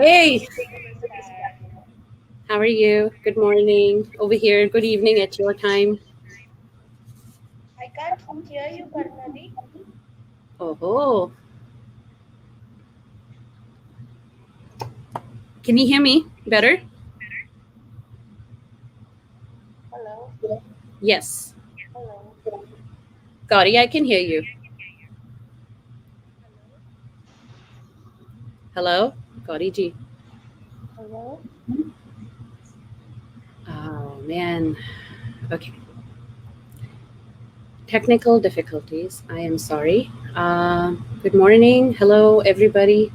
Hey, Namaskar. how are you? Good morning over here. Good evening at your time. I can't hear you, Karnadi. Oh, can you hear me better? Hello, Yes. hello, Gauri, I can hear you. hello, Hello? Gauri ji. hello. Oh, man. Okay. Technical difficulties. I am sorry. Good morning. Hello, everybody.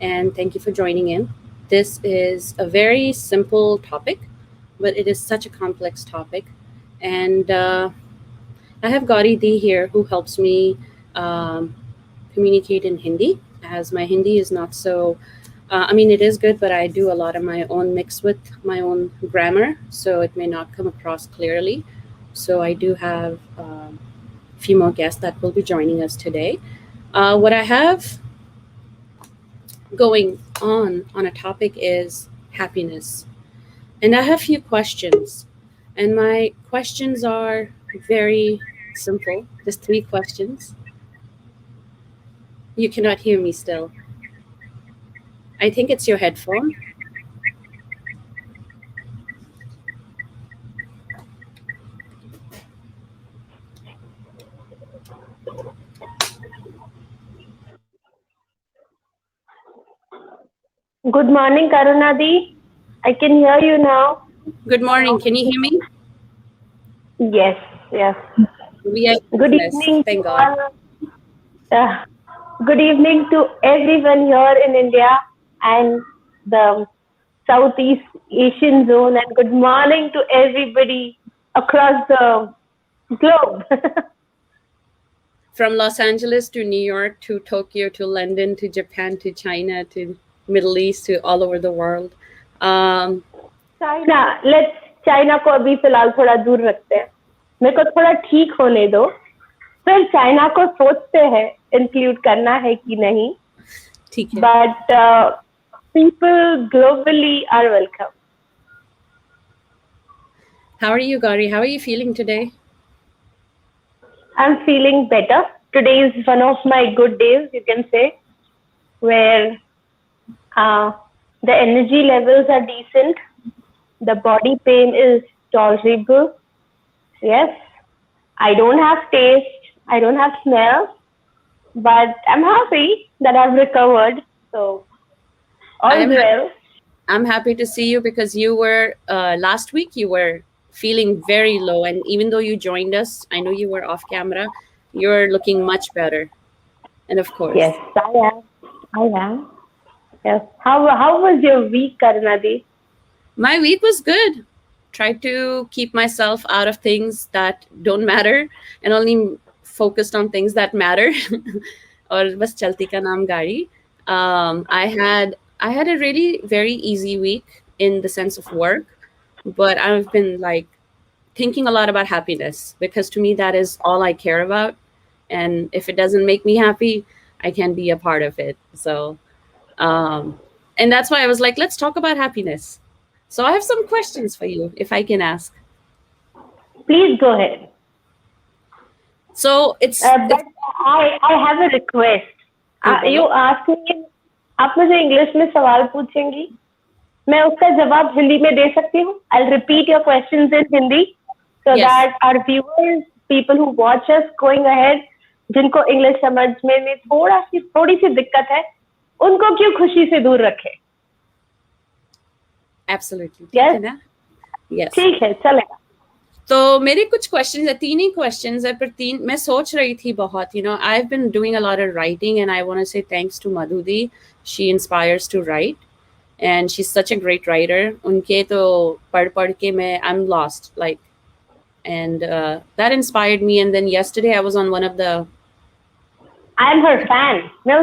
And thank you for joining in. This is a very simple topic, but it is such a complex topic. And I have Gauri D here who helps me um, communicate in Hindi, as my Hindi is not so. I mean, it is good, but I do a lot of my own mix with my own grammar, so it may not come across clearly. So I do have a few more guests that will be joining us today. What I have going on a topic is happiness, and I have a few questions, and my questions are very simple. Just three questions. You cannot hear me still. I think it's your headphone. Good morning, Karunadi. I can hear you now. Good morning. Can you hear me? Yes, yes. We are Good business. evening to Thank God. all. Uh, Good evening to everyone here in India and the Southeast Asian zone, and good morning to everybody across the globe. From Los Angeles to New York to Tokyo to London to Japan to China to Middle East to all over the world. Um, China let's China को अभी फिलहाल थोड़ा दूर रखते हैं. मेरे को थोड़ा ठीक होने दो, फिर चाइना को सोचते हैं इंक्लूड करना है कि नहीं. ठीक है. But people globally are welcome. How are you, Gauri? How are you feeling today? I'm feeling better. Today is one of my good days, you can say, where uh, the energy levels are decent, the body pain is tolerable. Yes, I don't have taste, I don't have smell, but I'm happy that I've recovered. So all's I'm well. I'm happy to see you because you were last week you were feeling very low, and even though you joined us, I know you were off camera. You're looking much better, and of Yes, course, I am. I am. Yes. How was your week, Karunadi? my week was good. Tried to keep myself out of things that don't matter and only focused on things that matter. Or bas chalti ka naam gari. I had a really very easy week in the sense of work, but I've been like thinking a lot about happiness because to me that is all I care about. And if it doesn't make me happy, I can be a part of it. So, um, and that's why I was like, let's talk about happiness. So I have some questions for you, if I can ask. Please go ahead. So it's But I have a request. हाँ बोलो. You ask me, आप मुझे English में सवाल पूछेंगी, मैं उसका जवाब हिंदी में दे सकती हूँ. I'll repeat your questions in Hindi so Yes, that our viewers, people who watch us going ahead, जिनको इंग्लिश समझने में थोड़ी सी दिक्कत है, उनको क्यों खुशी से दूर रखें. absolutely. ठीक है Yes, ना? Yes. ठीक है, चलेगा. तो मेरे कुछ क्वेश्चंस है, तीन ही क्वेश्चंस है, पर तीन मैं सोच रही थी बहुत. I have been doing a lot of writing and I want to say thanks to Madhudi. She inspires to write and she is such a great writer. उनके तो पढ़ के मैं I am lost like, and that inspired me. And then yesterday I was on one of the I am her fan. मैं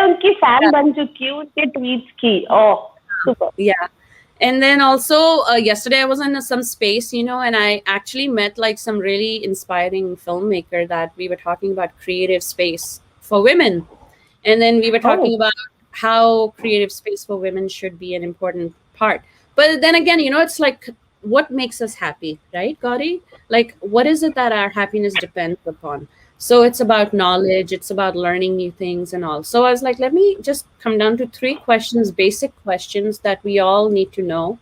उनकी fan बन चुकी हूँ उनके tweets की. Oh, super. yeah. And then also yesterday I was in some space, and I actually met like some really inspiring filmmaker that we were talking about creative space for women. And then we were talking Oh, about how creative space for women should be an important part. But then again, it's like what makes us happy, right, Gauri? Like, what is it that our happiness depends upon? So it's about knowledge, it's about learning new things and all. So I was like, let me just come down to three questions, basic questions that we all need to know,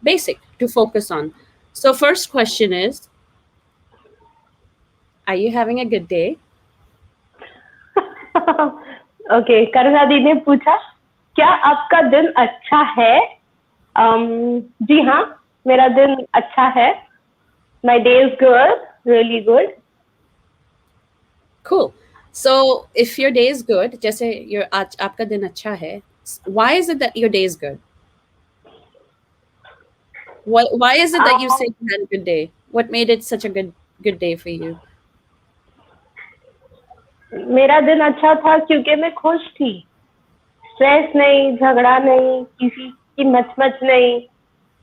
basic to focus on. So, first question is, are you having a good day? Okay, Karuna di ने पूछा क्या आपका दिन अच्छा है? जी हाँ, मेरा दिन अच्छा है. My day is good, really good. Cool. So, if your day is good, जैसे your आज आपका दिन अच्छा है, why is it that your day is good? Why is it that you say you had a good day? What made it such a good day for you? मेरा दिन अच्छा था क्योंकि मैं खुश थी. स्ट्रेस नहीं, झगड़ा नहीं, किसी की मचमच नहीं,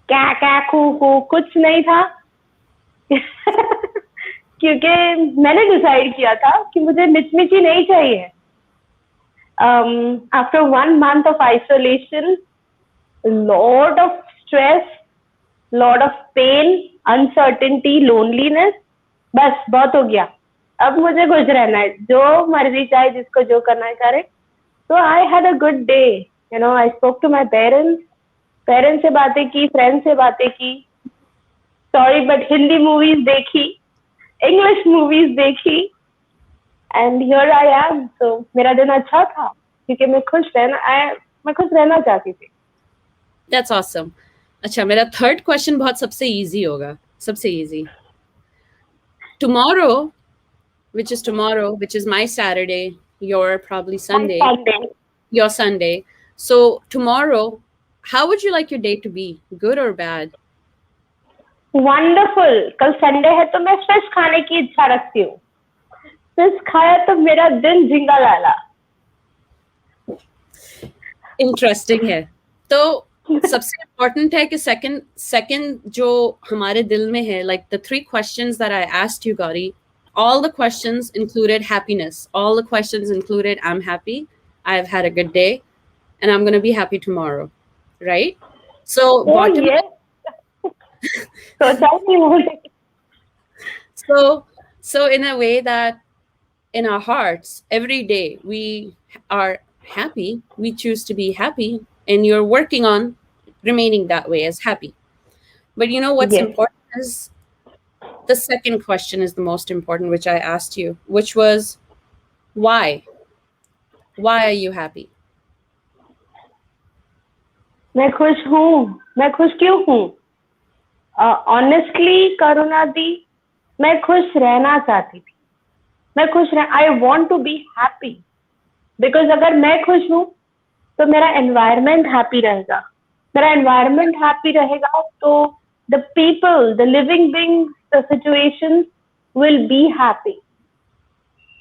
क्या क्या खू कुछ नहीं था. क्योंकि मैंने डिसाइड किया था कि मुझे मिचमिची नहीं चाहिए. After 1 month of isolation, lot of stress, lot of pain, uncertainty, loneliness, बस बहुत हो गया. अब मुझे खुश रहना है, जो मर्जी चाहे जिसको जो करना है करे. So I had a good day. I spoke to my parents. Parents से बातें की, फ्रेंड्स से बातें की. सॉरी बट हिंदी मूवीज देखी, इंग्लिश मूवीज देखी, एंड हियर आई एम. तो मेरा दिन अच्छा था क्योंकि मैं खुश रहना चाहती थी. That's awesome. अच्छा, मेरा थर्ड क्वेश्चन बहुत सबसे इजी होगा, सबसे easy. Tomorrow, which is my Saturday, your probably Sunday, your Sunday. So tomorrow, how would you like your day to be? Good or bad? Wonderful. कल संडे है तो मैं फिश खाने की इच्छा रखती हूँ. फिश खाया तो मेरा दिन झिंगा लाला. इंटरेस्टिंग है. तो सबसे इम्पोर्टेंट है कि सेकंड जो हमारे दिल में है, like the three questions that I asked you, Gauri, all the questions included happiness. All the questions included I'm happy, I've had a good day, and I'm going to be happy tomorrow, right? So bottom ये सोचा ही नहीं. so in a way that in our hearts every day we are happy, we choose to be happy, and you're working on remaining that way as happy. But what's Yes. important is the second question is the most important, which I asked you, which was why are you happy? मैं खुश हूँ. मैं खुश क्यों हूँ? Honestly करुणा दी, मैं खुश रहना चाहती थी. I want to be happy. Because अगर मैं खुश हूँ तो मेरा एनवायरमेंट हैप्पी रहेगा. मेरा एनवायरमेंट हैप्पी रहेगा तो the people, the living beings, the situations will be happy.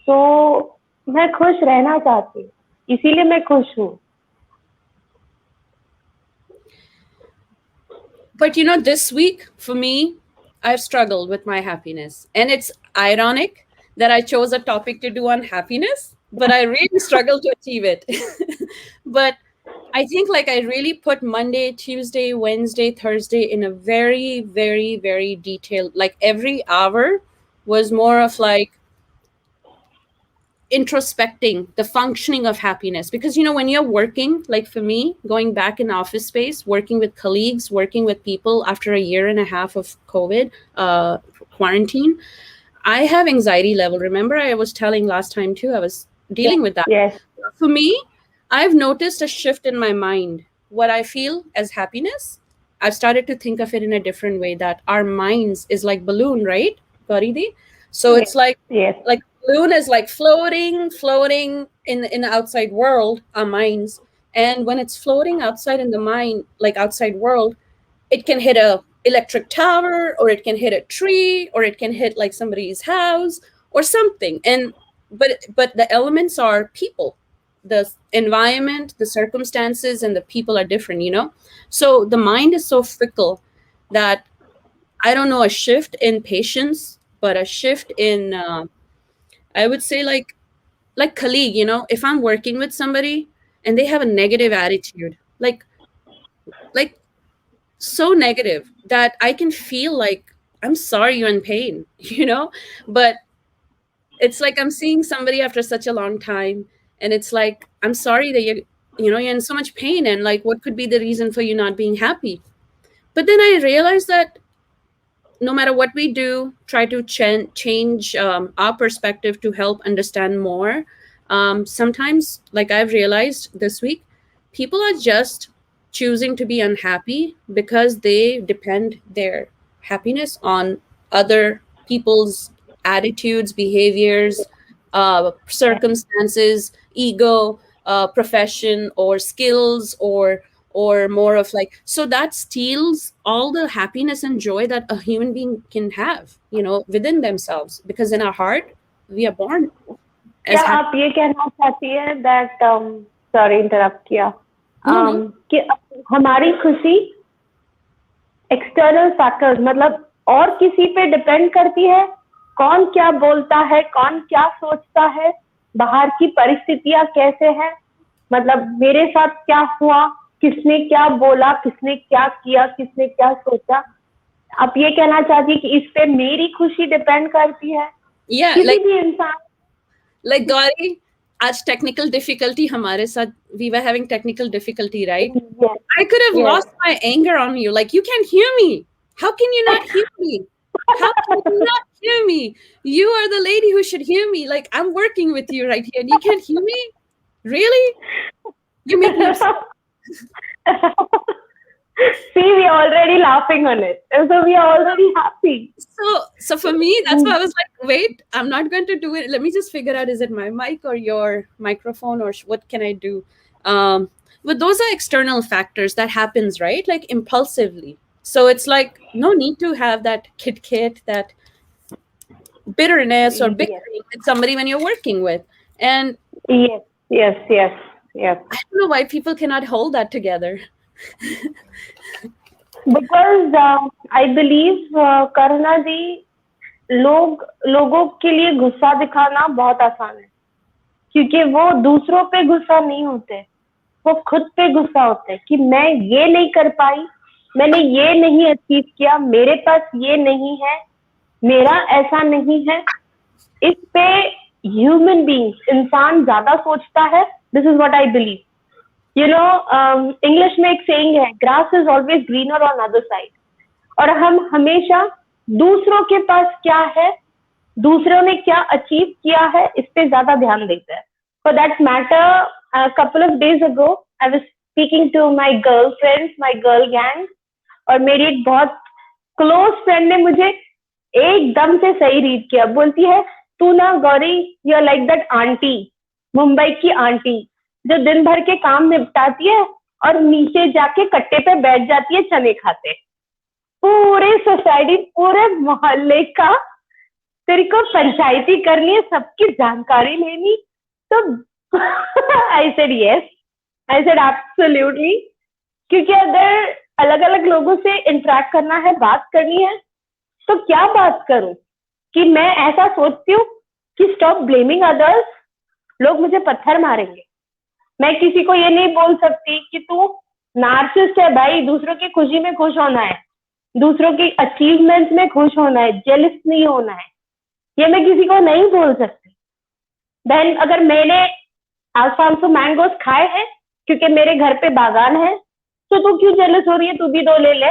तो मैं खुश रहना चाहती हूँ, इसीलिए मैं खुश हूँ. But this week for me, I've struggled with my happiness. And it's ironic that I chose a topic to do on happiness, but I really struggled to achieve it. But I think like I really put Monday, Tuesday, Wednesday, Thursday in a very, very, very detailed, like every hour was more of like introspecting the functioning of happiness. Because when you're working, like for me, going back in office space, working with colleagues, working with people after a year and a half of COVID quarantine, I have anxiety level. Remember, I was telling last time too, I was dealing with that. Yes. For me, I've noticed a shift in my mind. What I feel as happiness, I've started to think of it in a different way, that our minds is like balloon, right, Gauridi? So it's like Yes. balloon is like floating in the outside world, our minds. And when it's floating outside in the mind, like outside world, it can hit a electric tower, or it can hit a tree, or it can hit like somebody's house or something. And but the elements are people, the environment, the circumstances, and the people are different. So the mind is so fickle that I don't know, a shift in patience, but a shift in I would say like colleague, if I'm working with somebody and they have a negative attitude, like so negative that I can feel like I'm sorry you're in pain, but it's like I'm seeing somebody after such a long time, and it's like I'm sorry that you're in so much pain, and like what could be the reason for you not being happy. But then I realized that no matter what we do, try to change our perspective to help understand more. Sometimes, like I've realized this week, people are just choosing to be unhappy because they depend their happiness on other people's attitudes, behaviors, circumstances, ego, profession, or skills, or more of like, so that steals all the happiness and joy that a human being can have, within themselves, because in our heart we are born क्या as happy. आप ये कहना चाहती है that sorry interrupt किया No, no. कि हमारी खुशी एक्सटर्नल फैक्टर्स मतलब और किसी पे डिपेंड करती है, कौन क्या बोलता है, कौन क्या सोचता है, बाहर की परिस्थितियां कैसे हैं, मतलब मेरे साथ क्या हुआ, किसने क्या बोला, किसने क्या किया, किसने क्या सोचा, आप ये कहना चाहती है कि इस पे मेरी खुशी डिपेंड करती है Yeah, किसी भी इंसान. like Gauri, आज technical difficulty हमारे साथ, we were having technical difficulty, right? Yes, I could have yes. lost my anger on you. Like, you can't hear me. How can you not hear me? How can you not hear me? You are the lady who should hear me. Like, I'm working with you right here, and you can't hear me? Really? You make me upset. See, we are already laughing on it. So we are already happy. So for me, that's why I was like, wait, I'm not going to do it. Let me just figure out, is it my mic or your microphone, or what can I do? Um, but those are external factors that happens, right? Like impulsively. So it's like no need to have that kit, that bitterness or Yes, bickering with somebody when you're working with. And yes, yes, yes, yes. I don't know why people cannot hold that together. Because I believe करना जी लोगों के लिए गुस्सा दिखाना बहुत आसान है क्योंकि वो दूसरों पे गुस्सा नहीं होते, वो खुद पे गुस्सा होते हैं कि मैं ये नहीं कर पाई, मैंने ये नहीं अचीव किया, मेरे पास ये नहीं है, मेरा ऐसा नहीं है. इस पे ह्यूमन बीइंग इंसान ज्यादा सोचता है. This is what I believe. You know English में एक सेइंग है, grass is always greener on other side. और हम हमेशा दूसरों के पास क्या है, दूसरों ने क्या अचीव किया है, इस पे ज्यादा ध्यान देते हैं. For that matter couple of days ago I was speaking to my girl friends, my girl gang, और मेरी एक बहुत क्लोज फ्रेंड ने मुझे एकदम से सही रीड किया. बोलती है, तू ना Gauri, you are like that aunty, Mumbai की आंटी जो दिन भर के काम निपटाती है और नीचे जाके कट्टे पे बैठ जाती है चने खाते. पूरे सोसाइटी, पूरे मोहल्ले का तेरे को पंचायती करनी है, सबकी जानकारी लेनी. तो I said yes, I said absolutely. क्योंकि अगर अलग अलग लोगों से इंटरेक्ट करना है, बात करनी है, तो क्या बात करूं कि मैं ऐसा सोचती हूँ कि स्टॉप ब्लेमिंग अदर्स, लोग मुझे पत्थर मारेंगे. मैं किसी को ये नहीं बोल सकती कि तू नार्सिसिस्ट है भाई, दूसरों की खुशी में खुश होना है, दूसरों की अचीवमेंट्स में खुश होना है, जेलस नहीं होना है. ये मैं किसी को नहीं बोल सकती. देन अगर मैंने अल्फांसो मैंगोस खाए हैं क्योंकि मेरे घर पे बागान है, तो तू क्यों जेलस हो रही है, तू भी दो ले ले.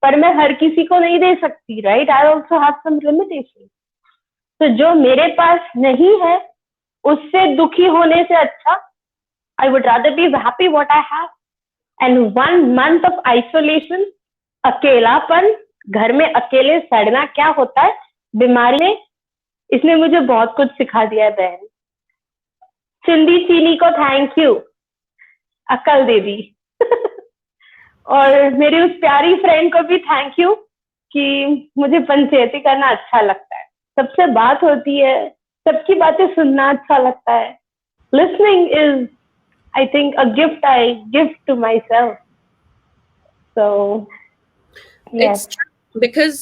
पर मैं हर किसी को नहीं दे सकती, right? I also have some limitation. तो जो मेरे पास नहीं है उससे दुखी होने से अच्छा I would rather be happy what I have. And 1 month of isolation, अकेलापन, घर में अकेले सड़ना क्या होता है, बीमारी में, इसने मुझे बहुत कुछ सिखा दिया है बहन. चिंदी चीनी को थैंक यू, अकल दे दी. और मेरी उस प्यारी फ्रेंड को भी थैंक यू कि मुझे पंचायती करना अच्छा लगता है, सबसे बात होती है, सबकी बातें सुनना अच्छा लगता है. Listening is I think a gift I give to myself. So It's true because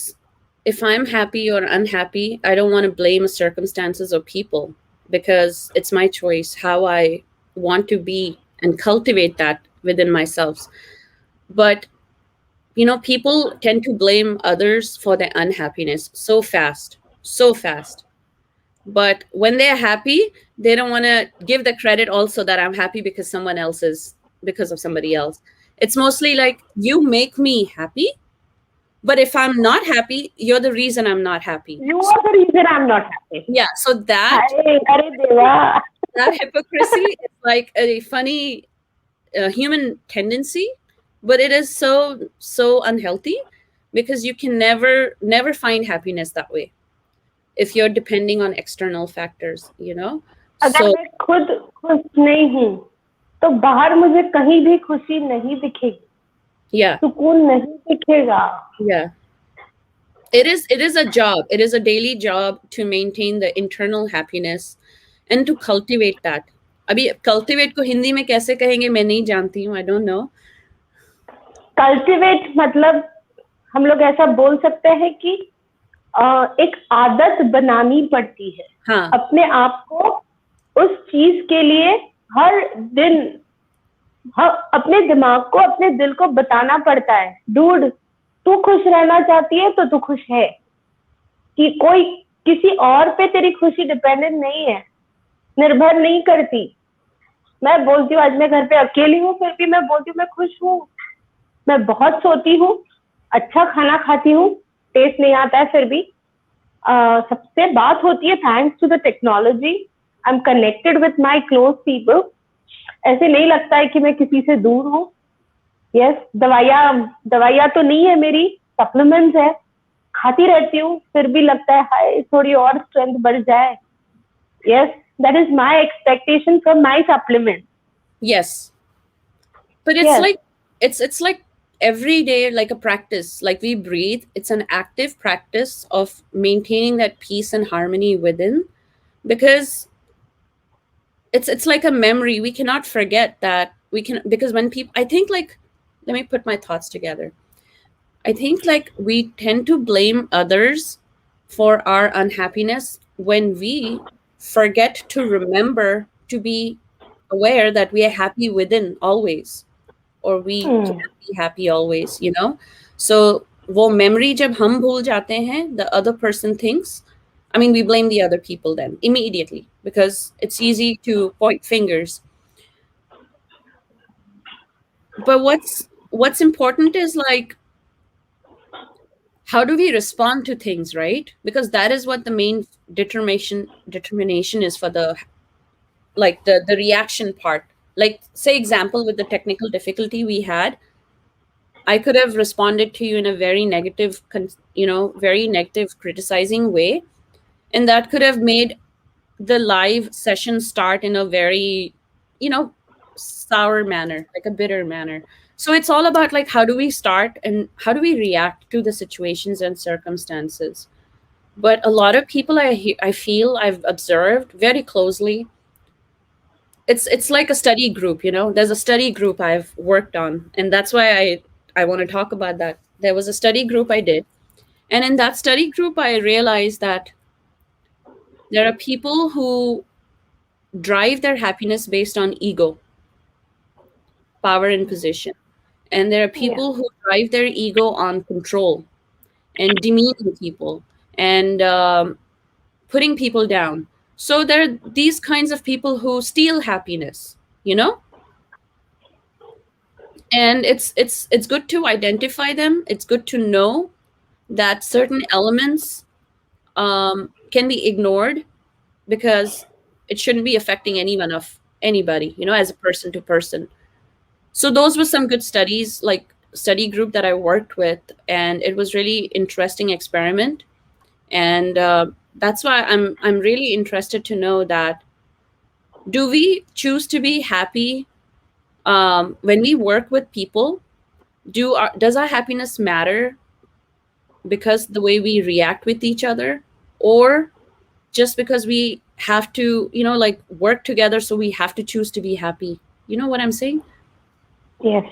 if I'm happy or unhappy, I don't want to blame circumstances or people, because it's my choice how I want to be and cultivate that within myself. But people tend to blame others for their unhappiness so fast, so fast. But when they're happy, they don't want to give the credit also that I'm happy because someone else is, because of somebody else. It's mostly like, you make me happy, but if I'm not happy, you're the reason I'm not happy. You are the reason I'm not happy. Yeah, so that Hey, अरे देवा. that hypocrisy is like a funny human tendency, but it is so unhealthy, because you can never find happiness that way if you're depending on external factors. अगर So मैं खुद खुश नहीं हूँ तो बाहर मुझे कहीं भी खुशी नहीं दिखेगी, yeah, सुकून नहीं दिखेगा. yeah, it is a job, it is a daily job to maintain the internal happiness and to cultivate that. अभी cultivate को हिंदी में कैसे कहेंगे मैं नहीं जानती हूँ, I don't know. कल्टिवेट मतलब हम लोग ऐसा बोल सकते हैं कि एक आदत बनानी पड़ती है. हाँ, अपने आप को उस चीज के लिए हर दिन अपने दिमाग को, अपने दिल को बताना पड़ता है, डूड तू खुश रहना चाहती है तो तू खुश है, कि कोई किसी और पे तेरी खुशी डिपेंडेंट नहीं है, निर्भर नहीं करती. मैं बोलती हूँ आज मैं घर पे अकेली हूँ, फिर भी मैं बोलती हूँ मैं खुश हूँ. मैं बहुत सोती हूँ, अच्छा खाना खाती हूँ, टेस्ट नहीं आता है फिर भी. सबसे बात होती है thanks to the technology, I am connected with my close people. ऐसे नहीं लगता है कि मैं किसी से दूर हूँ. यस, दवाइयाँ तो नहीं है मेरी, सप्लीमेंट्स है, खाती रहती हूँ, फिर भी लगता है हाय थोड़ी और स्ट्रेंथ बढ़ जाए. Yes, that is my expectation from my supplement. yes, but it's Yes. like it's like every day, like a practice, like we breathe, it's an active practice of maintaining that peace and harmony within, because it's like a memory we cannot forget that we can, because when people, I think, like, let me put my thoughts together. I think like we tend to blame others for our unhappiness when we forget to remember to be aware that we are happy within always, or we can be happy always. So वो memory जब हम भूल जाते हैं, the other person thinks, I mean, we blame the other people then immediately, because it's easy to point fingers. But what's important is like, how do we respond to things, right? Because that is what the main determination is for the, like, the reaction part. Like, say example, with the technical difficulty we had, I could have responded to you in a very negative very negative criticizing way, and that could have made the live session start in a very you know sour manner, like a bitter manner. So it's all about like, how do we start and how do we react to the situations and circumstances. But a lot of people I feel I've observed very closely, it's like a study group. There's a study group I've worked on, and that's why I want to talk about that. There was a study group I did, and in that study group I realized that there are people who drive their happiness based on ego, power, and position. And there are Yeah. people who drive their ego on control and demeaning people and putting people down. So there are these kinds of people who steal happiness. And it's good to identify them. It's good to know that certain elements can be ignored, because it shouldn't be affecting anyone of anybody, as a person to person. So those were some good studies, like study group that I worked with, and it was really interesting experiment. And that's why I'm really interested to know that, do we choose to be happy when we work with people? Does our happiness matter because the way we react with each other, or just because we have to like work together, so we have to choose to be happy? You know what I'm saying? Yes.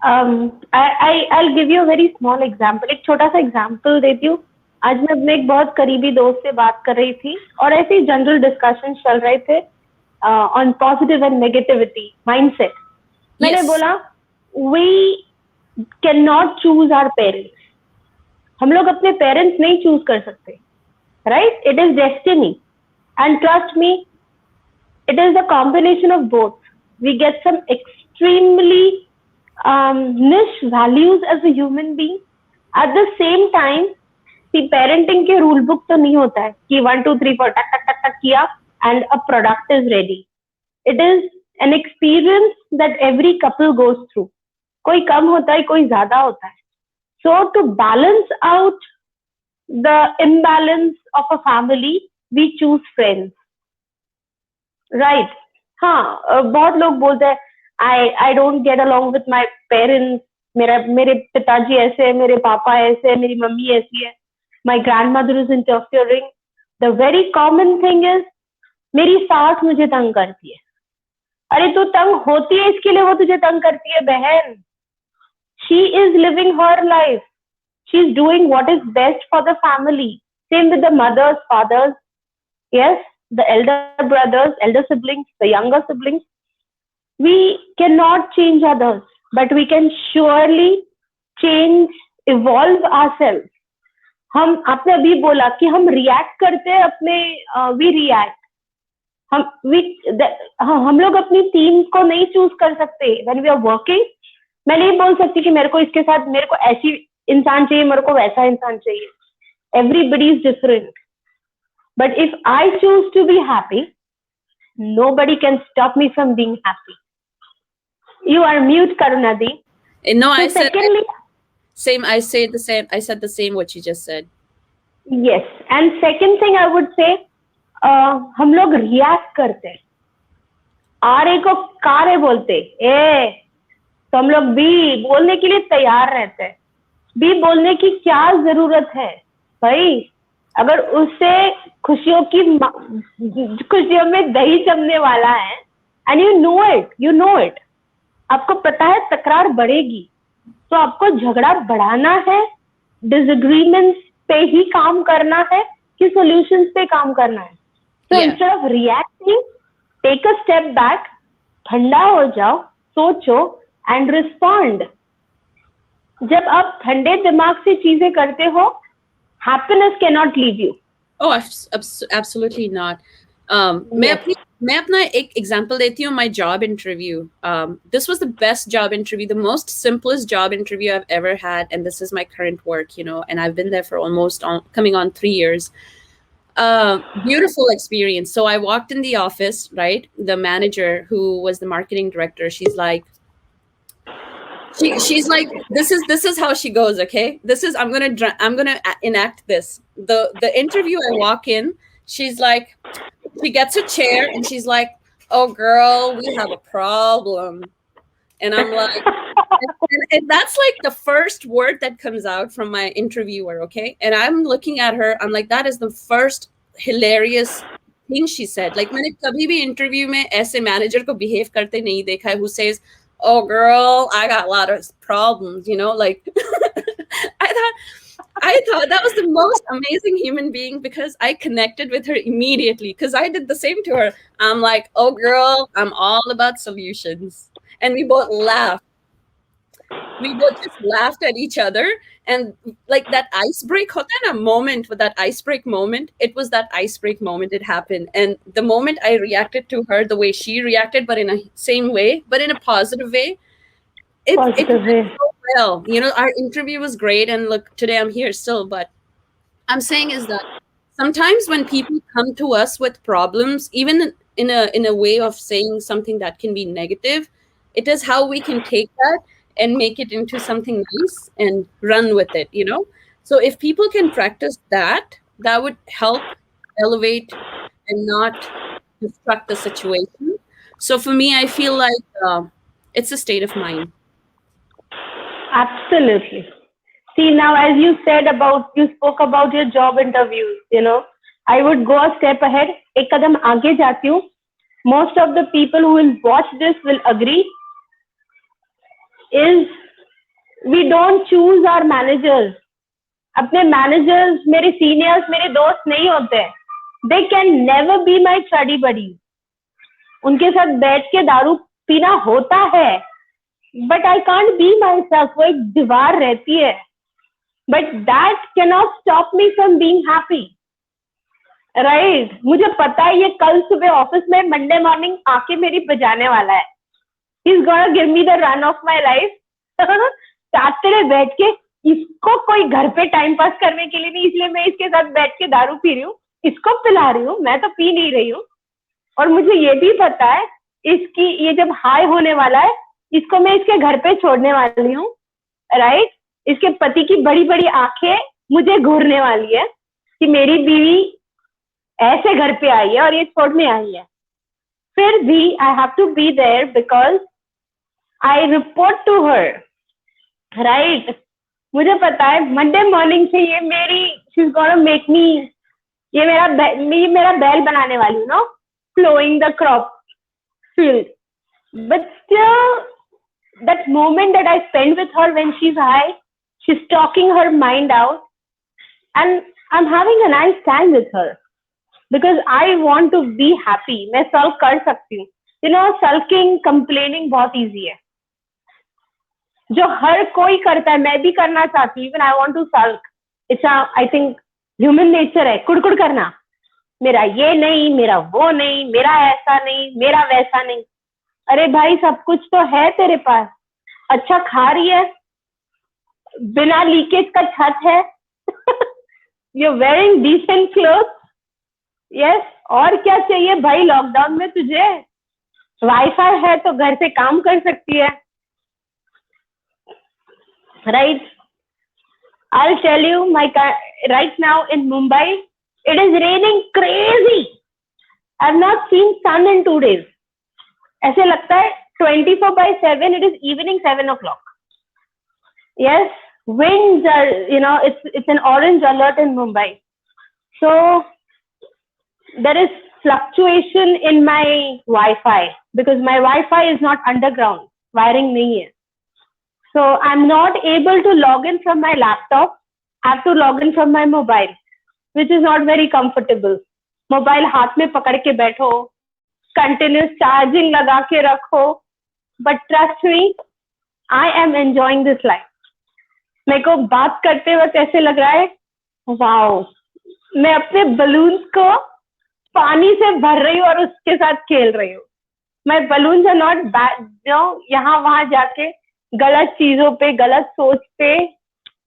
I'll give you a very small example. एक छोटा सा example देती हूँ. आज मैं अपने एक बहुत करीबी दोस्त से बात कर रही थी और ऐसे ही जनरल डिस्कशन चल रहे थे. on positive and negativity mindset. मैंने Yes. बोला we cannot choose our parents. हम लोग अपने पेरेंट्स नहीं चूज कर सकते, right? It is destiny, and trust me, it is the combination of both. We get some extremely niche values as a human being. At the same time, the parenting के rule book तो नहीं होता है कि 1 2 3 4 टक टक टक टक किया and a product is ready. It is an experience that every couple goes through. कोई कम होता है, कोई ज्यादा होता है. So to balance out the imbalance of a family, we choose friends. Right? हाँ, बहुत लोग बोलते हैं I don't get along with my parents. मेरे पिताजी ऐसे है, मेरे पापा ऐसे है, मेरी मम्मी ऐसी है. My grandmother is interfering. The very common thing is मेरी सास मुझे तंग करती है. अरे तू तंग होती है इसके लिए वो तुझे तंग करती है बहन. She is living her life. She is doing what is best for the family. Same with the mothers, fathers. Yes, the elder brothers, elder siblings, the younger siblings. We cannot change others, but we can surely change, evolve ourselves. हम आपने अभी बोला कि हम react करते हैं अपने we react. हम लोग अपनी टीम को नहीं चूज कर सकते. व्हेन वी आर वर्किंग, मैं नहीं बोल सकती कि मेरे को इसके साथ मेरे को ऐसी इंसान चाहिए, मेरे को वैसा इंसान चाहिए. Everybody is different. But if I choose to be happy, nobody can stop me from being happy. You are mute, Karunadi. No, So I said secondly, same. I say the same. I said the same what you just said. yes. And second thing I would say, हम लोग react करते हैं. आरे को कारे बोलते ए, तो हम लोग बी बोलने के लिए तैयार रहते हैं. बी बोलने की क्या जरूरत है भाई? अगर उससे खुशियों में दही जमने वाला है, एंड यू नो इट, आपको पता है तकरार बढ़ेगी, तो आपको झगड़ा बढ़ाना है, डिसएग्रीमेंट्स पे ही काम करना है कि सॉल्यूशंस पे काम करना है. So instead of reacting, take a step back, ठंडा हो जाओ, सोचो and respond. जब आप ठंडे दिमाग से चीजें करते हो, happiness cannot leave you. Oh, absolutely not. मैं अपना एक एग्जांपल देती हूँ. My job interview. This was the best job interview, the most simplest job interview I've ever had, and this is my current work, and I've been there for coming on 3 years. Beautiful experience. So I walked in the office, right? The manager, who was the marketing director, she's like, this is how she goes. Okay, I'm gonna enact this. The interview, I walk in, she's like, she gets a chair and she's like, oh girl, we have a problem. And I'm like, and that's like the first word that comes out from my interviewer. Okay, and I'm looking at her, I'm like, that is the first hilarious thing she said. Like, मैंने कभी भी interview में ऐसे manager को behave करते नहीं देखा है, who says, oh girl, I got a lot of problems, like I thought that was the most amazing human being, because I connected with her immediately, because I did the same to her. I'm like, oh girl, I'm all about solutions. And we both laughed. We both just laughed at each other, and like that ice break moment, with that ice break moment, it was that ice break moment. It happened, and the moment I reacted to her the way she reacted, but in a same way, but in a positive way, it went so well. Our interview was great, and look, today I'm here still. But I'm saying is that sometimes when people come to us with problems, even in a way of saying something that can be negative, it is how we can take that and make it into something nice and run with it. So if people can practice that, that would help elevate and not destruct the situation. So for me, I feel like it's a state of mind. Absolutely. See, now as you spoke about your job interviews, I would go a step ahead. एक कदम आगे जाती हूँ. Most of the people who will watch this will agree, is we don't choose our managers. अपने managers, मेरे seniors, मेरे दोस्त नहीं होते. They can never be my study buddies. उनके साथ बैठ के दारू पीना होता है, but I can't be my self. वो एक दीवार रहती है, but that can not stop me from being happy. Right, मुझे पता है ये कल सुबह ऑफिस में मंडे मॉर्निंग आके मेरी बजाने वाला है. He's gonna give me the run of my life. Saturday बैठ के, इसको कोई घर पे टाइम पास करने के लिए नहीं, इसलिए मैं इसके साथ बैठ के दारू पी रही हूँ, इसको पिला रही हूँ, मैं तो पी नहीं रही हूँ. और मुझे ये भी पता है इसकी ये जब हाई होने वाला है, इसको मैं इसके घर पे छोड़ने वाली हूँ. राइट, इसके पति की बड़ी बड़ी आंखें मुझे घूरने वाली है कि मेरी बीवी ऐसे घर पे आई है और ये छोड़ने आई है. फिर भी I have to be there because I report to her. Right, मुझे पता है मंडे मॉर्निंग से ये मेरी she is gonna make me, ये मेरा बैल बनाने वाली हूँ, no, flowing the crop field. But still that moment that I spend with her when she's high, she's talking her mind out, and I'm having a nice time with her because I want to be happy. मैं sulk कर सकती हूँ. You know, sulking, complaining बहुत easy है, जो हर कोई करता है. मैं भी करना चाहती हूँ. Even I want to sulk. It's a, I think, human nature है कुड़कुड़ करना. मेरा ये नहीं, मेरा वो नहीं, मेरा ऐसा नहीं, मेरा वैसा नहीं. अरे भाई, सब कुछ तो है तेरे पास. अच्छा खा रही है, बिना लीकेज का छत है, you wearing decent cloth. Yes, और क्या चाहिए भाई. लॉकडाउन में तुझे वाईफाई है तो घर से काम कर सकती है. Right, I'll tell you, right now in Mumbai, it is raining crazy. I've not seen sun in 2 days. ऐसे लगता है 24/7. It is evening 7 o'clock. Yes, winds are, you know, it's an orange alert in Mumbai. So there is fluctuation in my Wi-Fi because my Wi-Fi is not underground. Wiring nahi hai. So I'm not able to log in from my laptop. I have to log in from my mobile, which is not very comfortable. Mobile हाथ में पकड़ के बैठो, continuous charging लगा के रखो. But trust me, I am enjoying this life. मेरे को बात करते वक्त ऐसे लग रहा है, वाओ, मैं अपने बलून्स को पानी से भर रही हूँ और उसके साथ खेल रही हूँ. माई बलून्स आर नॉट यहाँ वहां जाके गलत चीजों पे, गलत सोच पे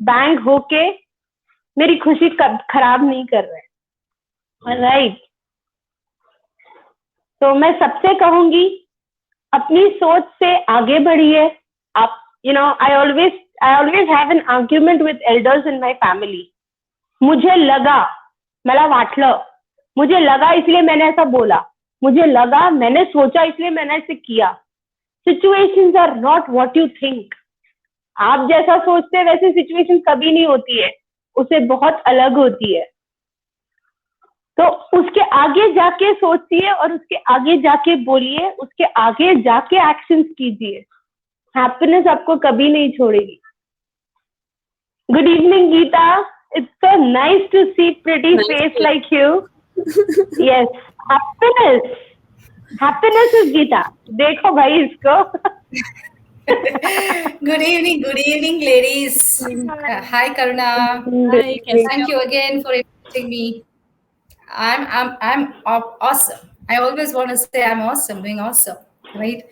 बैंग होके मेरी खुशी खराब नहीं कर रहे. राइट, तो मैं सबसे कहूंगी, अपनी सोच से आगे बढ़िए. आप, you know, I always have an argument with elders in my family. मुझे लगा, मला वाटलं, मुझे लगा इसलिए मैंने ऐसा बोला, मुझे लगा, मैंने सोचा इसलिए मैंने ऐसे किया. Situations are not what you think. आप जैसा सोचते हैं वैसे सिचुएशन कभी नहीं होती है, उसे बहुत अलग होती है. तो उसके आगे जाके सोचिए और उसके आगे जाके बोलिए, उसके आगे जाके एक्शंस कीजिए. हैप्पीनेस आपको कभी नहीं छोड़ेगी. Good evening Geeta, it's so nice to see pretty face like you. Yes, happiness, happiness is Geeta. देखो भाई इसको. Good evening, ladies. Hi, Karuna. Hi, Thank you again for inviting me. I'm awesome. I always want to say I'm awesome, doing awesome, right?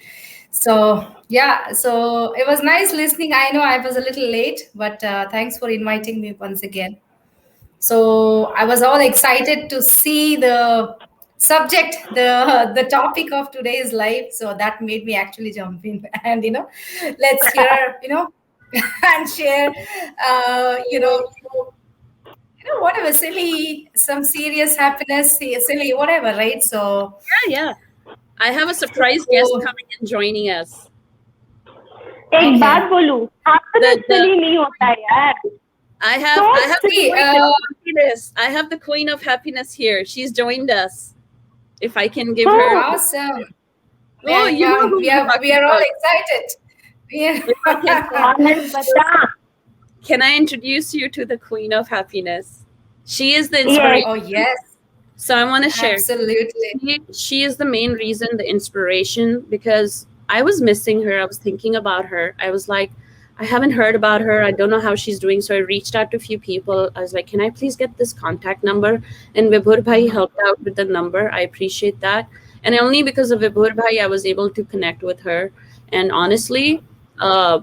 So yeah, so it was nice listening. I know I was a little late, but thanks for inviting me once again. So I was all excited to see the subject, the topic of today's live. So that made me actually jump in and let's hear and share whatever silly, some serious happiness, silly whatever, right? So yeah. I have a surprise guest coming and joining us. एक बात बोलूं, happiness silly नहीं होता है यार. I have the queen of happiness. I have the queen of happiness here. She's joined us. If I can give her. Awesome. Oh, you know who we are all excited. Yeah. Can I introduce you to the queen of happiness? She is the inspiration. Oh yes. So I want to share. Absolutely. She is the main reason, the inspiration, because I was missing her. I was thinking about her. I was like, I haven't heard about her. I don't know how she's doing. So I reached out to a few people. I was like, can I please get this contact number? And Vibhur Bhai helped out with the number. I appreciate that. And only because of Vibhur Bhai, I was able to connect with her. And honestly, uh,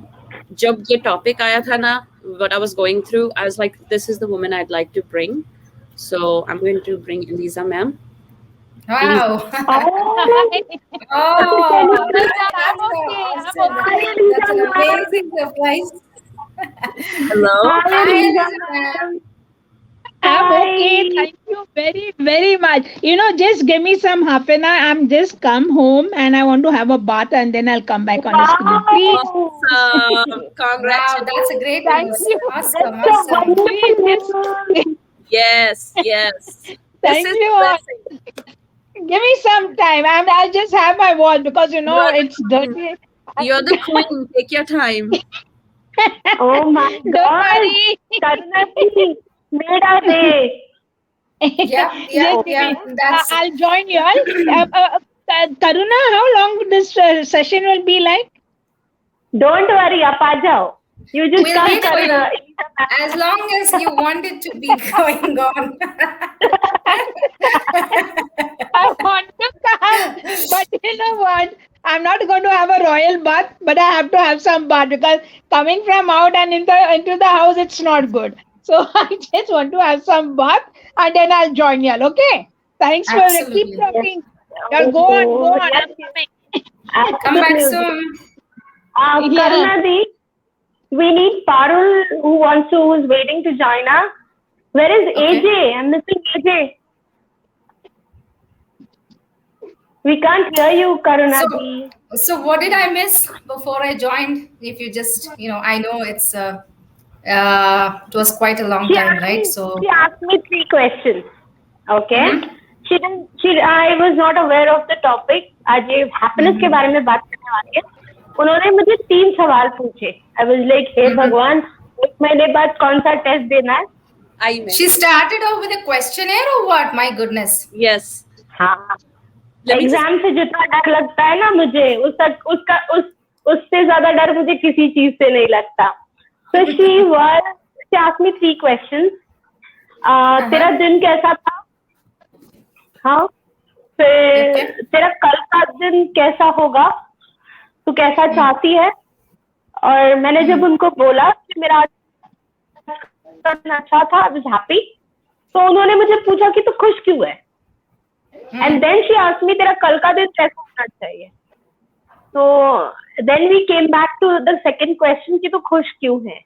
जब ये topic आया था ना, what I was going through, I was like, this is the woman I'd like to bring. So I'm going to bring Eliza, ma'am. Eliza. Wow. Oh, Oh, can you I'm that's a, okay. I'm that's a, hi, okay. that's Lisa an ma'am. amazing surprise. Hello. Hi, Hi, Lisa Elizabeth. ma'am. I'm okay. Hi. Thank you very, very much. Just give me some half an hour. I'm just come home and I want to have a bath and then I'll come back on the screen. Please, Wow. Awesome. Wow, that's a Congratulations. great thank news. you. Awesome, That's a awesome. Please, wonderful just news. Yes, yes. This thank is you a all. blessing. Give me some time. I'll just have my wash because You're the it's queen. dirty. You're the queen. Take your time. Oh my Don't God. worry. Karuna ji, made our day. Yeah, yeah, Just Oh, give yeah. me. That's I'll join you all. Karuna, how long this session will be like? don't worry, आप आ जाओ. You just we'll come, wait for Karuna. you as long as you want it to be going on. I want to come, but you know what? I'm not going to have a royal bath, but I have to have some bath because coming from out and into the house, it's not good. So I just want to have some bath, and then I'll join you all. Okay? Thanks for keep Absolutely. Yes. talking. Y'all go on, go Oh, on. yes, I'm yes. coming. Come back Absolutely. soon. Yeah. Karuna ji, we need Parul who's waiting to join us. Where is Okay. AJ? I'm missing AJ. We can't hear you, Karuna So, ji. so what did I miss before I joined? If you just, I know it was quite a long She time, asked right? me. So, She asked me three questions. Okay. mm-hmm, She didn't. She. I was not aware of the topic. आज ये happiness के mm-hmm, बारे में बात करने वाली है. उन्होंने मुझे तीन सवाल पूछे. I was like, hey mm-hmm. भगवान, एक महीने बाद कौन सा टेस्ट देना है? I may. She started off with a questionnaire or what? My goodness. Yes. हाँ. Let me just. एग्जाम से जितना डर लगता है ना मुझे उससे ज्यादा डर मुझे किसी चीज से नहीं लगता. So she asked me three questions. तेरा Uh-huh. दिन कैसा था? हाँ. फिर Okay. तेरा कल का दिन कैसा होगा? तू कैसा चाहती है? और मैंने जब उनको बोला कि मेरा आज का दिन अच्छा था, I was happy. तो उन्होंने मुझे पूछा कि तू खुश क्यों है? And then she asked me तेरा कल का दिन कैसा होना चाहिए? So then we came back to the second question कि तू खुश क्यों है?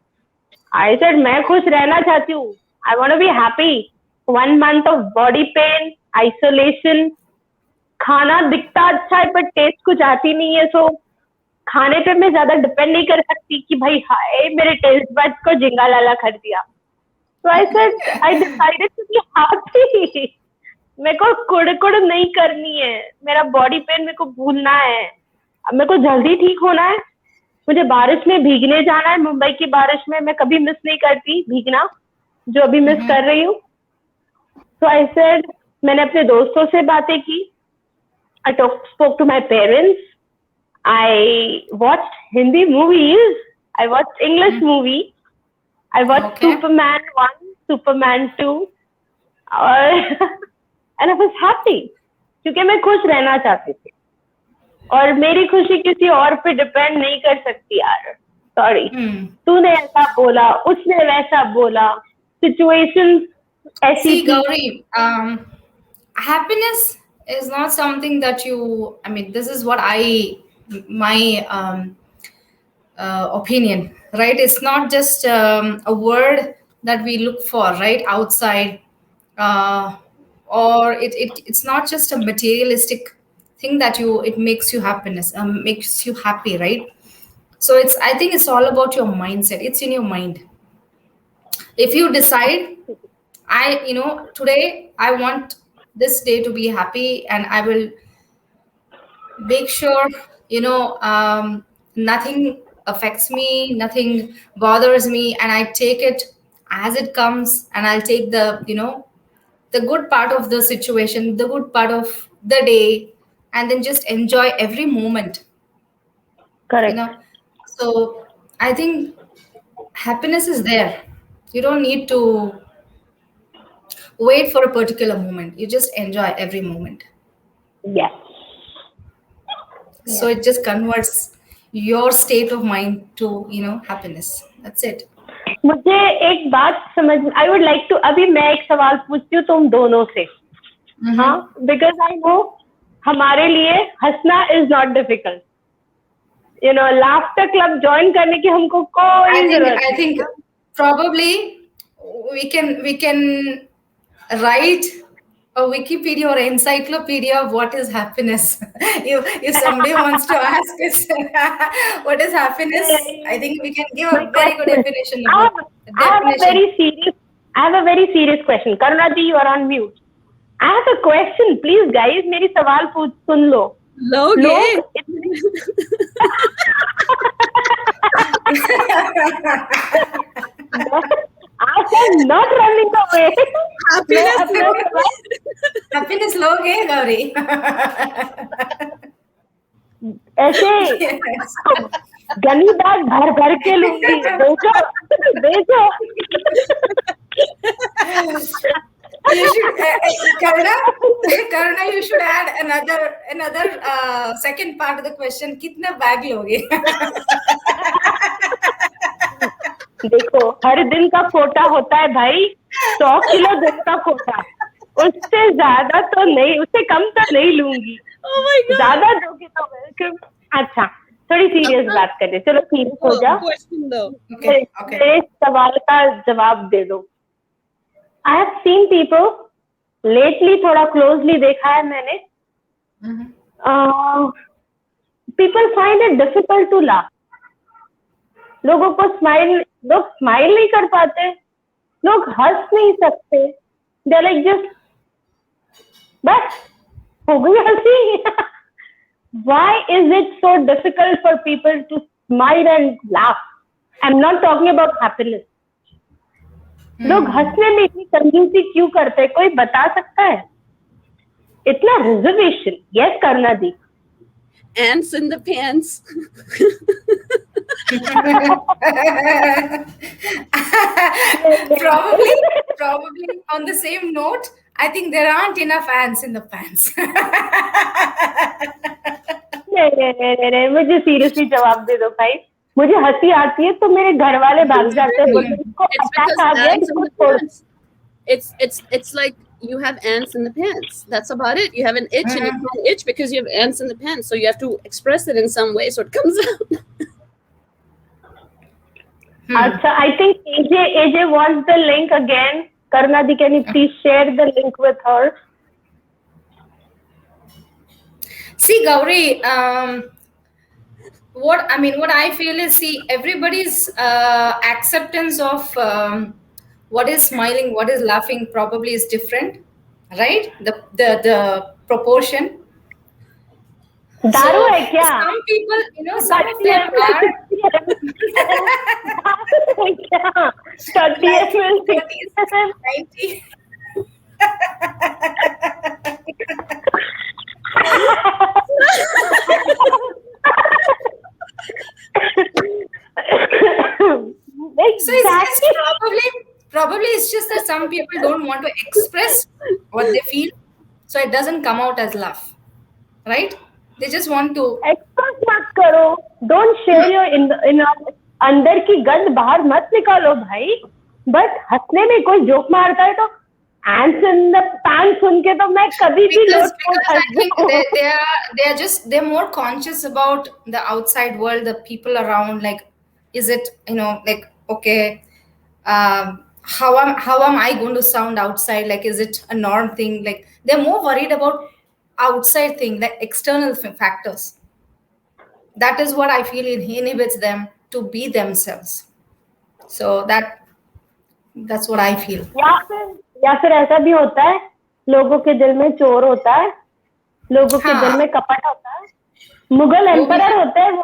I said मैं खुश रहना चाहती हूँ. I want to be happy. 1 month of body pain, isolation. खाना दिखता अच्छा है पर टेस्ट कुछ आती नहीं है. So खाने पे मैं ज्यादा डिपेंड नहीं कर सकती कि भाई हाय मेरे टेस्ट बड्स को जिंगा लाला कर दिया. So I said I decided to be happy. मेरे को कुड़ नहीं करनी है. मेरा बॉडी पेन मेरे को भूलना है. अब मेरे को जल्दी ठीक होना है. मुझे बारिश में भीगने जाना है. मुंबई की बारिश में मैं कभी मिस नहीं करती भीगना, जो अभी मिस कर रही हूँ. So I said मैंने अपने दोस्तों से बातें की. I spoke to my parents. I watched Hindi movies. I watched English movie. I watched Okay. Superman 1, Superman 2. और and I was happy. क्योंकि मैं खुश रहना चाहती थी. और मेरी खुशी किसी और पे डिपेंड नहीं कर सकती यार. सॉरी. तूने ऐसा बोला, उसने वैसा बोला. सिचुएशंस ऐसी See, थी. Gauri, happiness is not something that I mean, this is my opinion, right? It's not just a word that we look for, right, outside, uh, or it's not just a materialistic thing that it makes you makes you happy, right? So I think it's all about your mindset. It's in your mind. If you decide, today I want this day to be happy, and I will make sure nothing affects me, nothing bothers me, and I take it as it comes, and I'll take the the good part of the situation, the good part of the day, and then just enjoy every moment, you Correct. know. So I think happiness is there. You don't need to wait for a particular moment. You just enjoy every moment. Yes. So Yes. it just converts your state of mind to, happiness. That's it. मुझे एक बात समझ, I would like to, अभी मैं एक सवाल पूछती हूँ तुम दोनों से. हाँ, Mm-hmm. बिकॉज आई नो हमारे लिए हंसना is not difficult. Laughter club join करने की हमको I कोई think जरूरत I नहीं think है. probably we can write a Wikipedia or encyclopedia of what is happiness. If somebody wants to ask us what is happiness, I think we can give My a very good question. definition I about have, I have a definition. very serious. I have a very serious question. Karuna ji, you are on mute. I have a question. Please, guys, मेरी सवाल पूछ सुन लो. लोग लोगे. इतने I am not running away. मैं Happiness अपना लोगे. सवाल Happiness log hai, Gauri. ऐसे Yes. गनी बैग भर भर के लूंगी. देखो, देखो. You should, Karuna, Karuna, you should add another second part of the question. कितना bag लोगे? देखो, हर दिन का कोटा होता है भाई. 100 किलो दिन का कोटा. उससे ज्यादा तो नहीं, उससे कम तो नहीं लूंगी. Oh my god. ज्यादा दोगे तो वेलकम. अच्छा, थोड़ी सीरियस बात करें. चलो सीरियस हो Oh, जाओ. question though. Okay, okay. मेरे सवाल का जवाब दे दो. I have seen people lately, थोड़ा क्लोजली देखा है मैंने. Mhm. People find it difficult to laugh. लोग स्माइल नहीं कर पाते. लोग हंस नहीं सकते. दे लाइक जस्ट बस हो गई हंसी. Why is it so difficult for people to smile and laugh? I'm not talking about happiness. लोग हंसने में इतनी कंजूसी क्यों करते हैं? कोई बता सकता है? इतना रिजर्वेशन. यस करना दी. Ants in the pants. Probably on the same note, I think there aren't enough ants in the pants. नहीं, मुझे सीरियसली जवाब दे दो भाई. मुझे हंसी आती है तो मेरे घर वाले भाग जाते हैं. बोलते इसको It's अटैक because आ गया, ants in इसको the छोड़. pants. It's like you have ants in the pants. That's about it. You have an itch and you can't itch because you have ants in the pants. So you have to express it in some way so it comes out. अच्छा, I think AJ wants the link again. Karna di, can you please share the link with her? See, Gauri, what I feel is, see, everybody's acceptance of what is smiling, what is laughing, probably is different, right? The proportion. दारू है क्या? Some people, some of them are 30 ml, 90. So it's probably it's just that some people don't want to express what they feel, so it doesn't come out as laugh, right? They just want to. Expose मत करो. Don't share your अंदर की गंद बाहर मत निकालो भाई. But हंसने में कोई जोक मारता है तो एंड्स इन द पैंट सुन के तो मैं कभी भी Because lot I think they're more conscious about the outside world, the people around. Like, is it, like, okay, how am I going to sound outside? Like, is it a norm thing? Like, they're more worried about outside thing, like external factors. That is what I feel inhibits them to be themselves. So that's what I feel. या फिर ऐसा भी होता है, लोगों के दिल में चोर होता है, लोगों के दिल में कपट होता है. मुगल एम्परर होते हैं वो,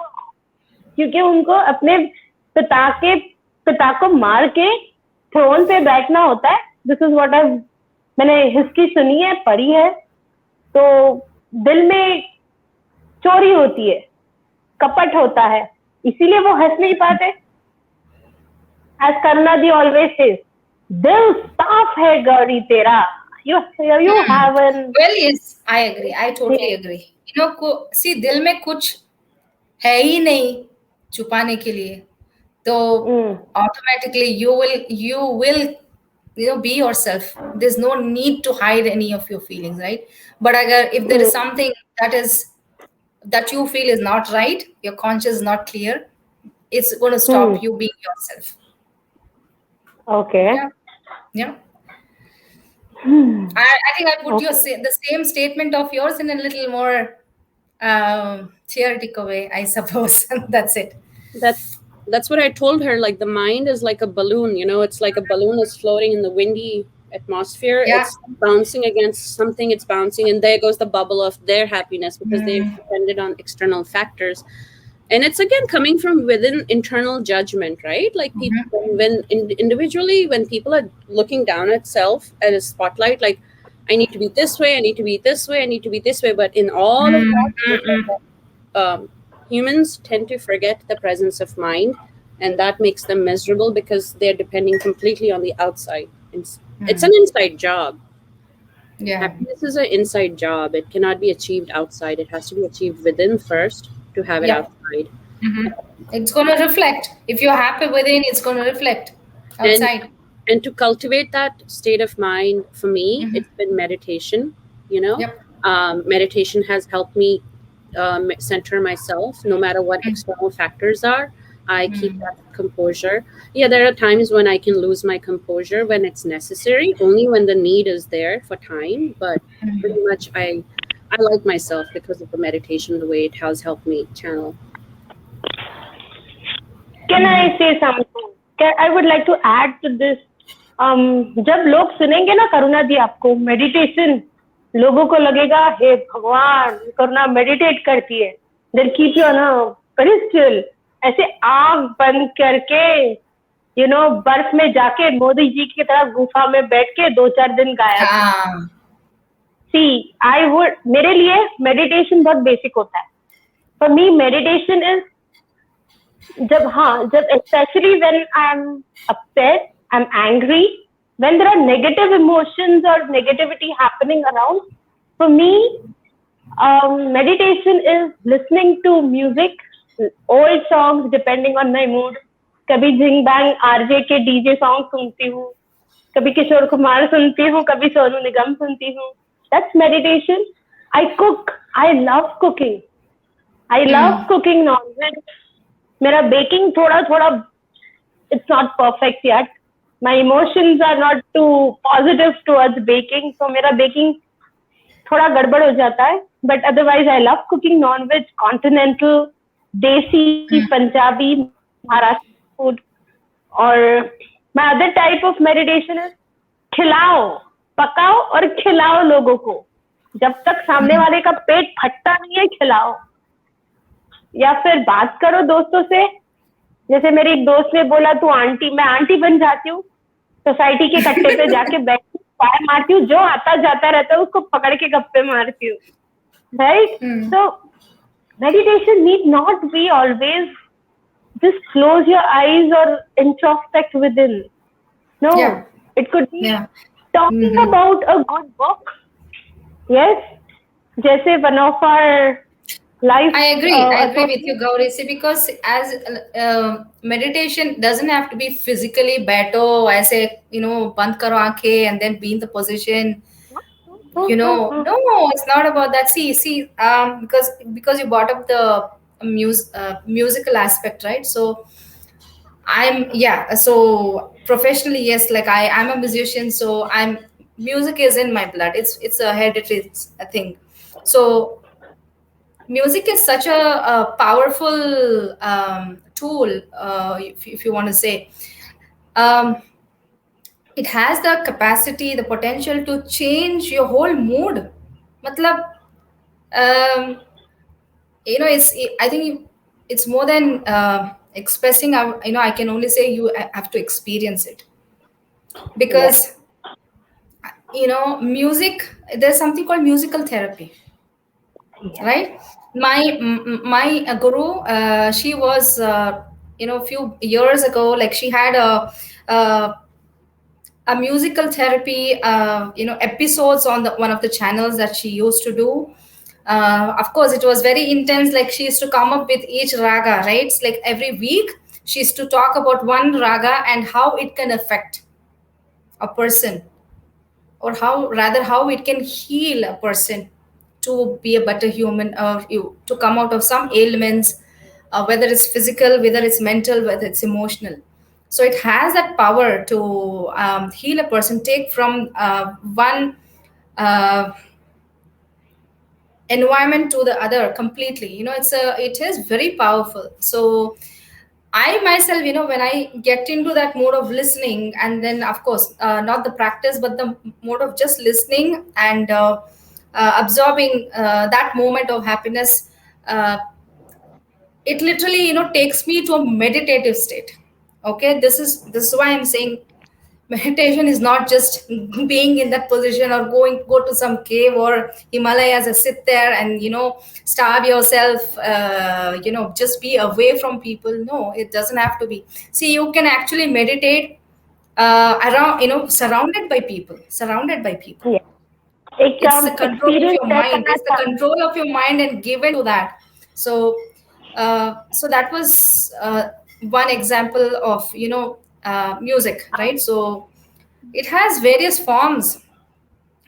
क्योंकि उनको अपने पिता को मार के थ्रोन पे बैठना होता है. दिस इज व्हाट आई मैंने हिस्ट्री सुनी है, पढ़ी है, तो दिल में चोरी होती है, कपट होता है, इसीलिए वो हंस नहीं पाते. एज करुणा दी ऑलवेज सेज, दिल साफ है गौरी तेरा. You Hmm. Have an. Well, yes, I agree. I totally agree. See, दिल में कुछ है ही नहीं छुपाने के लिए, तो automatically you will be yourself. There's no need to hide any of your feelings, right? But agar, if there is something that you feel is not right, your conscience is not clear, it's going to stop you being yourself. Okay. Yeah, yeah. I think I put okay. the same statement of yours in a little more theoretical way, I suppose. That's it. That's what I told her. Like the mind is like a balloon, it's like a balloon is floating in the windy atmosphere. Yeah. It's bouncing against something, it's bouncing, and there goes the bubble of their happiness because they've Mm. depended on external factors. And it's again coming from within internal judgment, right? Like people, Mhm. individually, when people are looking down at self at a spotlight, like I need to be this way, I need to be this way, I need to be this way. But in all of Mm, that, mm, mm. humans tend to forget the presence of mind, and that makes them miserable because they're depending completely on the outside. It's an inside job. Yeah. Happiness is an inside job. It cannot be achieved outside. It has to be achieved within first to have it Yep. outside. It's going to reflect. If you're happy within, it's going to reflect And outside. to cultivate that state of mind, for me, Hmm. it's been meditation. you know Yep. Meditation has helped me center myself no matter what external factors are. I keep Mm. that composure. Yeah, there are times when I can lose my composure when it's necessary, only when the need is there for time. But pretty much I like myself because of the meditation, the way it has helped me channel. Can I say something? I would like to add to this. जब लोग सुनेंगे ना करुणा दी आपको meditation, लोगों को लगेगा हे भगवान करुणा meditate करती है. They'll keep you on a pedestal. ऐसे आंख बंद करके बर्फ में जाके मोदी जी की तरह गुफा में बैठ के 2-4 दिन गाया. Ah. सी आई वुड, मेरे लिए मेडिटेशन बहुत बेसिक होता है. फॉर मी मेडिटेशन इज जब especially when I'm upset, I'm angry, when there are negative emotions or negativity happening around, for me, meditation is listening to music, old songs depending on my mood. कभी जिंग bang RJ के DJ song सुनती हूँ, कभी किशोर कुमार सुनती हूँ, कभी सोनू निगम सुनती हूँ. That's meditation. I cook. I love cooking. I love cooking non-veg. मेरा baking थोड़ा थोड़ा, it's not perfect yet. My emotions are not too positive towards baking, so मेरा baking थोड़ा गड़बड़ हो जाता है. But otherwise, I love cooking non-veg, continental, desi, Punjabi, Maharashtra food. और my other type of meditation is खिलाओ, पकाओ और खिलाओ लोगों को. जब तक सामने वाले का पेट फटता नहीं है खिलाओ. या फिर बात करो दोस्तों से. जैसे मेरी एक दोस्त ने बोला तू आंटी, मैं आंटी बन जाती हूँ. सोसाइटी के कट्टे पे जाके बैठ पाए मारती हूँ, जो आता जाता रहता है उसको पकड़ के गप्पे मारती हूँ. Right. So meditation need not be always just close your eyes or introspect within. No, Yeah. it could be Yeah. talking about a good book. Yes, जैसे one of our life. I agree. I agree with you, Gauri. See, because as meditation doesn't have to be physically better. ऐसे बंद करो आंखें and then be in the position. No, it's not about that. See, because you brought up the musical aspect, right? So so professionally, yes, like I'm a musician, so music is in my blood. It's a hereditary thing. So music is such a powerful tool, if you want to say. Um, it has the capacity, the potential to change your whole mood. Matlab, um, I think it's more than expressing. I can only say you have to experience it, Yes. because music, there's something called musical therapy, Yes. right? My guru, she was, a few years ago, like she had a, a musical therapy, episodes on the one of the channels that she used to do. Of course, it was very intense. Like she used to come up with each raga, right? It's like every week she used to talk about one raga and how it can affect a person, or how rather how it can heal a person to be a better human, or you to come out of some ailments, whether it's physical, whether it's mental, whether it's emotional. So it has that power to heal a person, take from one uh, environment to the other completely. It is very powerful. So I myself, when I get into that mode of listening, and then of course, not the practice, but the mode of just listening and absorbing that moment of happiness, uh, it literally, takes me to a meditative state. Okay, this is why I'm saying meditation is not just being in that position, or go to some cave or Himalayas and sit there and starve yourself, just be away from people. No, it doesn't have to be. See, you can actually meditate around, surrounded by people. Yes. It It's the control of experience your that mind. at It's the times. control of your mind and given to that. So so that was one example of music, right? So it has various forms.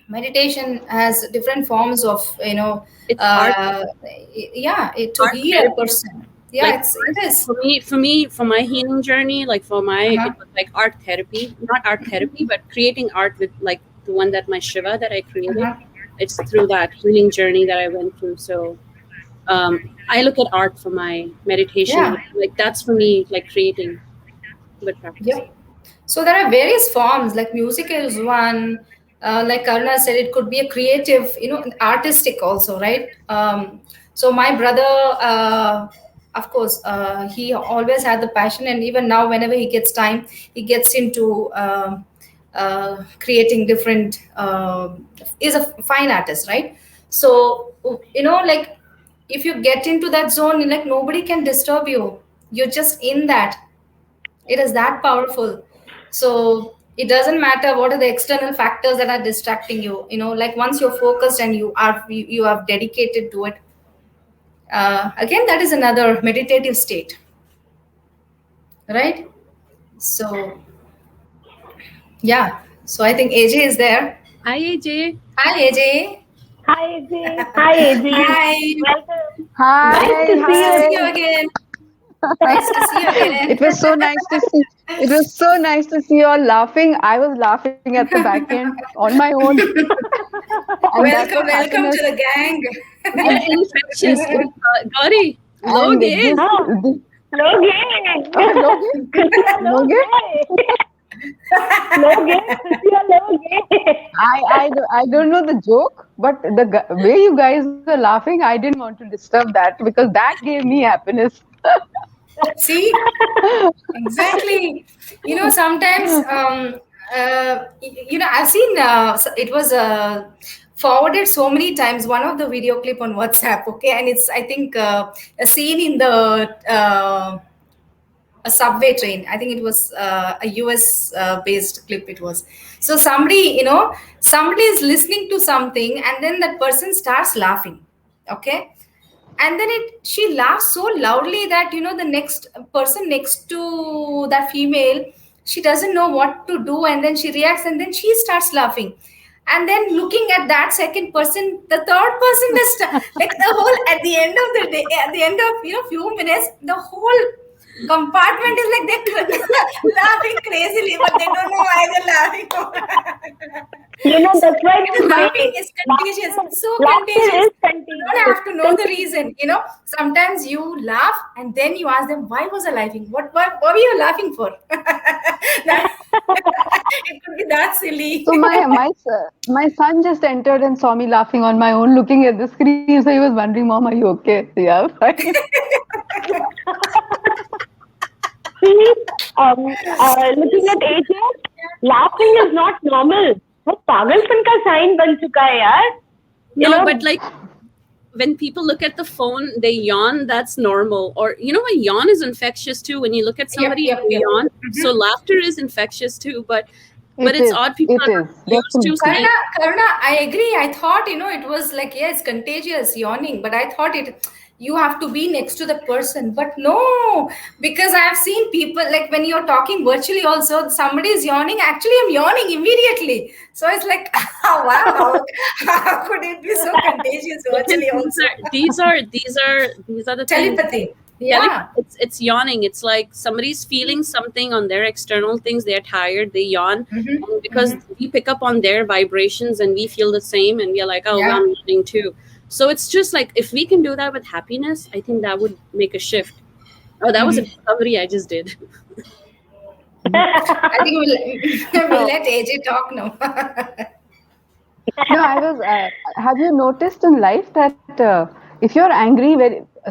Meditation has different forms of It's art, uh, yeah, to art heal a therapy. person. Yeah, Like it is. for my healing journey, like for my, Uh-huh. it was like art therapy, not art therapy, but creating art with like the one that my Shiva that I created. Uh-huh. It's through that healing journey that I went through. So I look at art for my meditation, and Yeah. like that's for me, like creating, but practicing. Yep. So there are various forms, like music is one. Like Karuna said, it could be a creative, artistic also, right? So my brother, of course, he always had the passion, and even now, whenever he gets time, he gets into creating different. Is a fine artist, right? So like if you get into that zone, like nobody can disturb you. You're just in that. It is that powerful. So it doesn't matter what are the external factors that are distracting you. Like once you're focused and you have dedicated to it. Again, that is another meditative state, right? So yeah. So I think AJ is there. Hi, AJ. Hi, AJ. Hi, AJ. Hi, AJ. Hi. Welcome. Nice Hi, to Nice see to you. see hi. you again. Nice to see you again. It was so nice to see. It was so nice to see you all laughing. I was laughing at the back end on my own, and that was Welcome happiness. to the gang. We are It, infectious. it, Gauri, and loge. Oh, this Logan. Logan, Christian Logan. Logan. Logan. Christian Logan. I don't know the joke, but the way you guys were laughing, I didn't want to disturb that because that gave me happiness. See, exactly. Sometimes, I've seen, it was forwarded so many times, one of the video clip on WhatsApp, okay? And it's, I think, a scene in the a subway train. I think it was a US based clip. It was. So somebody is listening to something, and then that person starts laughing. Okay, and then she laughs so loudly that the next person next to that female, she doesn't know what to do, and then she reacts, and then she starts laughing, and then looking at that second person, the third person is like the whole, at the end of the day, at the end of few minutes, the whole compartment is like they're laughing crazily, but they don't know why they're laughing. So That's why it is we laughing say is contagious. laughter, It's so laughter contagious. is You don't contagious. have to know the Contagious. reason. Sometimes you laugh and then you ask them, why was I laughing? What were you laughing for? That, it could be that silly. So my son just entered and saw me laughing on my own, looking at the screen. So he was wondering, "Mom, are you okay?" Yeah, fine. See, looking at AJ, laughing is not normal. वो पागलपन का sign बन चुका है यार. You No, know, but like when people look at the phone, they yawn, that's normal. Or, a yawn is infectious too. When you look at Yep, somebody and yep, you yep. yawn, so Mhm. laughter is infectious too. But It it's is. odd people It are is. not used to Definitely. seeing. Karuna, I agree. I thought, it was like, yeah, it's contagious, yawning, but I thought you have to be next to the person. But no, because I've seen people, like when you're talking virtually also, somebody is yawning. Actually, I'm yawning immediately. So it's like, wow, how could it be so contagious Because virtually these also? are these are these are these are the things. Telepathy. Telepathy. Yeah. It's yawning. It's like somebody's feeling something on their external things. They're tired. They yawn, Mm-hmm. and because Mm-hmm. we pick up on their vibrations and we feel the same, and we are like, oh, well, Yeah. I'm yawning too. So it's just like if we can do that with happiness, I think that would make a shift. Oh, that was a Mm-hmm. discovery I just did. I think we'll Oh, let AJ talk now. no, I was. Have you noticed in life that if you're angry,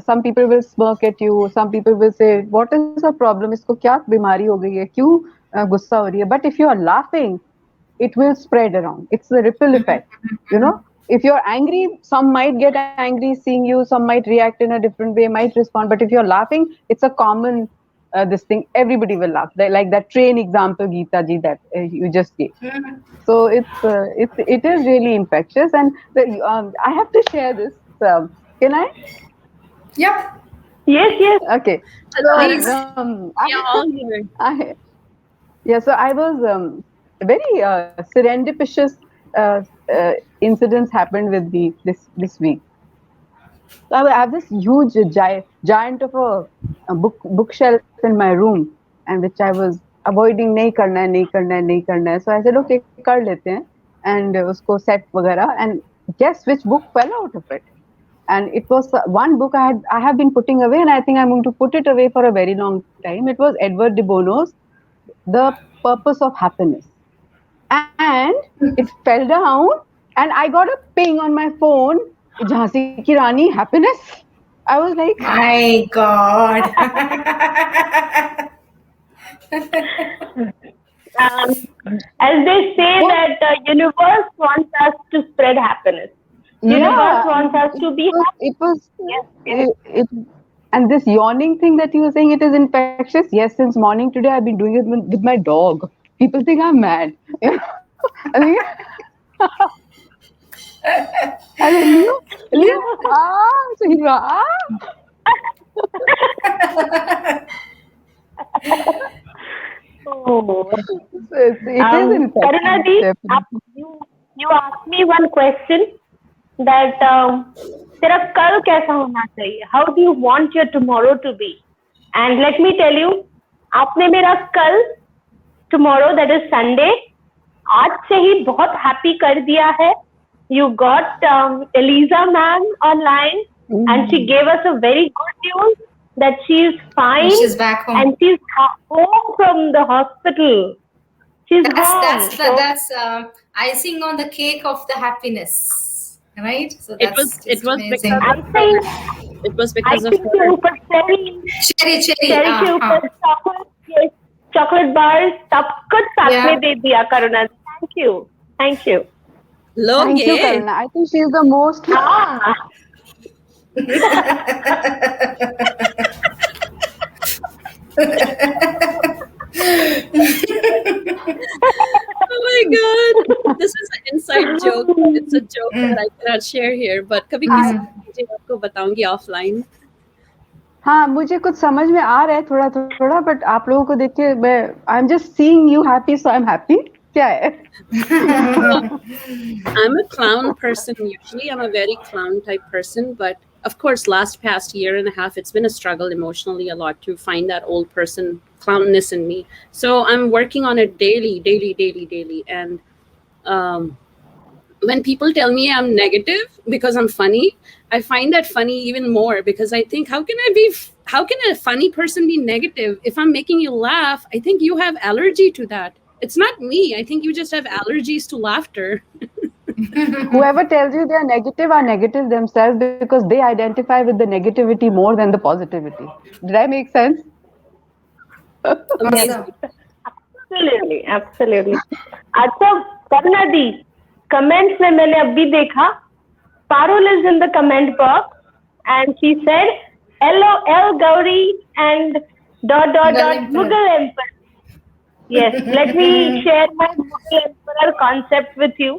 some people will smirk at you, some people will say, "What is the problem? इसको क्या बीमारी हो गई है? क्यों गुस्सा हो रही है?" But if you are laughing, it will spread around. It's the ripple effect. You know, if you're angry, some might get angry seeing you, some might react in a different way, might respond. But if you're laughing, it's a common this thing. Everybody will laugh. Like that train example, Geeta ji, that you just gave. So it is really infectious, and I have to share this. Can I? Yep. yes, yes. Okay. So Please. We are all here. I yeah. So I was very serendipitous incidents happened with me this week. So I have this huge giant of a bookshelf in my room, and which I was avoiding. नहीं करना है, नहीं करना है, नहीं करना है. So I said, okay, कर लेते हैं, and उसको set वगैरह, and guess which book fell out of it? And it was one book I have been putting away, and I think I'm going to put it away for a very long time. It was Edward de Bono's The Purpose of Happiness, and it fell down, and I got a ping on my phone. Jhansi ki Rani, happiness. I was like, My God. Um, as they say what? that universe wants us to spread happiness. Universe Yeah, wants us to be it was, happy. Yes, yes. it, and this yawning thing that you were saying, it is infectious. Yes, since morning today, I've been doing it with my dog. People think I'm mad. I mean, I said, Leo, Leo, so he goes, Oh. So it is Karuna infectious, ji, definitely. you asked me one question that तेरा कल कैसा होना चाहिए? How do you want your tomorrow to be? And let me tell you, आपने मेरा कल tomorrow, that is Sunday, आज से ही बहुत happy कर दिया है. You got Eliza ma'am online, and she gave us a very good news that she is fine She's back home. and she's home from the hospital. She's home. So That's icing on the cake of the happiness, right? So It that's was it just was amazing. because I of think her. It was I because of think के her. ऊपर Cherry, cherry. cherry के ऊपर chocolate bars सब कुछ साथ Yeah. में दे दिया करुणा. Thank you. Thank you. Thank you, Loge. Karuna. I think she's the most. Ah. Oh my god. This is an inside joke. It's a joke that I cannot share here, but कभी किसी दिन आपको बताऊंगी offline. हाँ, मुझे कुछ समझ में आ रहा है थोड़ा थोड़ा, बट आप लोगों को देख के मैं I am just seeing you happy, so I am happy. क्या है? I'm a clown person usually. I'm a very clown type person, but of course, past year and a half, it's been a struggle emotionally a lot to find that old person clownness in me. So I'm working on it daily, daily, daily, daily. And when people tell me I'm negative because I'm funny, I find that funny even more because I think, how can a funny person be negative? If I'm making you laugh, I think you have allergy to that. It's not me. I think you just have allergies to laughter. Whoever tells you they are negative themselves because they identify with the negativity more than the positivity. Did I make sense? Amazing. Absolutely, absolutely. अच्छा, करना दी। Comments में मैंने अभी देखा, Parul is in the comment box and she said, LOL Gauri and dot dot Mughal dot Emperor. Mughal Emperor. Yes, let me share my Mughal Emperor concept with you.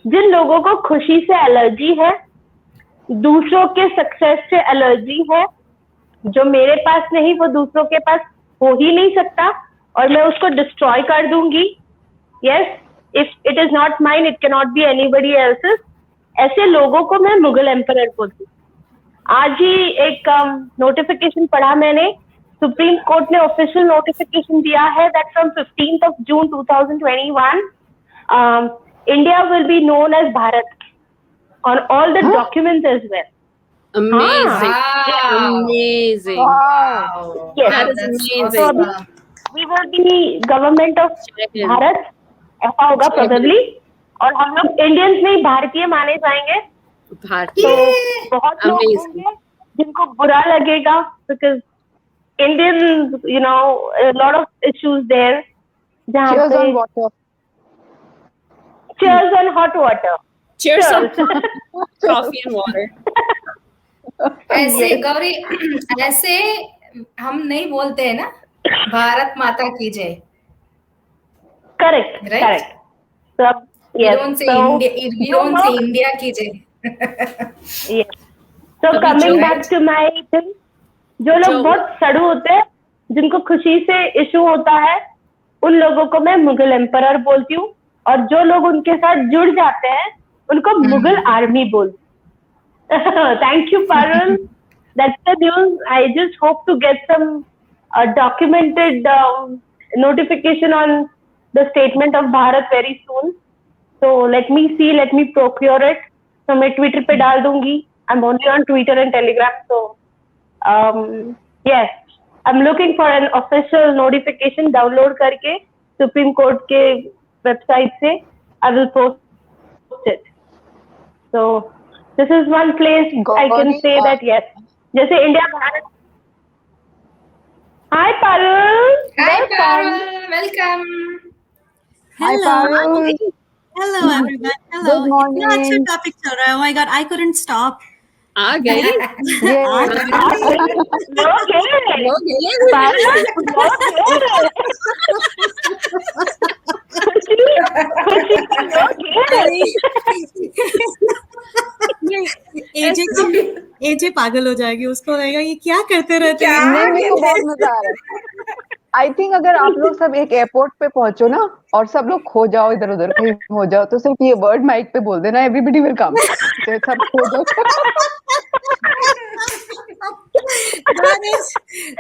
जिन लोगों को खुशी से एलर्जी है, दूसरों के सक्सेस से allergy है, जो मेरे पास नहीं वो दूसरों के पास हो ही नहीं सकता और मैं उसको डिस्ट्रॉय कर दूंगी। Yes, if it is not mine it can not be anybody else's. ऐसे लोगों को मैं मुगल एम्परर बोलती हूँ। आज ही एक नोटिफिकेशन पढ़ा मैंने, सुप्रीम कोर्ट ने ऑफिशियल नोटिफिकेशन दिया है that from 15th of June 2021 India will be known as Bharat on all the documents as well. Amazing. Wow. Amazing. Wow. Yes. That is That's amazing. awesome. We will be government of Jai Hind. Bharat, ऐसा होगा जय Hind. Probably, और हम लोग Indians नहीं भारतीय माने जाएंगे। भारतीय। तो बहुत लोग Amazing. होंगे जिनको बुरा लगेगा because Indian you know lot of issues there जहाँ Cheers पे on water. cheers on hot water. Cheers on Cheers. coffee and water. ऐसे Yes. गौरी, ऐसे हम नहीं बोलते हैं ना, भारत माता की जय, Correct. Right? Correct. So we yes. don't say So India, we जो don't say लोग- India की जय. Yes. So अभी coming जो- back to my thing, जो लोग जो- बहुत सड़ू होते हैं, जिनको खुशी से इशू होता है, उन लोगों को मैं मुगल एम्परर बोलती हूँ, और जो लोग उनके साथ जुड़ जाते हैं उनको मुगल आर्मी बोलती हूँ। Thank you, Parul. That's the news. I just hope to get some documented notification on the statement of Bharat very soon. So let me see, let me procure it. So मैं Twitter पे डाल दूंगी. I'm only on Twitter and Telegram. So yes, I'm looking for an official notification download करके Supreme Court के website से I will post it. So this is one place I can Gauri, say that yes. जैसे India Bharat. Hi Parul. Hi Welcome. Carol, welcome. Hi, Parul. Hello everyone. Hello. Good morning. इतना अच्छा topic चल रहा है. Oh my god, I couldn't stop. आ गई। Yay. लोग हैं. हो गई। Parul, लोग हैं. खुशी के लोग हैं. एजे पागल हो जाएगी. उसको लगेगा ये क्या करते रहते क्या? हैं. नहीं, मेरे को बहुत मजा आ रहा है. आई थिंक अगर आप लोग सब एक एयरपोर्ट पे पहुंचो ना और सब लोग खो जाओ, इधर उधर कहीं हो जाओ, तो सिर्फ ये वर्ड माइक पे बोल देना, एवरीबडी विल कम. सब खो जाओ.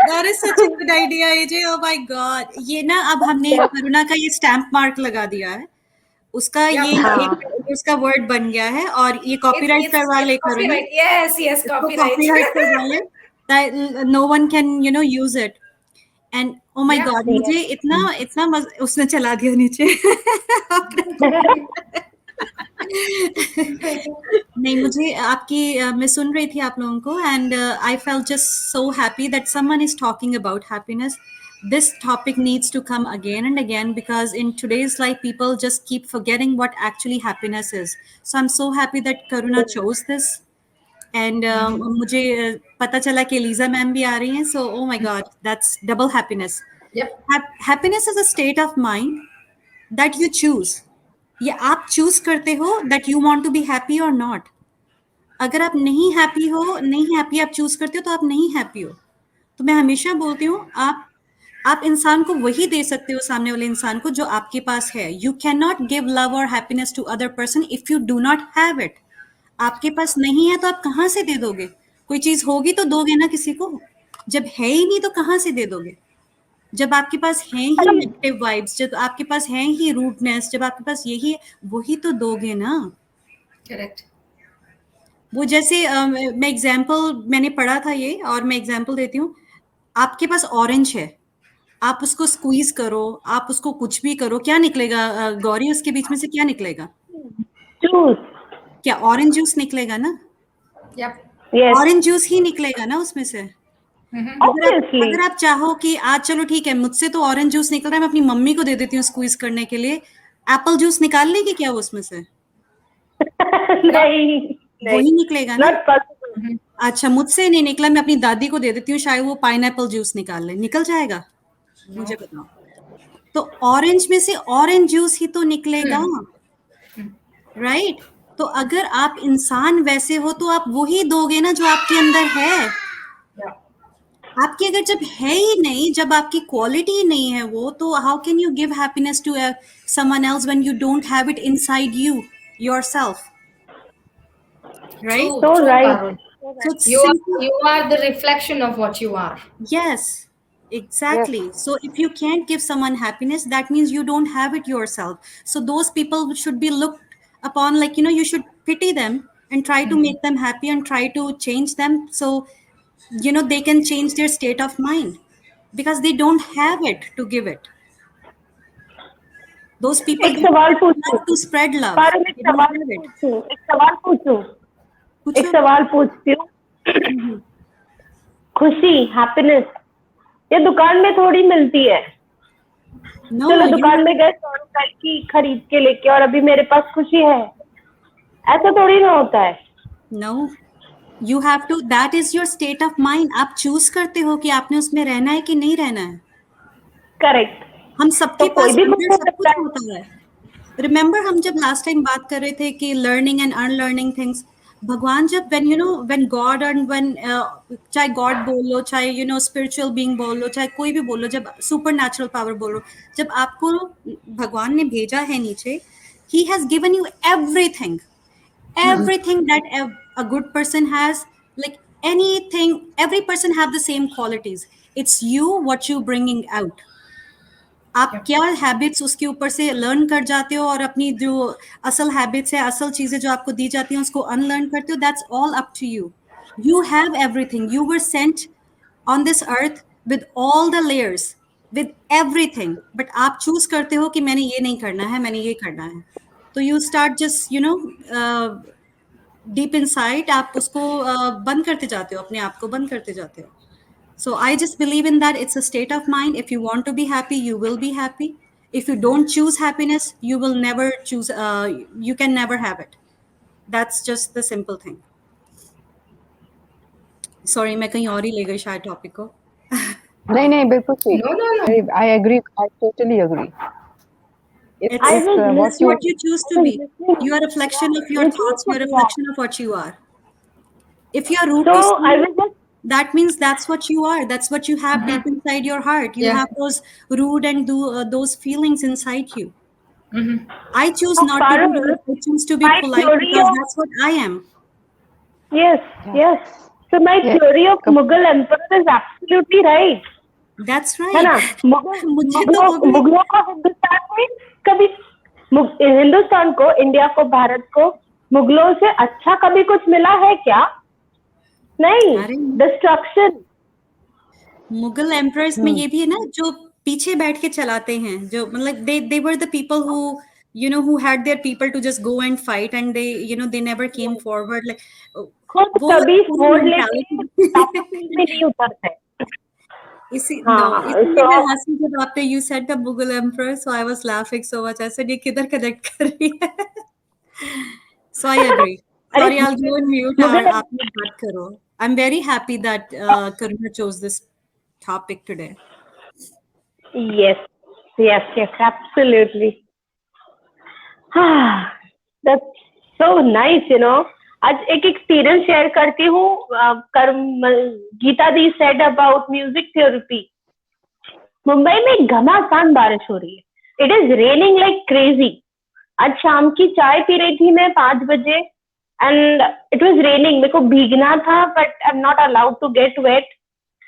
That is such a good idea, AJ. Oh my god. ये ना अब हमने करुणा का ये स्टैम्प मार्क लगा दिया है. उसका ये एक उसका वर्ड बन गया है और ये कॉपीराइट करवा ले करुणा. Copyright. Yes, yes, copyright. Copyright करवा ले. That no one can use it. And oh my Yeah. god, मुझे इतना उसने चला दिया नीचे. नहीं, मुझे आपकी मैं सुन रही थी आप लोगों को and I felt just so happy that someone is talking about happiness. This topic needs to come again and again because in today's life people just keep forgetting what actually happiness is. So I'm so happy that Karuna chose this. And मुझे पता चला कि Lisa ma'am भी आ रही हैं. So oh my god, that's double happiness. Yep. Happiness is a state of mind that you choose. ये आप choose करते हो that you want to be happy or not. अगर आप नहीं हैप्पी आप चूज करते हो तो आप नहीं हैप्पी हो. तो मैं हमेशा बोलती हूँ आप इंसान को वही दे सकते हो, सामने वाले इंसान को, जो आपके पास है. यू कैन नॉट गिव लव और happiness to other person if you do not have it. आपके पास नहीं है तो आप कहाँ से दे दोगे? कोई चीज होगी तो दोगे ना किसी को. जब है ही नहीं तो कहाँ से दे दोगे? जब आपके पास है ही नेगेटिव वाइब्स, जब आपके पास है ही रूडनेस, जब आपके पास यही है, वही तो दोगे ना. Correct. वो जैसे मैं एग्जाम्पल मैंने पढ़ा था ये, और मैं एग्जाम्पल देती हूँ. आपके पास ऑरेंज है, आप उसको स्क्वीज करो, आप उसको कुछ भी करो, क्या निकलेगा गौरी? उसके बीच में से क्या निकलेगा? Juice. क्या ऑरेंज जूस निकलेगा ना? Yep. Yes. ऑरेंज जूस ही निकलेगा ना उसमें से. Obviously. अगर आप चाहो कि आज चलो ठीक है मुझसे तो ऑरेंज जूस निकल रहा है, मैं अपनी मम्मी को दे देती हूँ स्क्वीज करने के लिए, एप्पल जूस निकाल लेगी क्या वो उसमें से? नहीं, नहीं, वही निकलेगा ना? not possible. अच्छा, मुझसे नहीं निकला, मैं अपनी दादी को दे देती हूँ, शायद वो पाइनएप्पल जूस निकाल ले। निकल जाएगा? मुझे बताओ। तो ऑरेंज में से ऑरेंज जूस ही तो निकलेगा, राइट? तो अगर आप इंसान वैसे हो तो आप वही दोगे ना जो आपके अंदर है। आपकी अगर जब है ही नहीं, जब आपकी क्वालिटी ही नहीं है वो, तो how can you give happiness to someone else when you don't have it inside you yourself, right? True, So true, right. Parul. So So right. it's You are simple. you are the reflection of what you are. Yes, Yes. exactly. So if you can't give someone happiness, that means you don't have it yourself. So those people should be looked upon like, you should pity them and try to make them happy and try to change them. So, they can change their state of mind because they don't have it to give it. Those people एक don't सवाल have पूछूं, love to spread love. Parul, एक They don't सवाल have it. पूछूं, एक सवाल पूछूं, एक पूछो। सवाल पूछती हूँ। खुशी, हैप्पीनेस, ये दुकान में थोड़ी मिलती है। No, चलो दुकान में गए 100 रुपए की खरीद के लेके, और अभी मेरे पास खुशी है, ऐसा थोड़ी ना होता है। no. You have to, that is your state of mind. आप चूज करते हो कि आपने उसमें रहना है कि नहीं रहना है। करेक्ट। हम तो सबके कोई पास भी खुश अंदर हो सब सकता कुछ है। होता है। रिमेंबर हम जब लास्ट टाइम बात कर रहे थे कि लर्निंग एंड अनलर्निंग थिंग्स, भगवान जब व्हेन गॉड एंड व्हेन चाहे गॉड बोल लो, चाहे स्पिरिचुअल बीइंग बोल लो, चाहे कोई भी बोल लो, जब सुपर नेचुरल पावर बोल लो, जब आपको भगवान ने भेजा है नीचे, he has given you everything, everything that a good person has, like anything, every person have the same qualities. It's you what you bringing out. आप Yep. क्या हैबिट्स उसके ऊपर से लर्न कर जाते हो और अपनी जो असल हैबिट्स है, असल चीजें जो आपको दी जाती हैं, उसको अनलर्न करते हो, that's all up to you. You have everything. You were sent on this earth with all the layers, with everything, but आप चूज करते हो कि मैंने ये नहीं करना है, मैंने ये करना है. तो you start just deep inside आप उसको बंद करते जाते हो, अपने आप को बंद करते जाते हो. So I just believe in that. It's a state of mind. If you want to be happy, you will be happy. If you don't choose happiness, you will never choose. You can never have it. That's just the simple thing. Sorry, मैं कहीं और ही ले गई शायद topic को. नहीं नहीं बिल्कुल ठीक. No, no, no. I agree. I totally agree. It's I It's was what it's you. what you choose I to was be. listening. You are a reflection of your Listening thoughts. to You are a that. reflection of what you are. If you are rude So to I someone, was just that means that's what you are. That's what you have deep inside your heart. You Yeah. have those rude and those feelings inside you. I choose so not to be Parul, rude. I choose to be my polite theory because of that's what I am. yes, Yeah. yes. So my Yes. theory of Mughal emperor is absolutely right. That's है right. ना? मुगल मुझे तो मुगलों वो भी मुगलों को हिंदुस्तान में कभी हिंदुस्तान को, इंडिया को, भारत को मुगलों से अच्छा कभी कुछ मिला है क्या? नहीं. अरे डिस्ट्रक्शन. मुगल एम्परर्स में ये भी है ना जो पीछे बैठ के चलाते हैं, जो मतलब they were the people who who had their people to just go and fight and they never came forward, like खुद वो कभी पूरी फोड़ लेके मेंटालिटी. बैटलफील्ड में नहीं उतरते. इसी नो हाँ. इसीलिए मैं हंसी जब आपने you said the Mughal emperor, so I was laughing so much. I said ये किधर कनेक्ट कर रही है. सो आई एग्री. अरे Sorry, I'll go on mute. Mughal आप लोग बात करो. I'm very happy that Karuna chose this topic today. yes, yes, yes, absolutely. That's so nice. आज एक एक्सपीरियंस शेयर करती हूँ. Karm Geeta di said about music therapy. Mumbai में घमासान बारिश हो रही है. It is raining like crazy. आज शाम की चाय पी रही थी मैं 5 बजे, एंड इट वाज रेनिंग. मेरे को भीगना था, but I am not allowed to get wet.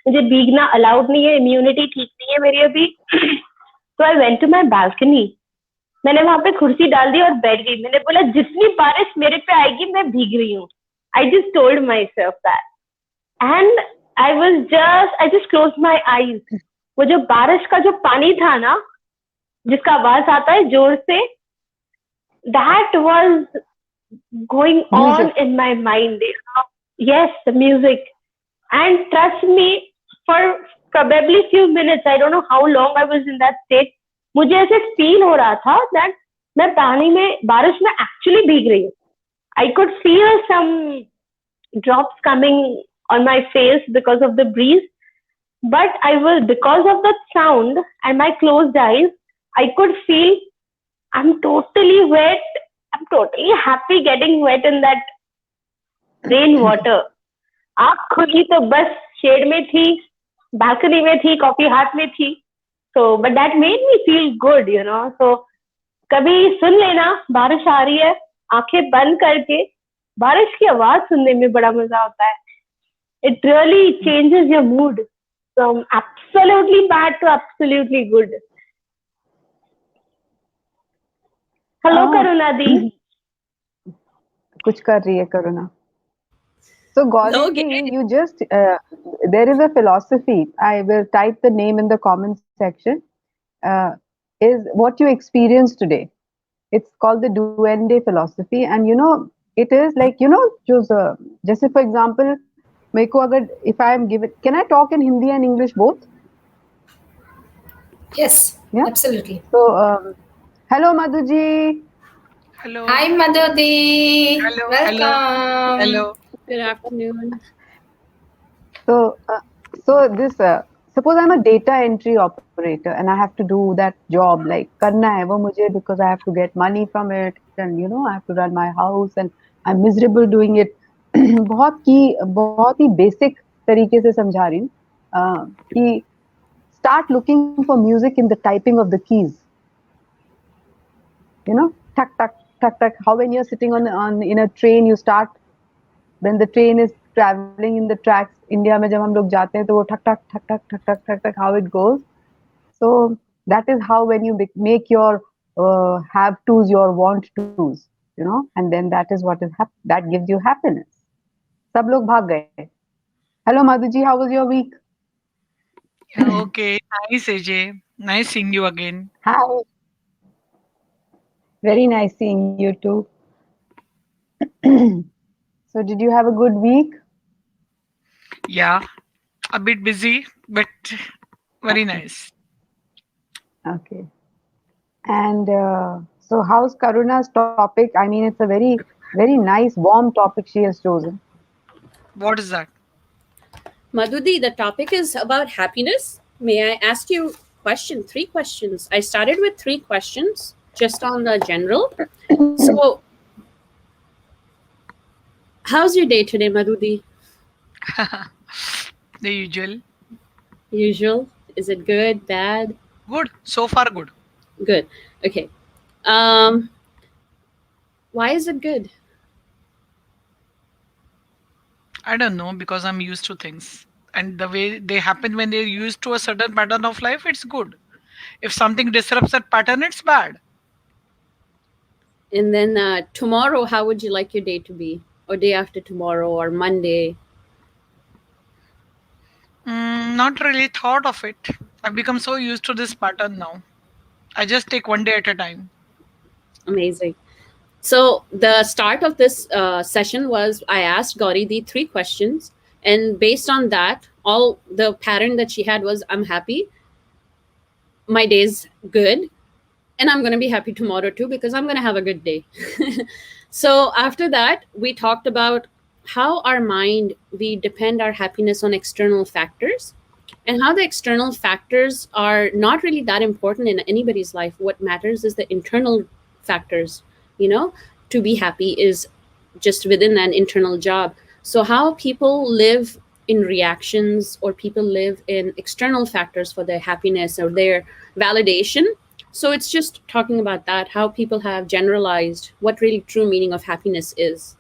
मुझे भीगना अलाउड नहीं है, इम्यूनिटी ठीक नहीं है मेरी अभी. तो I went to my balcony. मैंने वहां पे कुर्सी डाल दी और बैठ गई. मैंने बोला जितनी बारिश मेरे पे आएगी मैं भीग रही हूँ. I just told my self that, and I just close my eyes. वो जो बारिश का जो पानी था ना, जिसका आवाज आता है जोर से, that was going on in my mind. Yes, the music. And trust me, for probably few minutes, I don't know how long I was in that state. मुझे ऐसे फील हो रहा था दैट मैं पानी में बारिश में एक्चुअली भीग रही हूँ. I could feel some drops coming on my face because of the breeze, but I was, because of the sound and my closed eyes, I could feel I'm totally wet. I'm totally happy getting wet in that rain water. आँख खुली तो बस shade में थी, balcony में थी, coffee हाथ में थी. So, but that made me feel good, you know. So, कभी सुन लेना, बारिश आ रही है, आंखें बंद करके बारिश की आवाज सुनने में बड़ा मजा आता है. It really changes your mood from absolutely bad to absolutely good. Hello, हाँ, Karuna di. कुछ कर रही है करुणा. So Gauri Okay. ji, you just there is a philosophy. I will type the name in the comment section. Is what you experienced today. It's called the duende philosophy, and you know it is like just for example, मेरे को अगर if I am given, can I talk in Hindi and English both? Yes, Yeah. absolutely. So hello Madhuji. Hello. Hi, Madhudi. Hello. Welcome. Hello. Good afternoon. So, this suppose I'm a data entry operator and I have to do that job like करना है वो मुझे because I have to get money from it and I have to run my house and I'm miserable doing it. बहुत ही basic तरीके से समझा रही हूँ कि start looking for music in the typing of the keys. Tuck tuck tuck tuck. How when you're sitting on in a train you start when the train is traveling in the tracks. India में जब हम लोग जाते हैं तो वो ठक ठक ठक ठक ठक ठक ठक ठक how it goes. So that is how when you make your have tos your want tos, and then that is what that gives you happiness. सब लोग भाग गए. Hello Madhuji, how was your week? Yeah, okay. Nice, AJ. Nice seeing you again. Hi. Very nice seeing you too. So did you have a good week? Yeah, a bit busy, but very nice. Okay. And so how's Karuna's topic? I mean, it's a very, very nice, warm topic she has chosen. What is that? Madhudi, the topic is about happiness. May I ask you three questions? I started with three questions just on the general. So, how's your day today, Madhudi? The usual. Usual? Is it good, bad? Good. So far, good. Good. Okay. Why is it good? I don't know because I'm used to things. And the way they happen when they're used to a certain pattern of life, it's good. If something disrupts that pattern, it's bad. And then tomorrow, how would you like your day to be? Or day after tomorrow or Monday? Not really thought of it. I've become so used to this pattern now. I just take one day at a time. Amazing. So the start of this session was I asked Gauri the three questions, and based on that, all the pattern that she had was I'm happy, my day's good, and I'm going to be happy tomorrow too because I'm going to have a good day. So after that, we talked about how our mind, we depend our happiness on external factors, and how the external factors are not really that important in anybody's life. What matters is the internal factors, to be happy is just within an internal job. So how people live in reactions, or people live in external factors for their happiness or their validation. So it's just talking about that, how people have generalized what really true meaning of happiness is,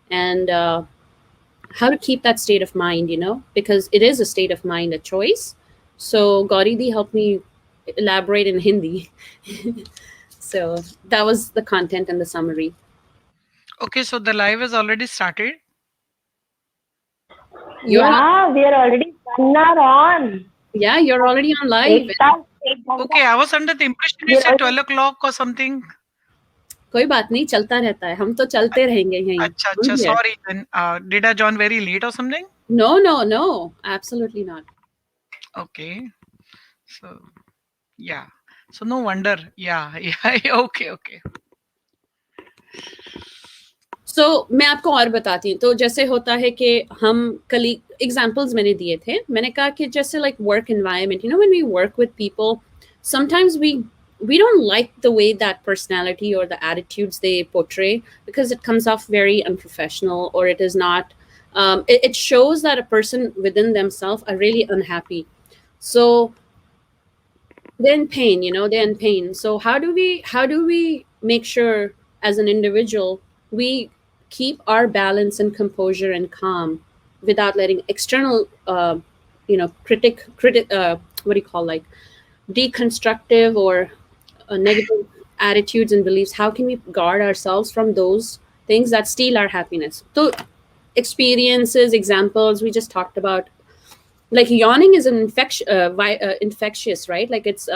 and how to keep that state of mind, because it is a state of mind, a choice. So Gauridi helped me elaborate in Hindi. So that was the content and the summary. Okay, so the live has already started. Yeah, we are already 1 hour on. Yeah, you're already on live. Okay, I was under the impression it's at 12 o'clock or something. कोई बात नहीं, चलता रहता है, हम तो चलते रहेंगे यहीं. अच्छा, sorry then. Did I join very late or something? No, absolutely not. Okay. So, yeah. So no wonder. Yeah, yeah. Okay, okay. सो मैं आपको और बताती हूँ तो जैसे होता है कि हम कली एग्जांपल्स मैंने दिए थे मैंने कहा कि जैसे like work environment when we work with people sometimes we don't like the way that personality or the attitudes they portray because it comes off very unprofessional or it is not it shows that a person within themselves are really unhappy so they're in pain, they're in pain. So how do we make sure as an individual we keep our balance and composure and calm without letting external critic what do you call, like, deconstructive or negative attitudes and beliefs. How can we guard ourselves from those things that steal our happiness? So experiences, examples we just talked about, like yawning is an infectious, right? Like it's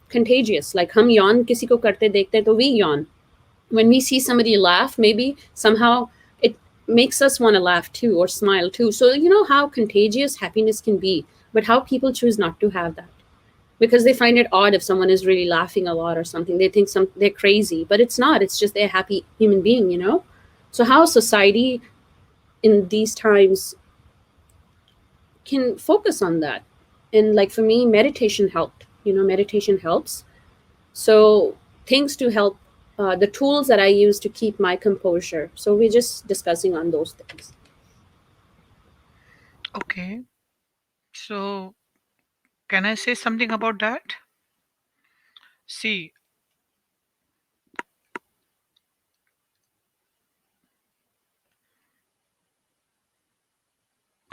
contagious. Like hum yawn kisi ko karte dekhte hain to we yawn. When we see somebody laugh, maybe somehow it makes us want to laugh too or smile too. So you know how contagious happiness can be, but how people choose not to have that because they find it odd if someone is really laughing a lot or something. They think they're crazy, but it's not. It's just they're a happy human being. So how society in these times can focus on that. And like for me, meditation helped. Meditation helps. So things to help, the tools that I use to keep my composure. So we're just discussing on those things. Okay. So can I say something about that? See,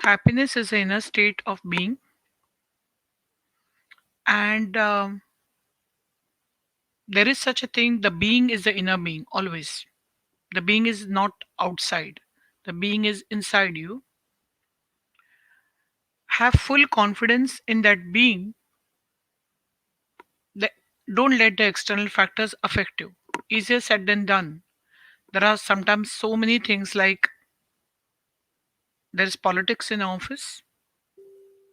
happiness is an inner state of being, and there is such a thing. The being is the inner being always. The being is not outside. The being is inside you. Have full confidence in that being. The, don't let the external factors affect you. Easier said than done. There are sometimes so many things like there's politics in office,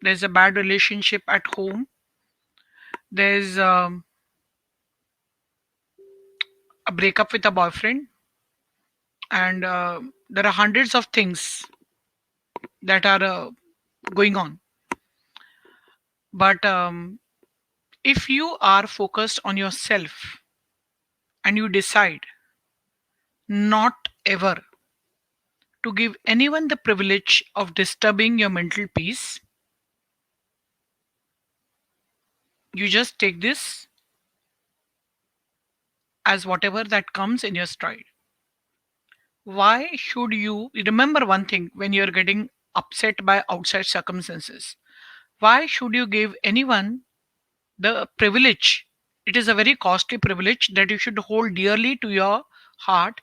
there's a bad relationship at home, there's a breakup with a boyfriend, and there are hundreds of things that are going on. But if you are focused on yourself and you decide not ever to give anyone the privilege of disturbing your mental peace, you just take this as whatever that comes in your stride. Why should you remember one thing when you're getting upset by outside circumstances? Why should you give anyone the privilege? It is a very costly privilege that you should hold dearly to your heart.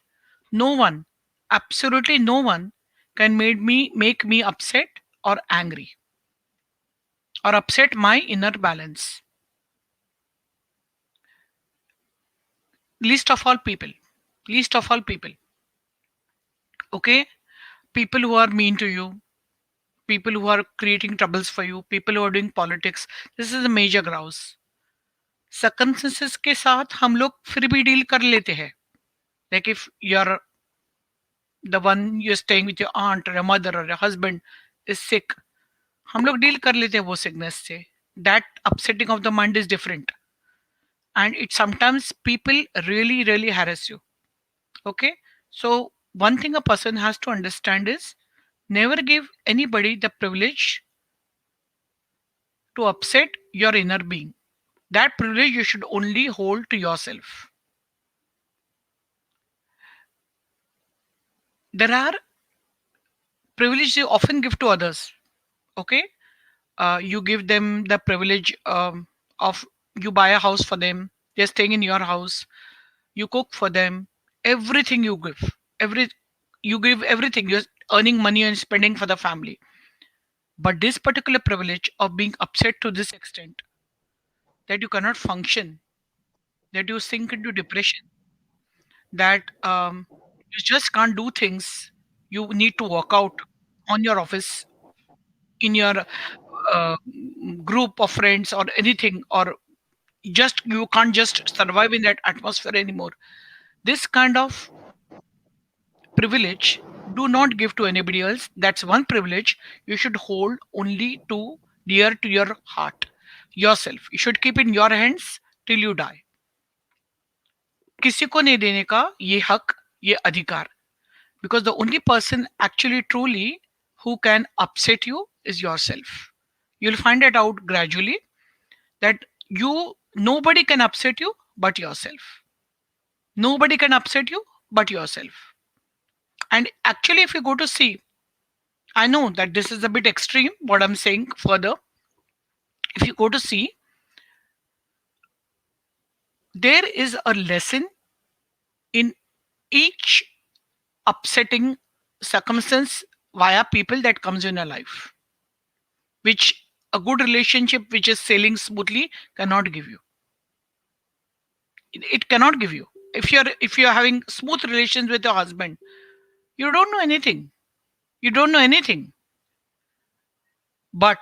No one, absolutely no one, can make me upset or angry or upset my inner balance. Least of all people. Least of all people. Okay? People who are mean to you, people who are creating troubles for you, people who are doing politics. This is a major grouse. Circumstances के साथ हम लोग फिर भी deal कर लेते हैं. Like if you're the one you're staying with your aunt or your mother or your husband is sick, हम लोग डील कर लेते हैं वो sickness से. That upsetting of the mind is different, and it sometimes people really really harass you. Okay, so one thing a person has to understand is never give anybody the privilege to upset your inner being. That privilege you should only hold to yourself. There are privileges you often give to others. Okay, you give them the privilege of you buy a house for them. They're staying in your house. You cook for them. Everything you give, every you give everything. You're earning money and spending for the family. But this particular privilege of being upset to this extent that you cannot function, that you sink into depression, that you just can't do things. You need to work out on your office, in your uh, group of friends or anything, or Just you can't just survive in that atmosphere anymore. This kind of privilege, do not give to anybody else. That's one privilege you should hold only to dear to your heart, yourself. You should keep in your hands till you die. किसी को नहीं देने का ये हक, ये अधिकार. Because the only person actually truly who can upset you is yourself. You'll find it out gradually that you nobody can upset you but yourself. Nobody can upset you but yourself. And actually, if you go to see, I know that this is a bit extreme what I'm saying further. If you go to see, there is a lesson in each upsetting circumstance via people that comes in your life, which a good relationship which is sailing smoothly cannot give you. It cannot give you. If you're having smooth relations with your husband, you don't know anything. You don't know anything. But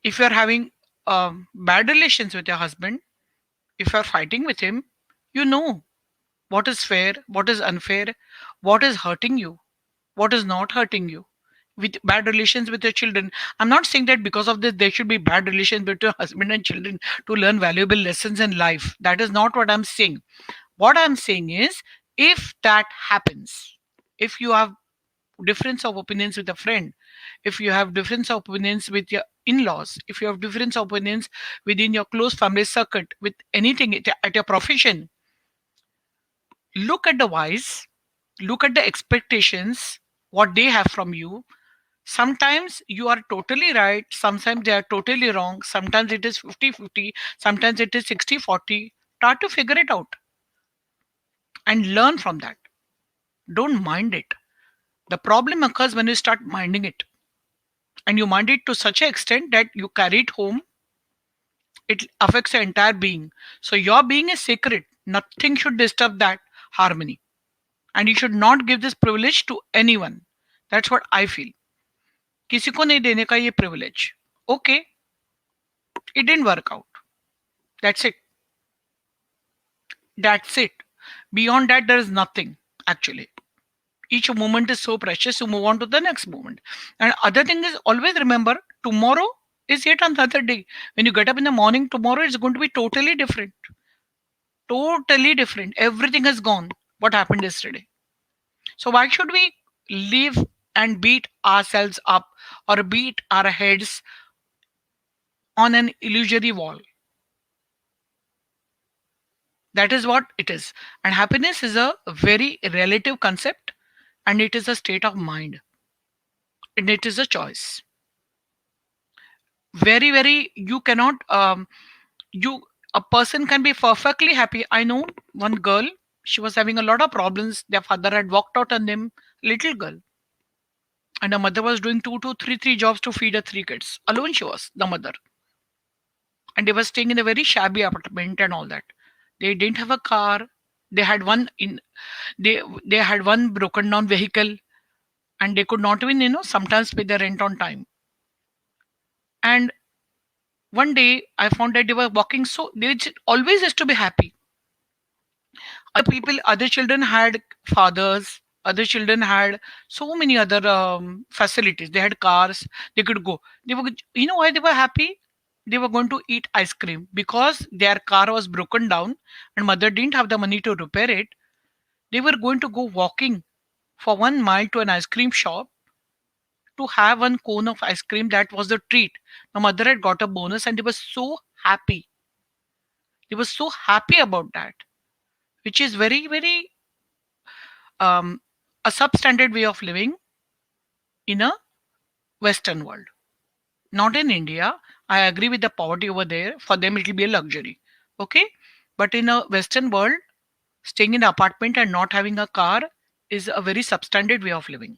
if you're having bad relations with your husband, if you're fighting with him, you know what is fair, what is unfair, what is hurting you, what is not hurting you. With bad relations with your children, I'm not saying that because of this there should be bad relations between husband and children to learn valuable lessons in life. That is not what I'm saying. What I'm saying is, if that happens, if you have difference of opinions with a friend, if you have difference of opinions with your in-laws, if you have difference of opinions within your close family circuit, with anything at your profession, look at the wise, look at the expectations, what they have from you. Sometimes you are totally right, sometimes they are totally wrong, sometimes it is 50-50, sometimes it is 60-40. Try to figure it out and learn from that. Don't mind it. The problem occurs when you start minding it, and you mind it to such an extent that you carry it home. It affects your entire being. So your being is sacred. Nothing should disturb that harmony. And you should not give this privilege to anyone. That's what I feel. किसी को नहीं देने का ये privilege. Okay, it didn't work out. That's it. That's it. Beyond that, there is nothing actually. Each moment is so precious to move on to the next moment. And other thing is, always remember, tomorrow is yet another day. When you get up in the morning, tomorrow is going to be totally different. Totally different. Everything has gone. What happened yesterday? So why should we live and beat ourselves up or beat our heads on an illusory wall? That is what it is. And happiness is a very relative concept, and it is a state of mind, and it is a choice. Very, very, you cannot, you, a person can be perfectly happy. I know one girl, she was having a lot of problems. Their father had walked out on them, little girl. And her mother was doing three jobs to feed her three kids. Alone she was, the mother. And they were staying in a very shabby apartment and all that. They didn't have a car. They had one in they had one broken down vehicle, and they could not even, sometimes pay the rent on time. And one day I found that they were walking, so they always used to be happy. Other people, other children had fathers, other children had so many other facilities. They had cars, they could go. They were, why they were happy? They were going to eat ice cream because their car was broken down and mother didn't have the money to repair it. They were going to go walking for 1 mile to an ice cream shop to have one cone of ice cream. That was the treat. My mother had got a bonus and they were so happy. They were so happy about that, which is very, very um, a substandard way of living in a Western world. Not in India. I agree with the poverty over there. For them, it will be a luxury. Okay. But in a Western world, staying in an apartment and not having a car is a very substandard way of living.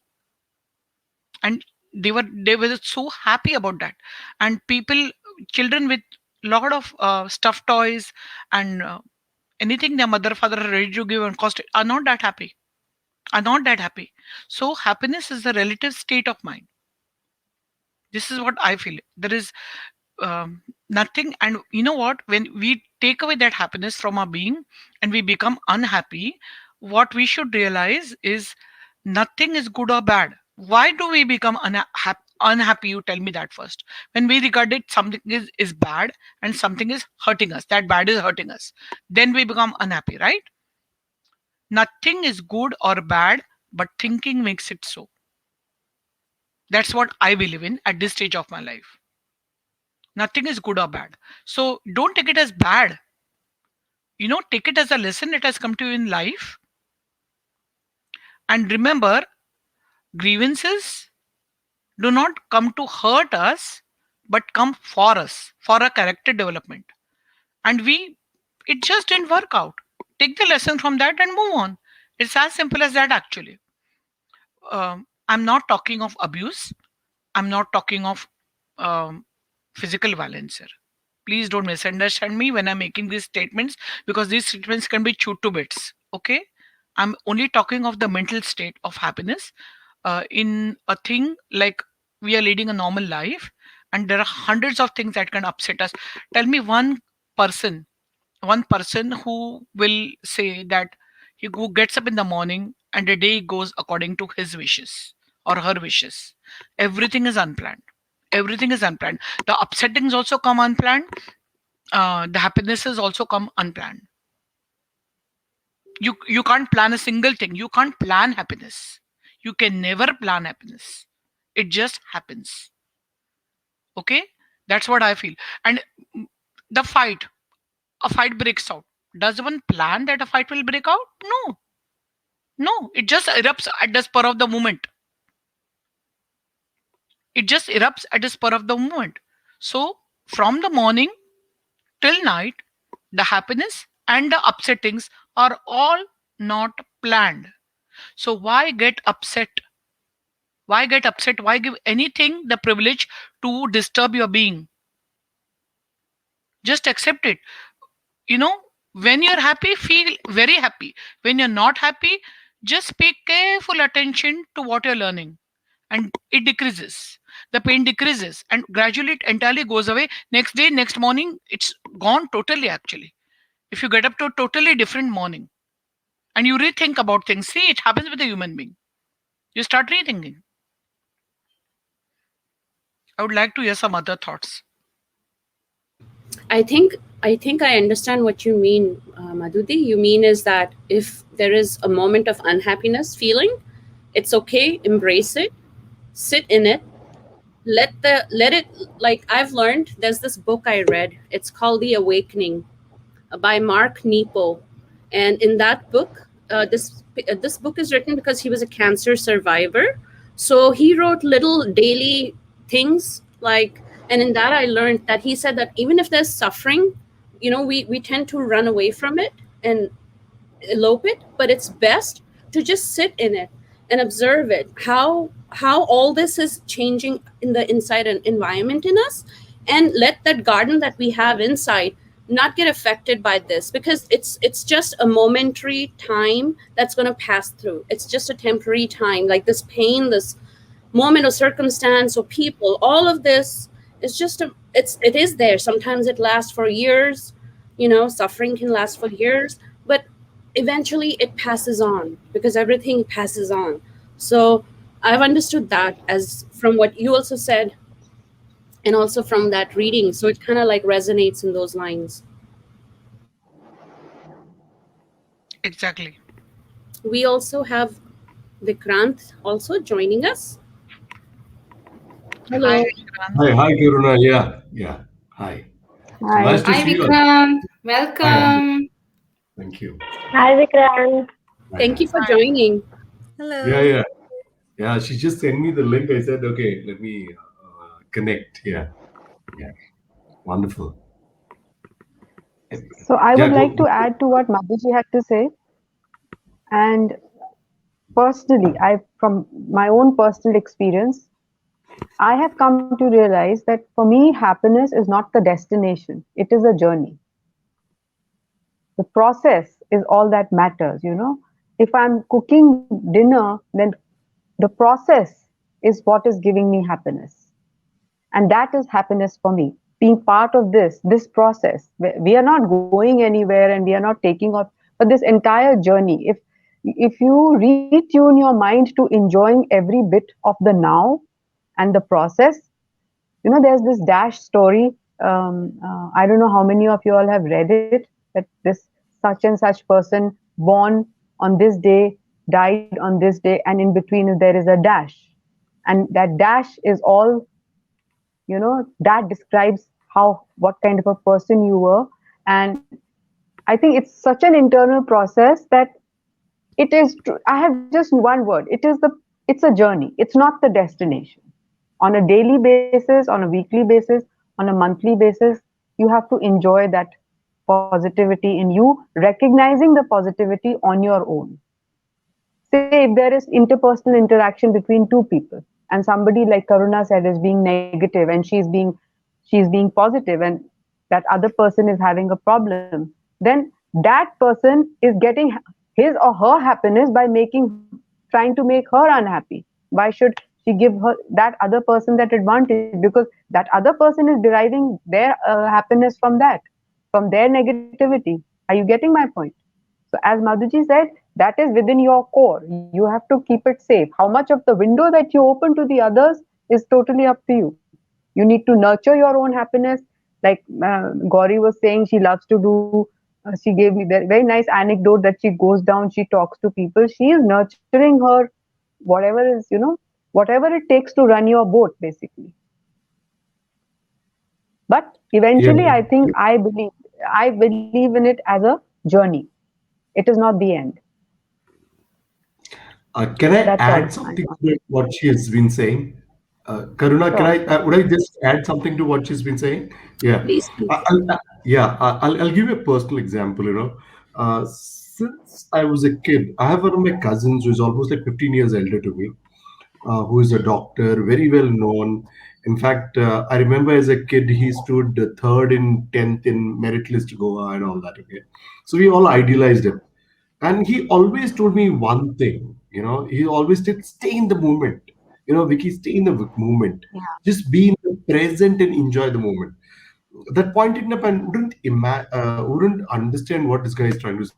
And they were so happy about that. And people, children with lot of stuffed toys and anything their mother father are ready to give and cost it, are not that happy. Are not that happy. So happiness is a relative state of mind. This is what I feel. There is Nothing. And you know what, when we take away that happiness from our being and we become unhappy, what we should realize is nothing is good or bad. Why do we become unhappy? You tell me that first. When we regard it something is bad and something is hurting us, that bad is hurting us, then we become unhappy, right? Nothing is good or bad, but thinking makes it so. That's what I believe in at this stage of my life. Nothing is good or bad. So don't take it as bad. Take it as a lesson that has come to you in life. And remember, grievances do not come to hurt us, but come for us, for our character development. And it just didn't work out. Take the lesson from that and move on. It's as simple as that, actually. I'm not talking of abuse. I'm not talking of um, physical violence here. Please don't misunderstand me when I'm making these statements, because these statements can be chewed to bits. Okay, I'm only talking of the mental state of happiness in a thing like we are leading a normal life, and there are hundreds of things that can upset us. Tell me person, one person who will say that who gets up in the morning and the day goes according to his wishes or her wishes. Everything is unplanned. Everything is unplanned. The upsettings also come unplanned. The happinesses also come unplanned. You can't plan a single thing. You can't plan happiness. You can never plan happiness. It just happens. Okay, that's what I feel. And the fight, a fight breaks out. Does one plan that a fight will break out? No, no. It just erupts at the spur of the moment. It just erupts at the spur of the moment. So from the morning till night, the happiness and the upsettings are all not planned. So why get upset? Why get upset? Why give anything the privilege to disturb your being? Just accept it. You know, when you're happy, feel very happy. When you're not happy, just pay careful attention to what you're learning, and it decreases. The pain decreases and gradually it entirely goes away. Next day, next morning, it's gone totally, actually. If you get up to a totally different morning and you rethink about things, see, it happens with a human being. You start rethinking. I would like to hear some other thoughts. I think I understand what you mean, Madhudi. You mean is that if there is a moment of unhappiness feeling, it's okay, embrace it, sit in it, let it, like I've learned, there's this book I read. It's called The Awakening by Mark Nepo, and in that book, this book is written because he was a cancer survivor. So he wrote little daily things like, and in that I learned that he said that even if there's suffering, we tend to run away from it and elope it, but it's best to just sit in it and observe it, how all this is changing in the inside and environment in us, and let that garden that we have inside not get affected by this, because it's just a momentary time that's going to pass through. It's just a temporary time, like this pain, this moment or circumstance or people, all of this is just it is there. Sometimes it lasts for years. Suffering can last for years, but eventually it passes on, because everything passes on. So I've understood that as from what you also said, and also from that reading, so it kind of like resonates in those lines. Exactly. We also have Vikrant also joining us. Hi, Hello. Vikrant. Hi, Kiruna. Yeah, yeah. Hi. So nice Hi. to Hi, see you. Vikram. Hi, hi. Welcome. Thank you. Hi, Vikrant. Hi, Thank you hi. for Hi. joining. Yeah, Hello. yeah, yeah. She just sent me the link. I said, okay, let me connect. Yeah, yeah. Wonderful. So I Yeah, would go. like to add to what Madhuji had to say. And personally, from my own personal experience, I have come to realize that for me, happiness is not the destination, it is a journey. The process is all that matters. If I'm cooking dinner, then the process is what is giving me happiness. And that is happiness for me. being part of this process. We are not going anywhere and we are not taking off, but this entire journey, if you retune your mind to enjoying every bit of the now and the process. There's this Dash story. I don't know how many of you all have read it, that this such and such person born on this day, died on this day, and in between there is a dash. And that dash is all, that describes what kind of a person you were. And I think it's such an internal process that I have just one word. It's a journey. It's not the destination. On a daily basis, on a weekly basis, on a monthly basis, you have to enjoy that positivity in you, recognizing the positivity on your own. Say if there is interpersonal interaction between two people, and somebody, like Karuna said, is being negative and she's being positive, and that other person is having a problem, then that person is getting his or her happiness by trying to make her unhappy. Why should she give that other person that advantage? Because that other person is deriving their happiness from their negativity. Are you getting my point? So, as Madhuji said, that is within your core. You have to keep it safe. How much of the window that you open to the others is totally up to you. You need to nurture your own happiness. Like Gauri was saying, she loves to do. She gave me very nice anecdote that she goes down, she talks to people. She is nurturing her whatever is, whatever it takes to run your boat, basically. But eventually, Yeah. I believe in it as a journey. It is not the end. Can I That's all. add something to what she has been saying? Karuna, can Sure, I sure. would I just add something to what she's been saying? Yeah, Please, please. I'll give you a personal example. Since I was a kid, I have one of my cousins who is almost like 15 years elder to me, who is a doctor, very well known. In fact, I remember as a kid, he stood third in 10th in merit list Goa and all that. Okay, so we all idealized him, and he always told me one thing. He always said, "Stay in the moment." Vicky, stay in the moment. Just be in the present and enjoy the moment. That point in time, I wouldn't understand what this guy is trying to say,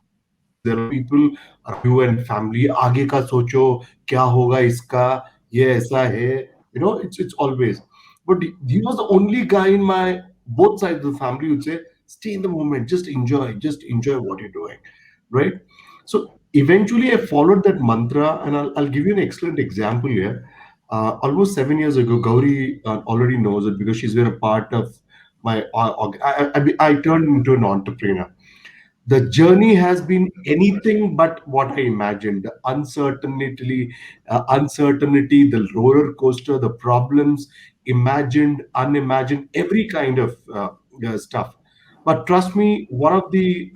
because there are a lot of people around you and family. आगे का सोचो, क्या होगा इसका, ये ऐसा है. It's always. But he was the only guy in my both sides of the family who'd say, stay in the moment, just enjoy what you're doing, right? So eventually, I followed that mantra, and I'll give you an excellent example here. Almost 7 years ago, Gauri already knows it because she's been a part of my. I turned into an entrepreneur. The journey has been anything but what I imagined. The uncertainty, the roller coaster, the problems, imagined, unimagined, every kind of stuff. But trust me, one of the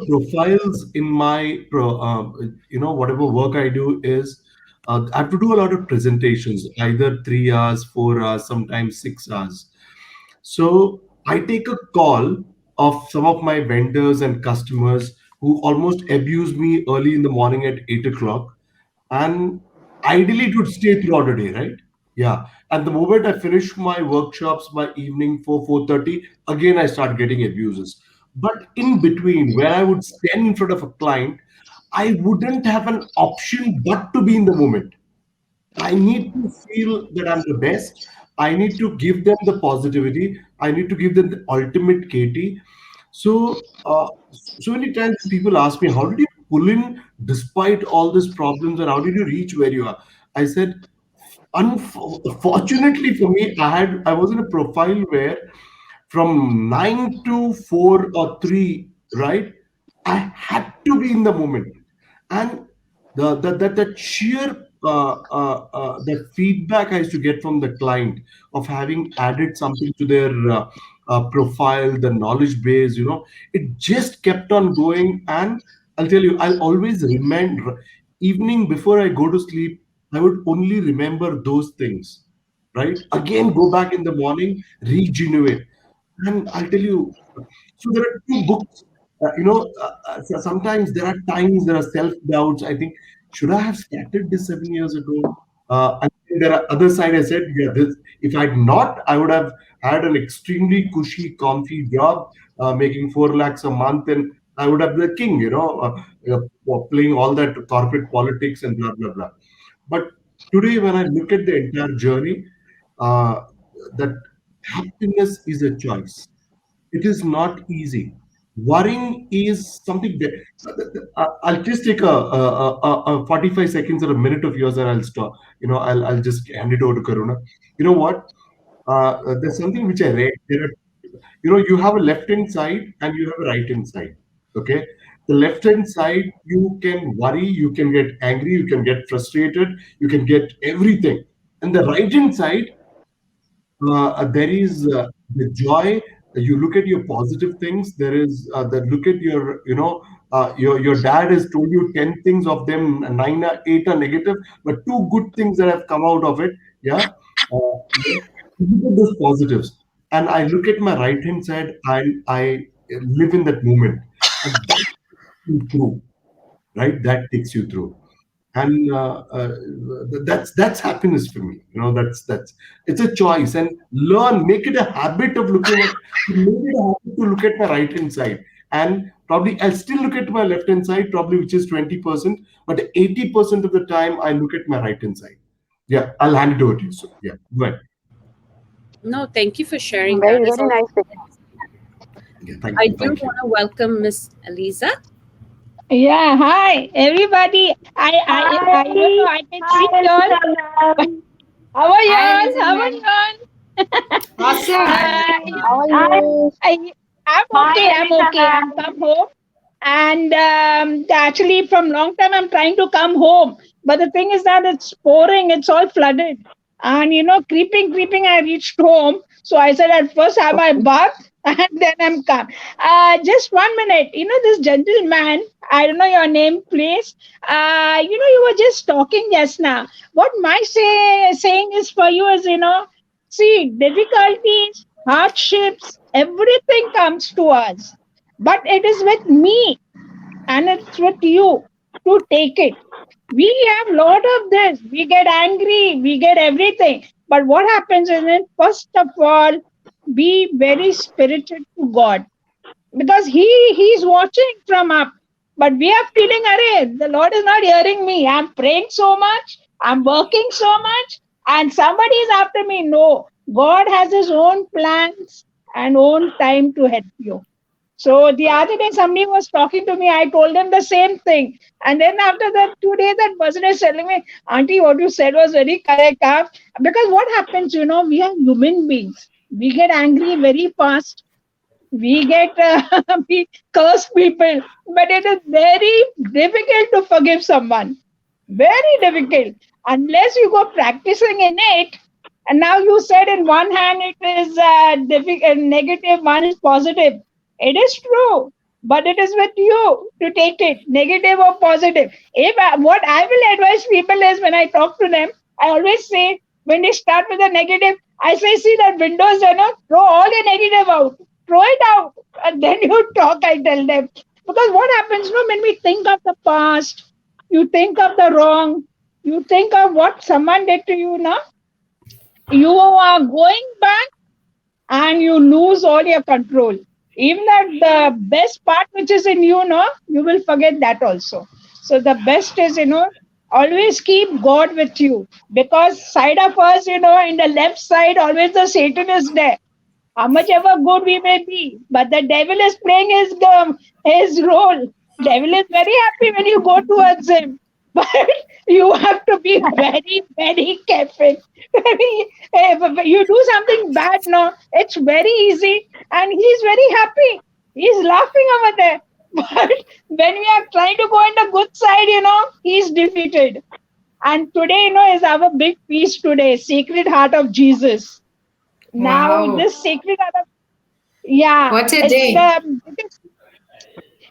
profiles in my whatever work I do is I have to do a lot of presentations, either 3 hours, 4 hours, sometimes 6 hours. So I take a call of some of my vendors and customers who almost abuse me early in the morning at 8 o'clock, and ideally it would stay throughout the day, right? Yeah. And the moment I finish my workshops by evening 4:30, again I start getting abuses. But in between, where I would stand in front of a client, I wouldn't have an option but to be in the moment. I need to feel that I'm the best. I need to give them the positivity. I need to give them the ultimate KT. So many times people ask me, how did you pull in despite all these problems, and how did you reach where you are? I said, unfortunately for me, I was in a profile where from 9 to 4 or 3, right? I had to be in the moment, and that sheer that feedback I used to get from the client of having added something to their profile, the knowledge base, it just kept on going. And I'll tell you, I'll always remember, evening before I go to sleep, I would only remember those things, right? Again, go back in the morning, regenerate. And I'll tell you, so there are two books. Sometimes there are times there are self doubts. I think, should I have started this 7 years ago? And there are other side. I said, yeah, this, if I'd not, I would have had an extremely cushy, comfy job, making 4 lakhs a month, and I would have been the king, playing all that corporate politics and blah blah blah. But today, when I look at the entire journey, uh, that happiness is a choice. It is not easy. Worrying is something that I'll just take a 45 seconds or a minute of yours, and I'll stop. I'll just hand it over to Karuna. You know what? There's something which I read. You have a left hand side and you have a right hand side. Okay, the left hand side, you can worry, you can get angry, you can get frustrated, you can get everything. And the right hand side, there is the joy. You look at your positive things. There is the look at your, your dad has told you 10 things, of them nine or eight are negative, but two good things that have come out of it. Yeah, look at those positives, and I look at my right hand side, and I live in that moment, and that takes you through, right? That takes you through, and that's happiness for me. That's it's a choice, and make it a habit of looking at make it a habit to look at my right hand side, and probably I'll still look at my left hand side, probably, which is 20%, but 80% of the time I look at my right hand side. Yeah, I'll hand it over to you. So yeah, go ahead. No, thank you for sharing Very, that. It's very all. nice. Yeah, thank I you, do thank you. want to welcome Miss Eliza. Yeah, hi everybody. I don't Hi, know. I can see hi, y'all. Alicia ma'am. How are Hi, y'all? Lizzie How are ma'am. y'all? Awesome. How are Hi, you? I'm okay. hi, I'm Alicia okay. I'm ma'am. come home, and actually, from long time, I'm trying to come home. But the thing is that it's pouring. It's all flooded, and creeping. I reached home, so I said I'd first have my bath, and then I'm come. Just 1 minute. This gentleman. I don't know your name, please. You were just talking just now. What my saying is for you is, see, difficulties, hardships, everything comes to us. But it is with me and it's with you to take it. We have lot of this. We get angry, we get everything. But what happens is, first of all, be very spirited to God, because he's watching from up, but we are feeling, array, the Lord is not hearing me. I'm praying so much, I'm working so much, and somebody is after me. No, God has his own plans and own time to help you. So the other day somebody was talking to me, I told them the same thing, and then after that 2 days that person is telling me, auntie, what you said was very correct, huh? Because what happens, we are human beings, we get angry very fast, we get we curse people, but it is very difficult to forgive someone, very difficult, unless you go practicing in it. And now you said in one hand it is negative, one is positive. It is true, but it is with you to take it, negative or positive. What I will advise people is, when I talk to them, I always say, when they start with a negative, I say, see that windows, throw all your negative out, throw it out, and then you talk, I tell them. Because what happens, when we think of the past, you think of the wrong, you think of what someone did to you, now you are going back and you lose all your control. Even that the best part which is in you, no, you will forget that also. So the best is, always keep God with you, because side of us, in the left side, always the Satan is there, how much ever good we may be, but the devil is playing his role. Devil is very happy when you go towards him, but you have to be very, very careful. If you do something bad, no, it's very easy, and he's very happy. He's laughing over there. But when we are trying to go in the good side, he's defeated. And today, is our big feast today, Sacred Heart of Jesus. Now, Wow. this Sacred Heart of, yeah, What a it's day. the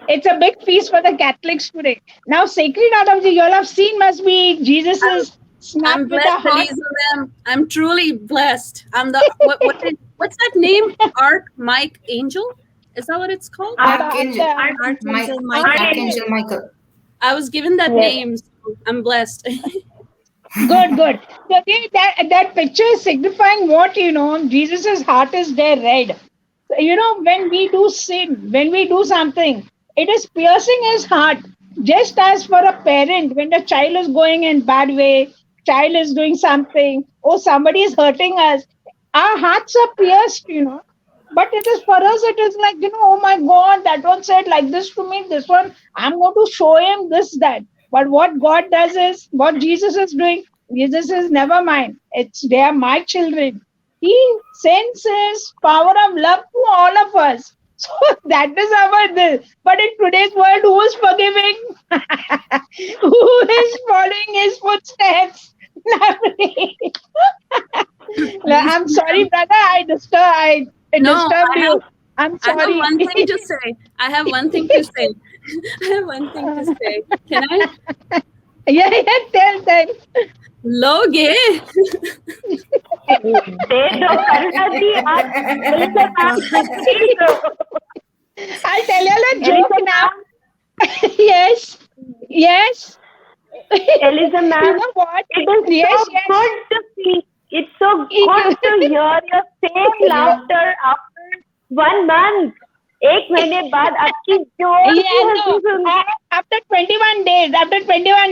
it's a big feast for the Catholics today. Now, Sacred Heart of Jesus, you all have seen, must be I'm Jesus's snap I'm with the blessed, heart. Eliza, ma'am. I'm truly blessed. I'm the what's that name? Arc Mike Angel? Is that what it's called? The, Archangel. the Mike. Archangel Michael. Archangel. Archangel Michael. I was given that Yes. name, so I'm blessed. Good, good. So that picture is signifying what, Jesus's heart is there red. So, when we do sin, when we do something, it is piercing his heart. Just as for a parent, when the child is going in bad way, child is doing something, or somebody is hurting us, our hearts are pierced. But it is for us, it is like, oh my God, that one said like this to me, this one, I'm going to show him this, that. But what God does is, what Jesus is doing, Jesus is never mine. They are my children. He sends his power of love to all of us. So that is our this. But in today's world, who is forgiving? Who is following his footsteps? Nobody. Please, I'm sorry, brother. I no, disturbed you. I'm I have sorry. one thing to say. I have one thing to say. I have one thing to say. Can I? Yeah, yeah, tell. Loge. दे दो करुणा जी आप Elijah ma'am दे दो I'll tell you a joke Eliza now. Ma'am Yes, yes. Eliza You ma'am, know what? it is Yes, so yes. good to see. It's so good to hear your same laughter after 1 month. एक महीने बाद आपकी जोर की Yeah, हंसी no. Soon After 21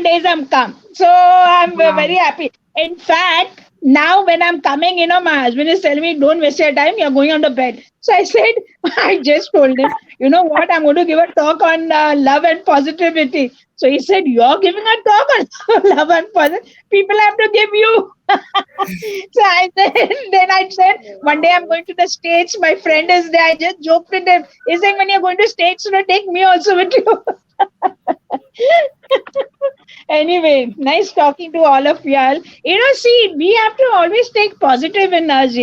days, I'm come. So I'm very happy. In fact, now when I'm coming, my husband is telling me, don't waste your time, you're going on the bed. So I said, I just told him, you know what, I'm going to give a talk on love and positivity. So he said, you're giving a talk on love and positivity. People have to give you. So I said, then I said, one day I'm going to the States. My friend is there. I just joked with him. He said, when you're going to States, take me also with you. Anyway, nice talking to all of y'all. See, we have to always take positive in us.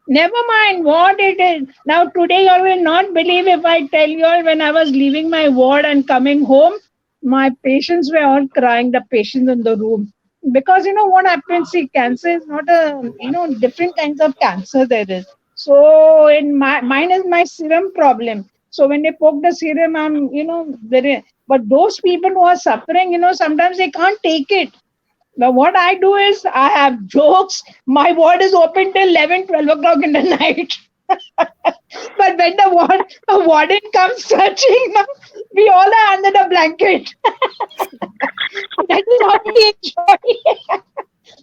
Never mind what it is. Now, today, you will not believe if I tell you all when I was leaving my ward and coming home, my patients were all crying, the patients in the room. Because what happens, see, cancer is not different kinds of cancer there is. So, in mine is my serum problem. So, when they poke the serum, but those people who are suffering, sometimes they can't take it. Now, what I do is I have jokes. My ward is open till 11, 12 o'clock in the night. But when a warden comes searching, we all are under the blanket. That is how we enjoy.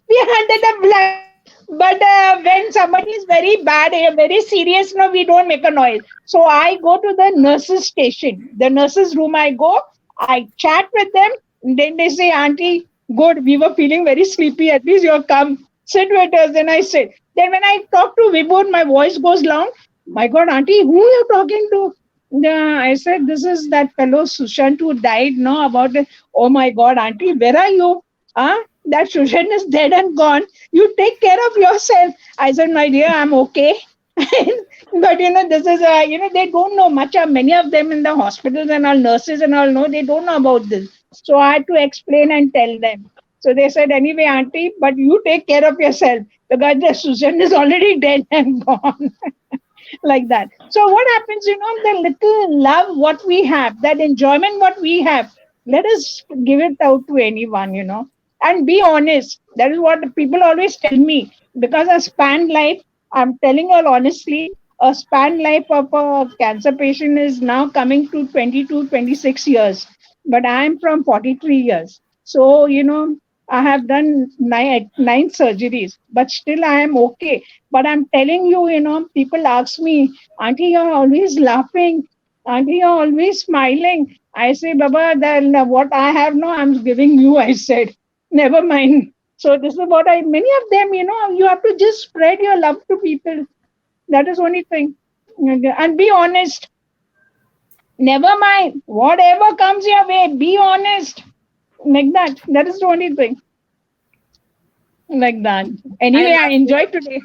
We are under the blanket. But when somebody is very bad, very serious, we don't make a noise. So I go to the nurses' station, the nurses' room. I go, I chat with them. And then they say, Auntie, good, we were feeling very sleepy. At least you're come. Sit with us. Then I sit. Then when I talk to Vibhun, my voice goes down. My God, Auntie, who are you talking to? Yeah, I said, this is that fellow Sushant who died, no, about it. Oh my God, Auntie, where are you? That Sushant is dead and gone. You take care of yourself. I said, my dear, I'm okay. But this is they don't know much. Many of them in the hospitals and all nurses and all know they don't know about this. So I had to explain and tell them. So they said, anyway, Auntie, but you take care of yourself because the Susan is already dead and gone. Like that. So what happens, the little love what we have, that enjoyment what we have, let us give it out to anyone, and be honest. That is what people always tell me. Because a span life, I'm telling you all honestly, a span life of a cancer patient is now coming to 22, 26 years. But I am from 43 years. So, I have done nine surgeries, but still I am okay. But I'm telling you, people ask me, Auntie, you're always laughing. Auntie, you're always smiling. I say, Baba, then what I have now, I'm giving you, I said. Never mind. So this is what many of them, you have to just spread your love to people. That is only thing. And be honest. Never mind. Whatever comes your way, be honest. Like that. That is the only thing. Like that. I Anyway, I love you. enjoyed today.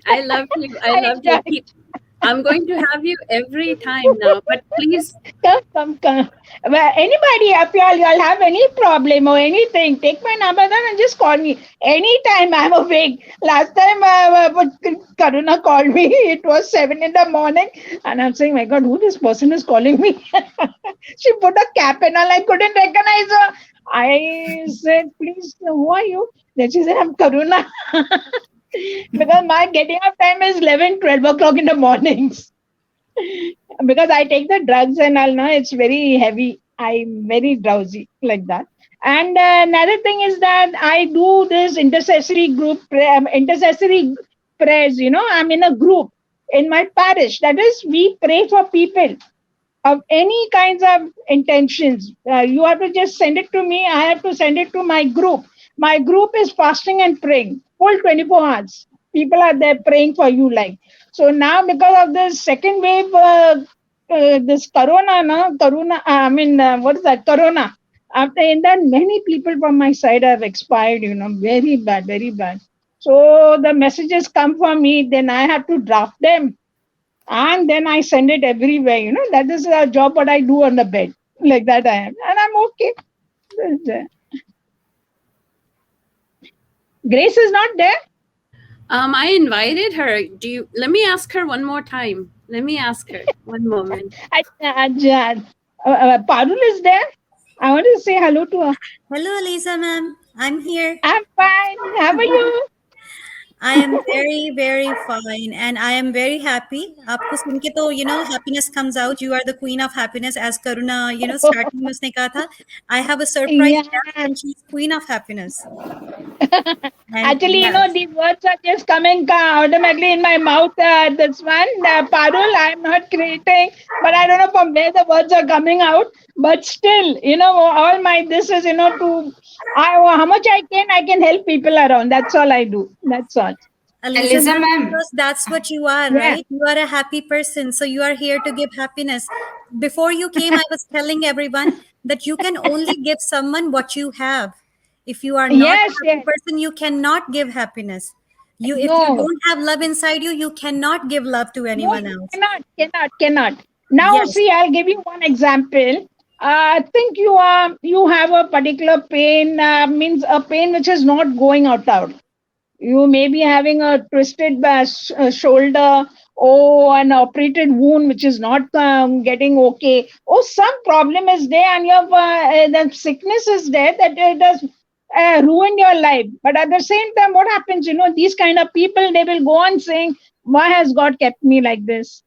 I love you. I I love you. enjoyed. I'm going to have you every time now. But please, Come. Well, anybody, if y'all have any problem or anything, take my number down and just call me. Anytime I'm awake. Last time Karuna called me, it was 7 in the morning. And I'm saying, my God, who this person is calling me? She put a cap and all. I couldn't recognize her. I said, please, who are you? Then she said, I'm Karuna. Because my getting up time is 11, 12 o'clock in the mornings. Because I take the drugs and I'll know it's very heavy. I'm very drowsy like that. And another thing is that I do this intercessory prayers. I'm in a group in my parish. That is, we pray for people of any kinds of intentions. You have to just send it to me. I have to send it to my group. My group is fasting and praying full 24 hours. People are there praying for you. Like so now, because of this second wave, this corona, no, corona. I mean, what is that? Corona. After in that, many people from my side have expired. Very bad, very bad. So the messages come for me. Then I have to draft them and then I send it everywhere. That is a job what I do on the bed. Like that I am. And I'm okay. Grace is not there. I invited her. Do you? Let me ask her one more time. Let me ask her. One moment. Parul is there. I want to say hello to her. Hello, Lisa ma'am. I'm here. I'm fine. How are you? I am very, very fine, and I am very happy. आपको सुन के तो happiness comes out. You are the queen of happiness, as Karuna starting में उसने कहा था. I have a surprise Yeah. guest, and she's queen of happiness. And Actually, yes, these words are just coming automatically in my mouth. This one, Parul, I'm not creating, but I don't know from where the words are coming out. But still, all my this is, how much I can help people around. That's all I do. That's all. Aliza Eliza ma'am, ma'am. because that's what you are, Yeah. right? You are a happy person, so you are here to give happiness. Before you came, I was telling everyone that you can only give someone what you have. If you are not a Yes, happy yes. person, you cannot give happiness. If you No. don't have love inside you, you cannot give love to No, anyone you else. cannot. Now, Yes, see, I'll give you one example. I think you have a particular pain, means a pain which is not going out. You may be having a twisted shoulder or an operated wound which is not getting okay. Or some problem is there and the sickness is there that it has ruined your life. But at the same time, what happens? These kind of people, they will go on saying, why has God kept me like this?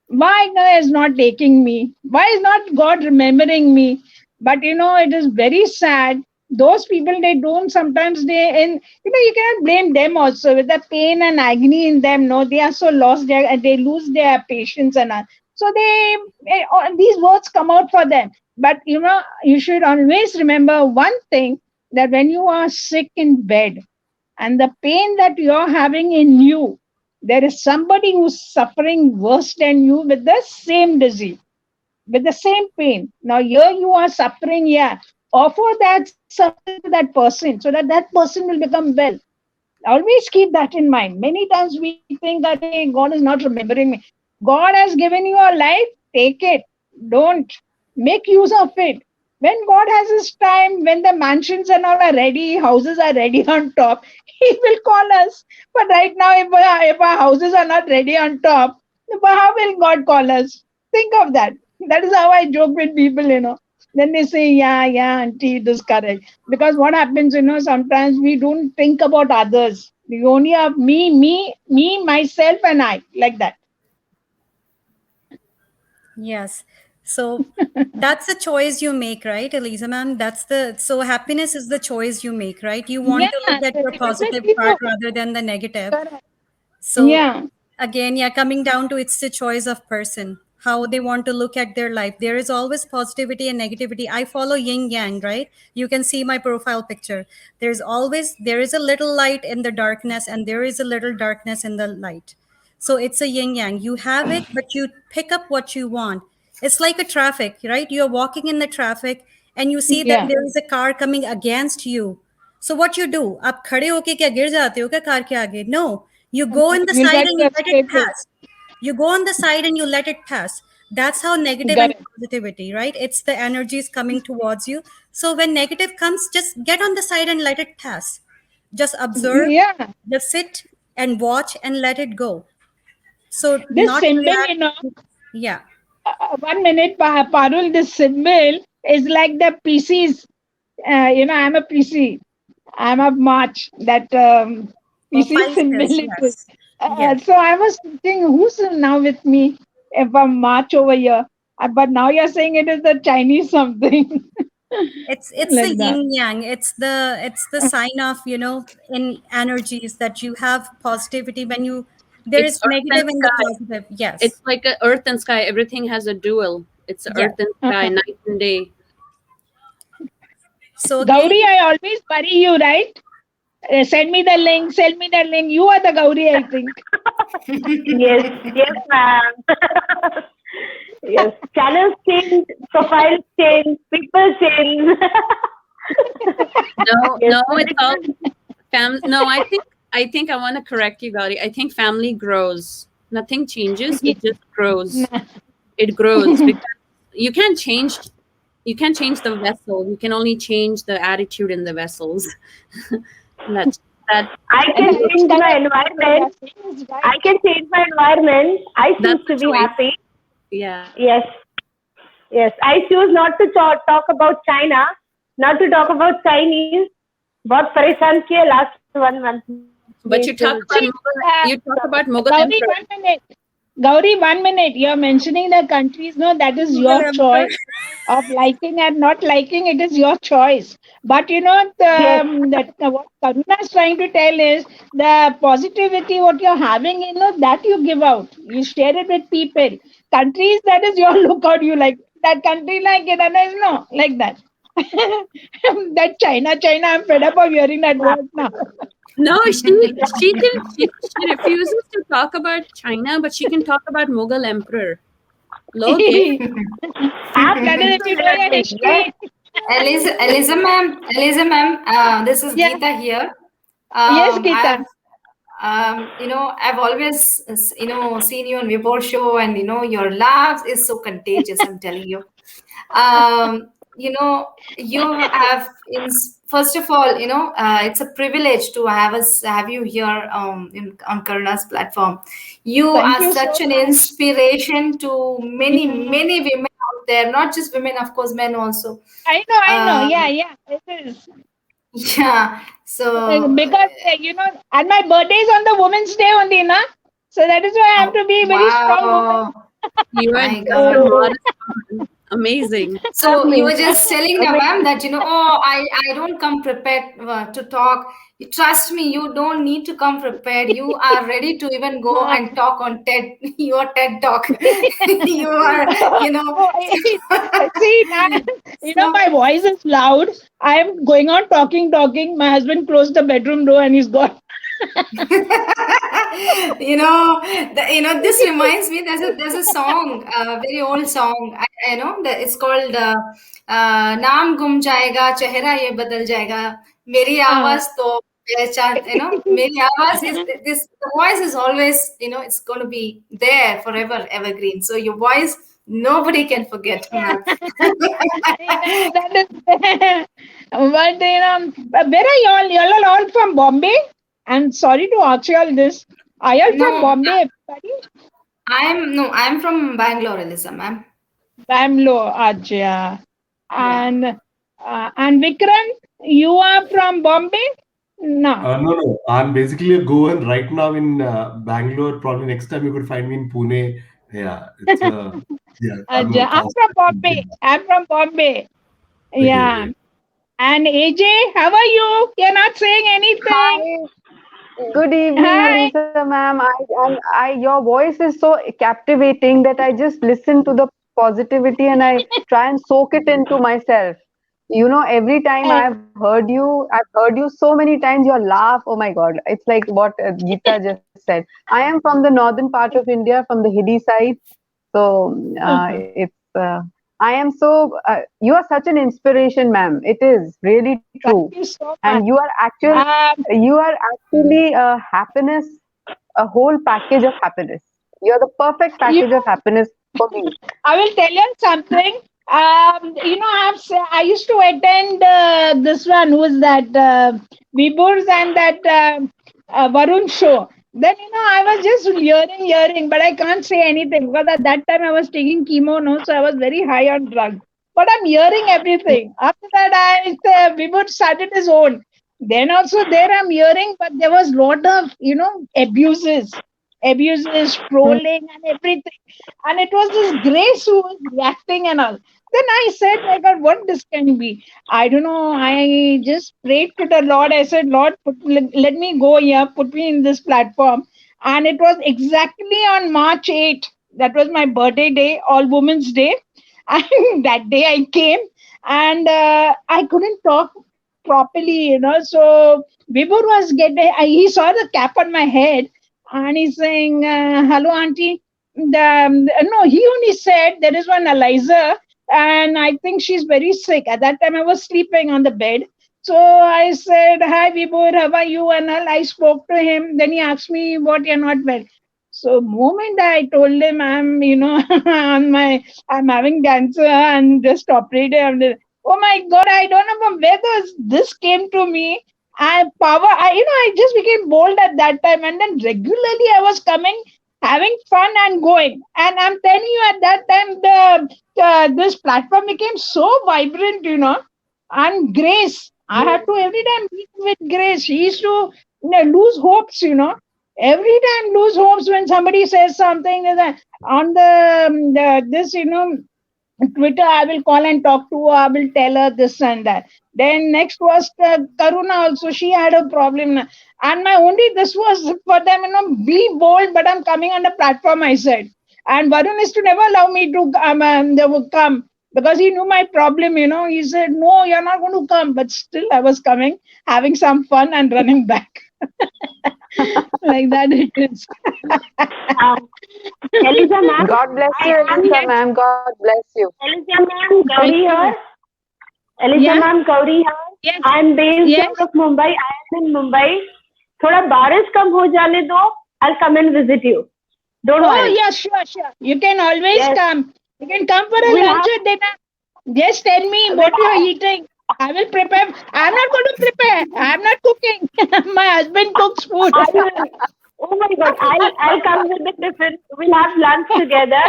Why God is not taking me? Why is not God remembering me? But it is very sad. Those people, they don't sometimes they and you cannot blame them also with the pain and agony in them. No, they are so lost. They lose their patience and all. So these words come out for them. But you should always remember one thing, that when you are sick in bed, and the pain that you're having in you, there is somebody who's suffering worse than you with the same disease, with the same pain. Now, here you are suffering, yeah. Offer that suffering to that person so that that person will become well. Always keep that in mind. Many times we think that, hey, God is not remembering me. God has given you a life, take it. Don't make use of it. When God has his time, when the mansions and all are ready, houses are ready on top, he will call us. But right now, if our houses are not ready on top, how will God call us? Think of that. That is how I joke with people. Then they say, yeah, auntie, it is correct. Because what happens, sometimes we don't think about others. We only have me, myself, and I, like that. yes. So that's the choice you make, right, Eliza ma'am? So happiness is the choice you make, right? You want Yeah, to look at your positive definitely part no. rather than the negative. Correct. So Yeah, again, yeah, coming down to it's the choice of person, how they want to look at their life. There is always positivity and negativity. I follow yin yang, right? You can see my profile picture. There is a little light in the darkness and there is a little darkness in the light. So it's a yin yang. You have it, but you pick up what you want. It's like a traffic, right? You're walking in the traffic and you see that yeah. there is a car coming against you. So what you do? आप खड़े होके क्या गिर जाते हो क्या car के आगे? No, you go in the You'll side try and to you let it escape it. pass. You go on the side and you let it pass. That's how negative and Correct. positivity, right? It's the energies coming towards you. So when negative comes, just get on the side and let it pass. Just observe, Yeah. just sit and watch and let it go. So This not symbol, react. Yeah. 1 minute, Parul, this symbol is like the PCs. I'm a PC. I'm of March. That Oh, PC symbol Pisces, it is. yes. Yes. So I was thinking, who's now with me from March over here? But now you're saying it is the Chinese something It's the like that. yin yang. It's the sign of, in energies that you have positivity when you there It's is earth and negative in the sky. positive. Yes. It's like a earth and sky. Everything has a dual. It's Yes. earth and sky, Uh-huh. night and day. So the Gauri, I always worry you, right? Send me the link. Send me the link. You are the Gauri, I think. Yes, yes, ma'am. Yes, channels change, profiles change, people change. No, Yes, no, but it's it all is, no, I think I want to correct you, Gauri. I think family grows. Nothing changes. It just grows. It grows because you can't change you can't change the vessel. You can only change the attitude in the vessels. That's that I can It's change my correct. What environment. you're saying is I right. can change my environment. I choose that's to a be choice. happy. Yeah. Yes, yes. I choose not to talk about China, not to talk about Chinese. बहुत परेशान किए last 1 month में जो But you talk about See, Mughal, uh, you talk about Mughal Gauri, emperor. 1 minute. Gauri, 1 minute. You're mentioning the countries. No, that is Mughal your emperor. choice of liking and not liking. It is your choice. But yes, what Karuna is trying to tell is the positivity what you're having, that you give out. You share it with people. Countries, that is your lookout. You like that country, like it, and no, like that. That China. I'm fed up of hearing that word now. No, she refuses to talk about China, but she can talk about Mughal emperor. Look, eh? That is if you know your absolutely. Yes, history. Eliza ma'am, this is Yeah. Geeta here. Yes, I've Geeta. I've always seen you on Vibor show, and your laugh is so contagious. I'm telling you. You have first of all, it's a privilege to have you here on Karuna's platform. You Thank are you so such an much. inspiration to many Mm, many women out there, not just women, of course, men also. I know. Um, Yeah, it is. yeah. So Because, and my birthday is on the Women's Day only, na? So that is why I have oh, to be a very strong woman. wow, You are my just a God. oh, modest woman. Amazing. So you were amazing, just telling now, ma'am, amazing. that oh, I don't come prepared to talk. You trust me, you don't need to come prepared. You are ready to even go and talk on TED, your TED talk. You are, Oh, see, now, so my voice is loud. I am going on talking. My husband closed the bedroom door and he's gone. this reminds me. There's a song, a very old song. I know that it's called "नाम गुम जाएगा चेहरा ये बदल जाएगा मेरी Uh, आवाज तो पहचान मेरी आवाज is this the voice is always it's going to be there forever evergreen. So your voice nobody can forget, ma'am. that is. But where are y'all? Y'all are all from Bombay. I'm sorry to ask you all this. Are y'all from No, Bombay? Everybody? I'm from Bangalore, Elisa, ma'am. Bangalore, Ajay. Yeah. And Vikram, you are from Bombay? No. No, no. I'm basically a Goan right now in Bangalore. Probably next time you could find me in Pune. Yeah, it's yeah. I'm Ajay. a I'm thousand. from Bombay. I'm from Bombay. Okay, Yeah. okay. And AJ, how are you? You're not saying anything. Hi, good evening, Hi. Alisa ma'am. Your voice is so captivating that I just listen to the positivity and I try and soak it into myself. Every time I've heard you so many times. Your laugh, oh my God, it's like what Geeta just said. I am from the northern part of India, from the Hidi side. So it's I am so you are such an inspiration, ma'am. It is really true, Thank you so and much. Um, you are actually a happiness, a whole package of happiness. You are the perfect you package of happiness for me. I will tell you something. I used to attend this one. Who is that? Vibhur's and that Varun show. Then I was just hearing, but I can't say anything because at that time I was taking chemo, no, so I was very high on drugs. but I'm hearing everything. After that, Vibhuti started his own. Then also there I'm hearing, but there was lot of abuses, trolling, and everything. And it was this Grace who was reacting and all. Then I said, my God, what this can be? I don't know. I just prayed to the Lord. I said, Lord, let me go here, put me in this platform. And it was exactly on March 8th. That was my birthday day, All Women's Day. And that day I came and I couldn't talk properly, So Vibhur was he saw the cap on my head and he's saying, hello, auntie. No, he only said there is one Eliza and I think she's very sick. At that time, I was sleeping on the bed. So I said, hi, Vibhur, how are you? And I spoke to him. Then he asked me, what, you're not well. So moment I told him I'm having cancer and just operated. Oh my God, I don't know from where this came to me. I just became bold at that time. And then regularly I was coming, having fun and going. And I'm telling you, at that time, this platform became so vibrant, and Grace. I had to every time meet with Grace. She used to lose hopes, every time lose hopes when somebody says something on the this Twitter, I will call and talk to her. I will tell her this and that. Then next was Karuna also. She had a problem. And my only this was for them, be bold, but I'm coming on the platform, I said. And Varun is to never allow me to they would come because he knew my problem, He said, no, you're not going to come. But still, I was coming, having some fun and running back. Like that it is. Um, Eliza ma'am, God bless I you, am Elisa ma'am. God bless you. Eliza ma'am, Gauri here. Eliza Yeah. ma'am, Gauri here. Yes. I'm based Yes. out of Mumbai. I am in Mumbai. थोड़ा बारिश कम हो जाने दो. I'll come and visit you. Don't Oh, worry. yeah, sure. You can always Yes, come. You can come for a we'll lunch have. or dinner. Just tell me We'll what you are eating. I will prepare. I'm not going to prepare. I'm not cooking. My husband cooks food. I will. Oh my God! I'll come with the tiffin. We'll have lunch together,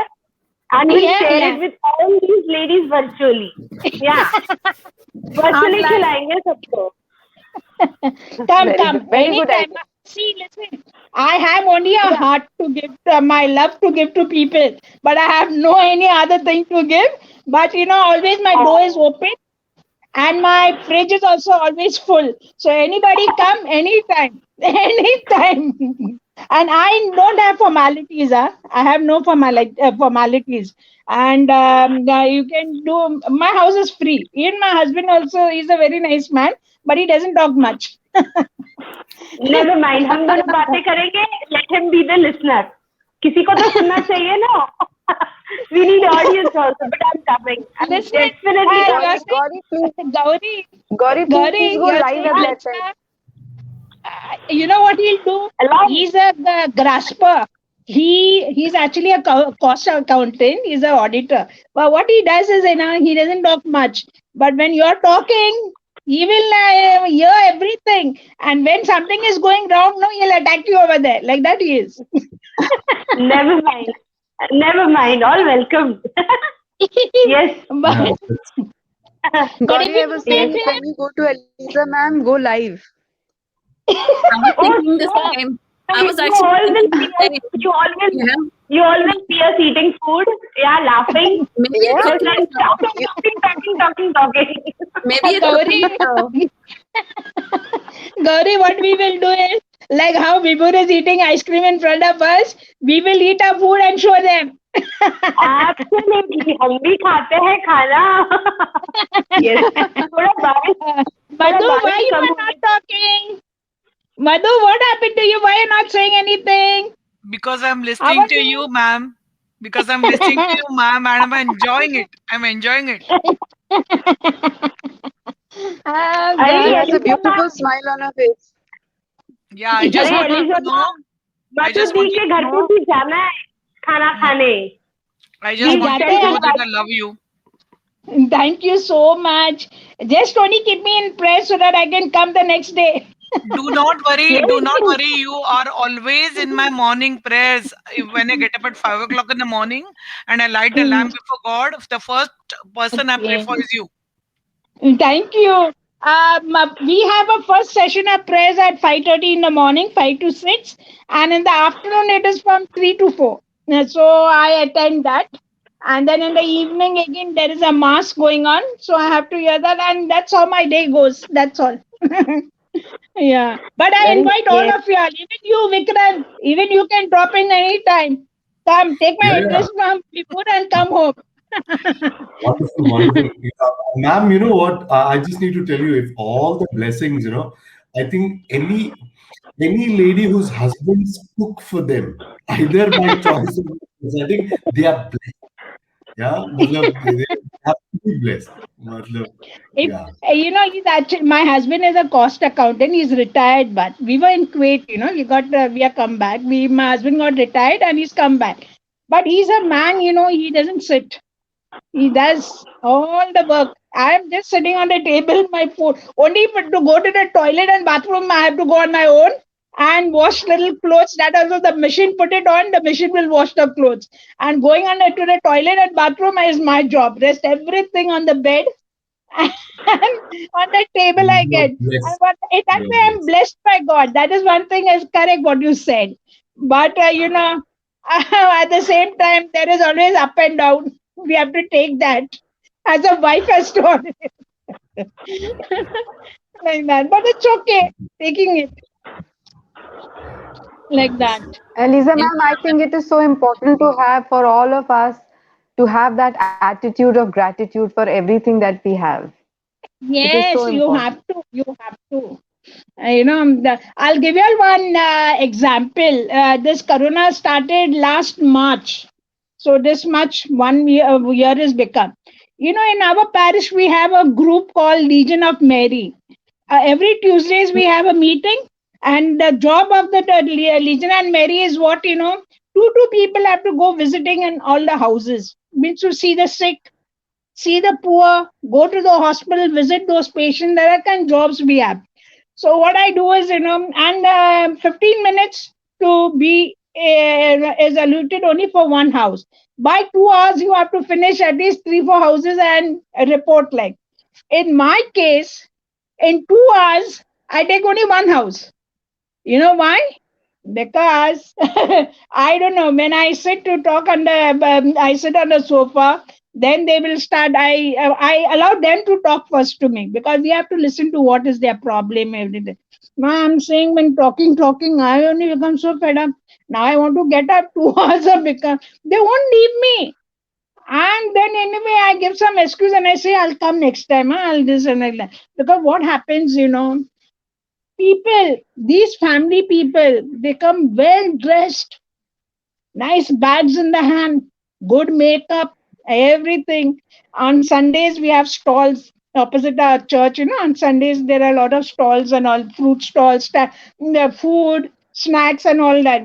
and we'll Yeah, share yeah. it with all these ladies virtually. Yeah, virtually Online. खिलाएंगे सबको. Very good. Come. Very good Anytime. idea. See, listen. I have only a Yeah. heart to give, my love to give to people, but I have no any other thing to give. But always my door is open and my fridge is also always full. So anybody come anytime, anytime. And I don't have formalities. I have no formalities. And you can do. My house is free. Even my husband also is a very nice man, but he doesn't talk much. Never mind. हम दोनों बातें करेंगे. Let him be the listener. किसी को तो सुनना चाहिए ना. We need audience also, but I'm coming. I'm Listen, definitely you are coming. Gauri, please, saying, Gauri, Please go you are live saying at that time. Krishna. You know what he'll do? Allow. He's the grasper. He's actually a cost accountant. He's an auditor. But what he does is, he doesn't talk much. But when you're talking, he will hear everything. And when something is going wrong, no, he'll attack you over there. Like that he is. Never mind. Never mind. All welcome. Yes. but, Yeah, but if Gauri, I you was meet saying, Yes. when you go to Elisa ma'am, go live. I was Oh, thinking the so same. I was you actually all will thinking see the us. same. You Yeah. you all will see us eating food. Yeah, laughing. Maybe a Yeah. Just cooking like show. talking. Maybe a Gauri, cooking show. Gauri, what we will do is, like how Vibhur is eating ice cream in front of us, we will eat our food and show them. Absolutely. हम भी खाते हैं खाना. Yes. थोड़ा Madhu, why बारिश you come are होने. not talking? Madhu, what happened to you? Why you not saying anything? Because I'm How listening are to you? you, ma'am. Because I'm listening to you, ma'am, and I'm enjoying it. I'm enjoying it. Oh अरे She God. has a Eliza beautiful ma'am. smile on her face. Yeah, I just अरे want you Eliza to know. Ma'am. I Madhu just दी want you के to घर पे know. भी जाना है खाना खाने. I हाँ, just want you जाते to हैं. know that I love you. Thank you so much. Just only keep me in prayer so that I can come the next day. Do not Yes, worry. You are always in my morning prayers. When I get up at 5 o'clock in the morning and I light a lamp before God, the first person I pray Okay. for is you. Thank you. We have a first session of prayers at 5:30 in the morning, 5 to 6, and in the afternoon it is from 3 to 4. So I attend that, and then in the evening again there is a mass going on, so I have to hear that, and that's how my day goes. That's all. Yeah, but I very invite all yes. of you, all, even you, Vikrant, even you can drop in anytime. Come, take Yeah, my yeah. address from Bipur and come home. Wonderful, wonderful. Ma'am, you know what? I just need to tell you, if all the blessings, I think any lady whose husbands cook for them, either by choice or by I think they are blessed. Yeah, matlab, they have to be blessed. Matlab, It, yeah. he's actually, my husband is a cost accountant. He's retired, but we were in Kuwait. We have come back. My husband got retired and he's come back. But he's a man. He doesn't sit. He does all the work. I am just sitting on the table, my food. Only but to go to the toilet and bathroom, I have to go on my own and wash little clothes. That also the machine put it on. The machine will wash the clothes. And going on to the toilet and bathroom is my job. Rest everything on the bed and on the table I You're get. And blessed. that You're way I'm blessed. blessed by God. That is one thing is correct what you said. But at the same time, there is always up and down. We have to take that. As a wife has to always like that. But it's okay taking it like that. Lisa, You ma'am, I think it is so important to have for all of us to have that attitude of gratitude for everything that we have. It is so Yes, you important. have to. You have to. I'll give you all one example. This corona started last March. So this much 1 year is become. In our parish we have a group called Legion of Mary. Every Tuesdays we have a meeting, and the job of the Legion and Mary is what 2 people have to go visiting in all the houses. Means to see the sick, see the poor, go to the hospital, visit those patients. There are kind of jobs we have. So what I do is, and 15 minutes to be is allotted only for one house. By 2 hours, you have to finish at least 3, 4 houses and report like. In my case, in 2 hours, I take only one house. You know why? Because I don't know. When I sit to talk on I sit on the sofa. Then they will start. I allow them to talk first to me because we have to listen to what is their problem everything. Now I'm saying when talking, I only become so fed up. Now I want to get up 2 hours of become. They won't leave me. And then anyway, I give some excuse and I say I'll come next time. I'll this and like that. Because what happens, people, these family people, they come well dressed, nice bags in the hand, good makeup, everything. On Sundays, we have stalls opposite our church. On Sundays, there are a lot of stalls and all fruit stalls, the food, snacks, and all that.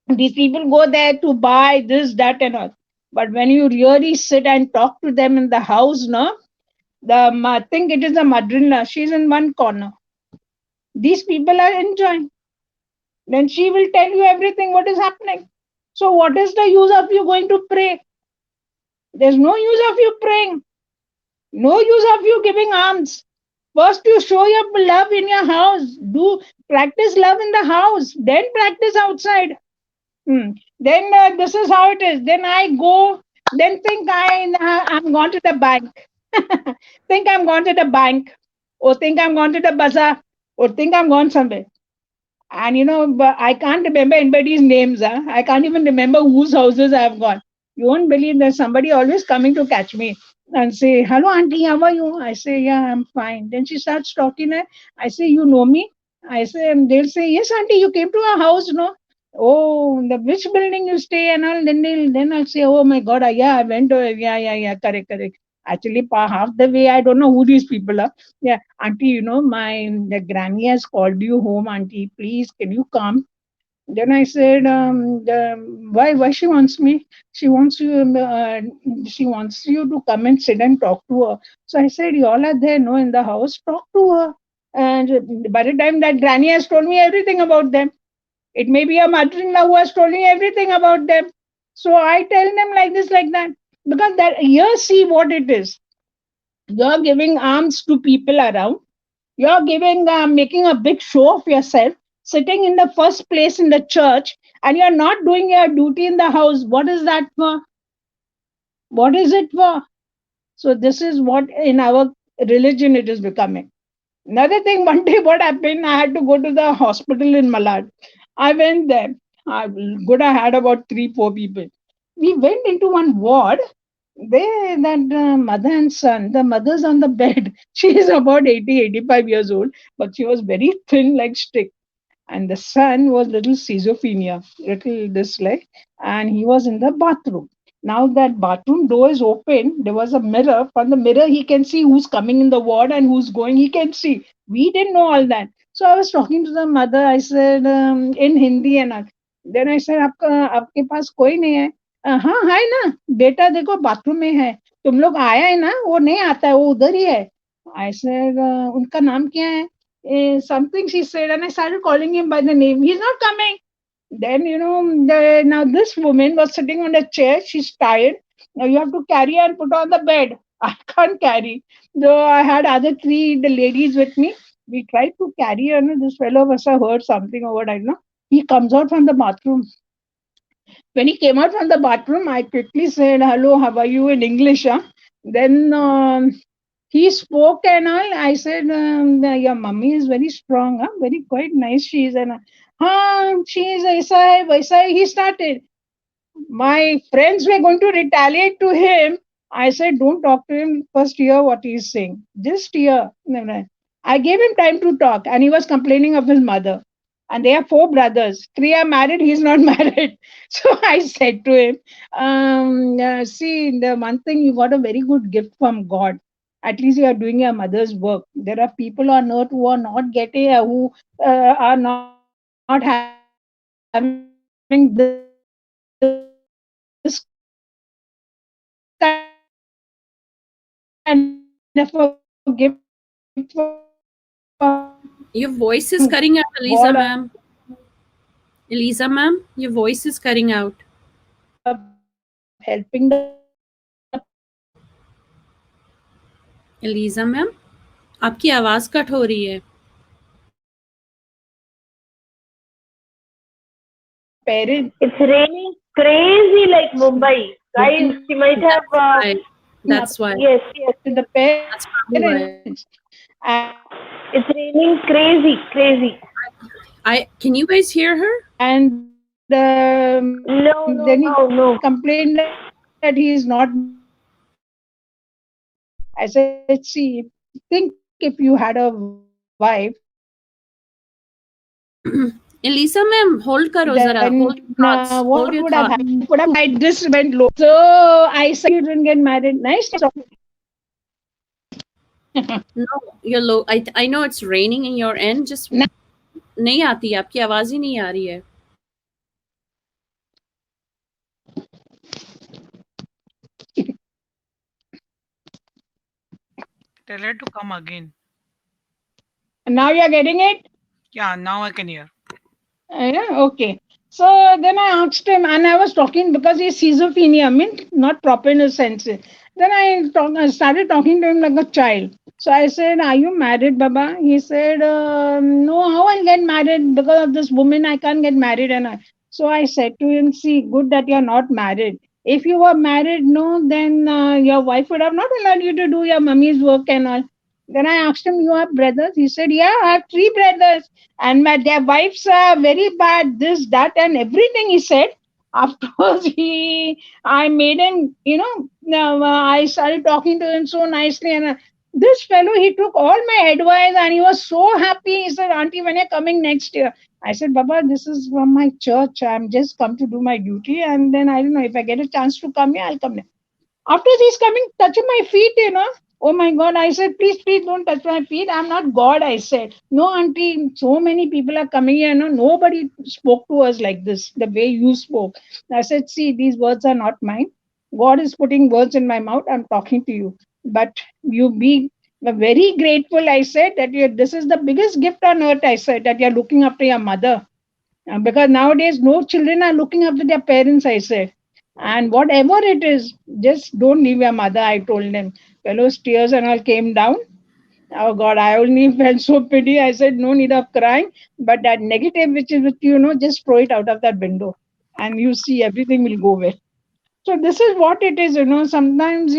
These people go there to buy this, that, and all. But when you really sit and talk to them in the house, no, I think it is the mother-in-law. She's in one corner. These people are enjoying. Then she will tell you everything what is happening. So what is the use of you going to pray? There's no use of you praying. No use of you giving alms. First you show your love in your house. Do practice love in the house. Then practice outside. Then this is how it is. Then I go. Then think I'm gone to the bank. Think I'm gone to the bank. Or think I'm gone to the bazaar. Or think I'm gone somewhere. And but I can't remember anybody's names. Huh? I can't even remember whose houses I've gone. You won't believe there's somebody always coming to catch me and say, "Hello, auntie, how are you?" I say, "Yeah, I'm fine." Then she starts talking. I say, "You know me?" I say, and they'll say, "Yes, auntie, you came to our house, no?" Oh, the which building you stay and all. Then I'll say, "Oh my God, yeah, I went to yeah, correct, correct." Actually, half the way I don't know who these people are. Yeah, auntie, my the granny has called you home, auntie. Please, can you come? Then I said, why she wants me? She wants you. She wants you to come and sit and talk to her. So I said, you all are there, no, in the house. Talk to her. And by the time that granny has told me everything about them, it may be a mother-in-law who has told me everything about them. So I tell them like this, like that, because that here see what it is. You're giving alms to people around. You're giving, making a big show of yourself, sitting in the first place in the church, and you're not doing your duty in the house. What is that for? What is it for? So this is what in our religion it is becoming. Another thing, one day what happened, I had to go to the hospital in Malad. I went there. I, good, I had about three, four people. We went into one ward. That mother and son, the mother's on the bed. She is about 80, 85 years old, but she was very thin like stick, and the son was little schizophrenia, little this like, and he was in the bathroom. Now that bathroom door is open, there was a mirror. From the mirror, he can see who's coming in the ward and who's going. He can see. We didn't know all that. So I was talking to the mother. I said in Hindi and all. Then I said, आपका आपके पास कोई नहीं है? हाँ है ना बेटा देखो बाथरूम में है तुम लोग आया है ना वो नहीं आता है वो उधर ही है I said उनका नाम क्या है something she said, and I started calling him by the name. He's not coming. Then, now this woman was sitting on a chair. She's tired. Now you have to carry her and put her on the bed. I can't carry. Though I had other three the ladies with me. We tried to carry her. And this fellow must have heard something or what I don't know. He comes out from the bathroom. When he came out from the bathroom, I quickly said, "Hello, how are you?" in English. Huh? Then he spoke and all. I said, "Your mummy is very strong, huh? Very quite nice. She is." And she is aisa hai, waisa hai. He started. My friends were going to retaliate to him. I said, don't talk to him. First, hear what he's saying. Just hear. No, no. I gave him time to talk, and he was complaining of his mother. And they are four brothers. Three are married, he's not married. So I said to him, see, the one thing you got a very good gift from God. At least you are doing your mother's work. There are people on earth who are not getting, who are not having this kind of a gift from God. So I said, thank you very much. And I said, Your voice is cutting out, Eliza ma'am. Eliza ma'am, your voice is cutting out. Eliza ma'am, आपकी आवाज cut हो रही है. It's raining crazy like Mumbai. Guys, she might have. That's why. Yes, yes. That's probably why. It's raining crazy, crazy. Can you guys hear her? And No, then no, he no, no. complained that he is not married. I said, see, think if you had a wife, what would have happened? Elisa ma'am, hold karo zara. Then Hold your thoughts. what Hold would your have thoughts. happened? I just went low. So I said, you didn't get married. Nice talking. No, you're low. I know it's raining in your end. Just नहीं आती, आपकी आवाज ही नहीं आ रही है. Tell her to come again. Now you're getting it? Yeah, now I can hear. Yeah, okay. So then I asked him, and I was talking because he's schizophrenia, I mean, not proper in a sense. Then I started talking to him like a child. So I said, are you married, Baba? He said, no, how I'll get married? Because of this woman, I can't get married. So I said to him, see, good that you're not married. If you were married, no, then your wife would have not allowed you to do your mummy's work and all. Then I asked him, you have brothers? He said, yeah, I have three brothers and their wives are very bad, this, that, and everything he said. Afterwards, I made him, I started talking to him so nicely. And this fellow, he took all my advice and he was so happy. He said, Auntie, when you're coming next year? I said, Baba, this is from my church. I'm just come to do my duty. And then I don't know if I get a chance to come here, I'll come. After he's coming, touching my feet. Oh my God, I said, please, please don't touch my feet. I'm not God, I said. No, auntie, so many people are coming here. No, nobody spoke to us like this, the way you spoke. I said, see, these words are not mine. God is putting words in my mouth. I'm talking to you. But you be But very grateful, I said, that this is the biggest gift on earth, I said, that you're looking after your mother. Because nowadays, no children are looking after their parents, I said. And whatever it is, just don't leave your mother, I told them. Fellows, tears and all came down. Oh God, I only felt so pity. I said, no need of crying. But that negative which is with you, just throw it out of that window. And you see everything will go well. So this is what it is, Sometimes,